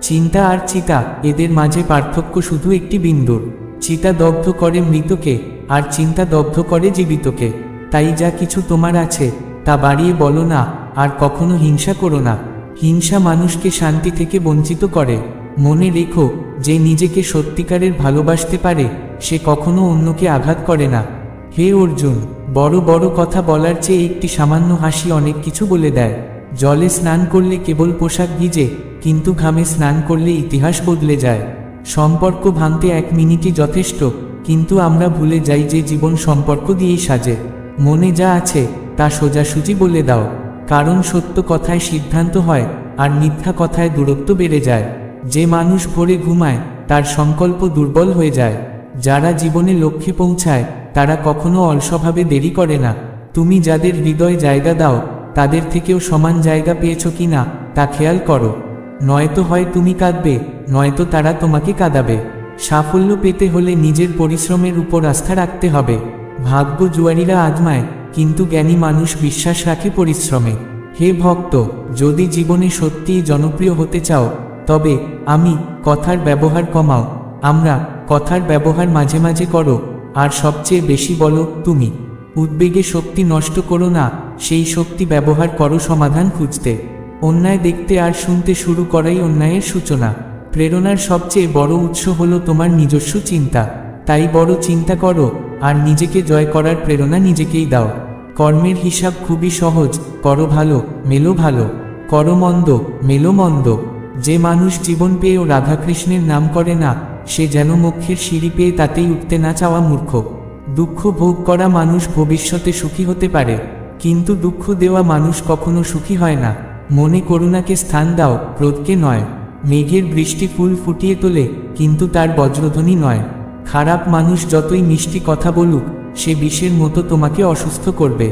চিন্তা আর চিতা, এদের মাঝে পার্থক্য শুধু একটি বিন্দুর। চিতা দগ্ধ করে মৃতকে, আর চিন্তা দগ্ধ করে জীবিতকে। তাই যা কিছু তোমার আছে তা বাড়িয়ে বলো না, আর কখনো হিংসা করো না। হিংসা মানুষকে শান্তি থেকে বঞ্চিত করে। মনে রেখো, যে নিজেকে সত্যিকারের ভালোবাসতে পারে সে কখনো অন্যকে আঘাত করে না। হে অর্জুন, বড় বড় কথা বলার চেয়ে একটি সামান্য হাসি অনেক কিছু বলে দেয়। জলে স্নান করলে কেবল পোশাক ভিজে, কিন্তু ঘামে স্নান করলে ইতিহাস বদলে যায়। সম্পর্ক ভাঙতে 1 মিনিটই যথেষ্ট, কিন্তু আমরা ভুলে যাই যে জীবন সম্পর্ক দিয়েই সাজে। মনে যা আছে তা সোজাসুজি বলে দাও, কারণ সত্য কথায় সিদ্ধান্ত হয়, আর মিথ্যা কথায় দূরত্ব বেড়ে যায়। যে মানুষ ভোরে ঘুমায় তার সংকল্প দুর্বল হয়ে যায়। যারা জীবনে লক্ষ্যে পৌঁছায় তারা কখনো অলসভাবে দেরি করে না। তুমি যাদের হৃদয়ে জায়গা দাও তাদের থেকেও সমান জায়গা পেয়েছ কিনা তা খেয়াল করো। নয়তো হয় তুমি কাঁদবে, নয়তো তারা তোমাকে কাঁদাবে। সাফল্য পেতে হলে নিজের পরিশ্রমের উপর আস্থা রাখতে হবে। ভাগ্য জুয়ারিরা আজমায়, কিন্তু জ্ঞানী মানুষ বিশ্বাস রাখে পরিশ্রমে। হে ভক্ত, যদি জীবনে সত্যিই জনপ্রিয় হতে চাও, তবে আমি কথার ব্যবহার কমাও, আমরা কথার ব্যবহার মাঝে মাঝে করো, আর সবচেয়ে বেশি বলো তুমি। উদ্বেগে শক্তি নষ্ট করো না, সেই শক্তি ব্যবহার করো সমাধান খুঁজতে। অন্যায় দেখতে আর শুনতে শুরু করাই অন্যায়ের সূচনা। প্রেরণার সবচেয়ে বড় উৎস হলো তোমার নিজস্ব চিন্তা। তাই বড় চিন্তা করো, আর নিজেকে জয় করার প্রেরণা নিজেকেই দাও। কর্মের হিসাব খুবই সহজ, করো ভালো, মেলো ভালো, করো মন্দ, মেলো মন্দ। যে মানুষ জীবন পেয়েও রাধাকৃষ্ণের নাম করে না, সে যেন মোক্ষের সিঁড়ি পেয়ে তাতেই উঠতে না চাওয়া মূর্খ। দুঃখ ভোগ করা মানুষ ভবিষ্যতে সুখী হতে পারে, কিন্তু দুঃখ দেওয়া মানুষ কখনো সুখী হয় না। মনে করুণাকে স্থান দাও, ক্রোধকে নয়। মেঘের বৃষ্টি ফুল ফুটিয়ে তোলে, কিন্তু তার বজ্রধ্বনি নয়। খারাপ মানুষ যতই মিষ্টি কথা বলুক, সে বিষের মতো তোমাকে অসুস্থ করবে।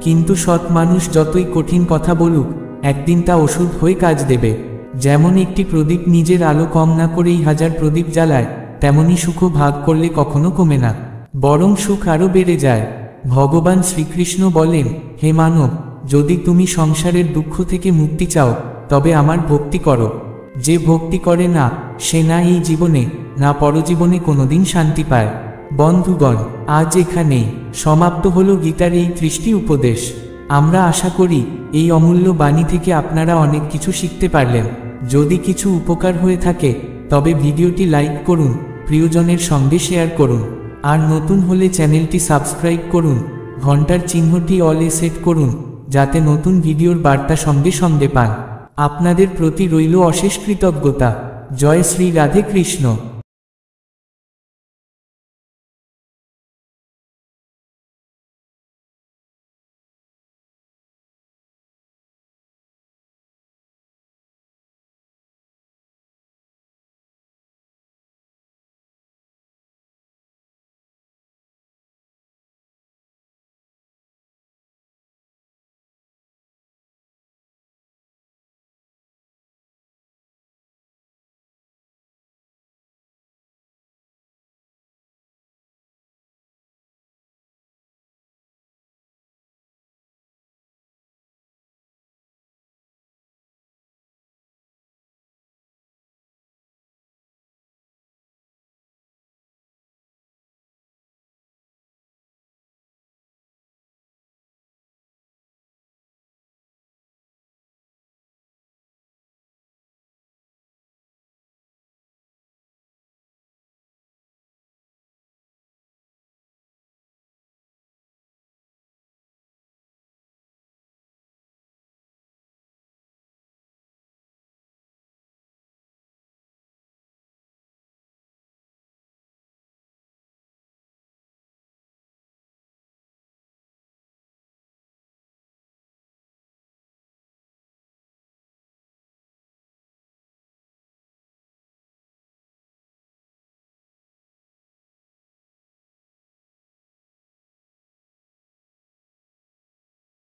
কিন্তু সৎ মানুষ যতই কঠিন কথা বলুক, একদিন তা ওষুধ হয়ে কাজ দেবে। যেমন একটি প্রদীপ নিজের আলো কম না করেই 1000 প্রদীপ জ্বালায়, তেমনি সুখও ভাগ করলে কখনো কমে না, বরং সুখ আরও বেড়ে যায়। ভগবান শ্রীকৃষ্ণ বলেন, হে মানব, যদি তুমি সংসারের দুঃখ থেকে মুক্তি চাও, তবে আমার ভক্তি করো। যে ভক্তি করে না, সে না এই জীবনে না পরজীবনে কোনোদিন শান্তি পায়। বন্ধুগণ, আজ এখানেই সমাপ্ত হলো গীতার এই 30টি উপদেশ। আমরা আশা করি এই অমূল্য বাণী থেকে আপনারা অনেক কিছু শিখতে পারলেন। যদি কিছু উপকার হয়ে থাকে তবে ভিডিওটি লাইক করুন, প্রিয়জনের সঙ্গে শেয়ার করুন, আর নতুন হলে চ্যানেলটি সাবস্ক্রাইব করুন, ঘন্টার চিহ্নটি অলে সেট করুন, যাতে নতুন ভিডিওর বার্তা সঙ্গে সঙ্গে পান। আপনাদের প্রতি রইল অশেষ কৃতজ্ঞতা। জয় শ্রী রাধে কৃষ্ণ।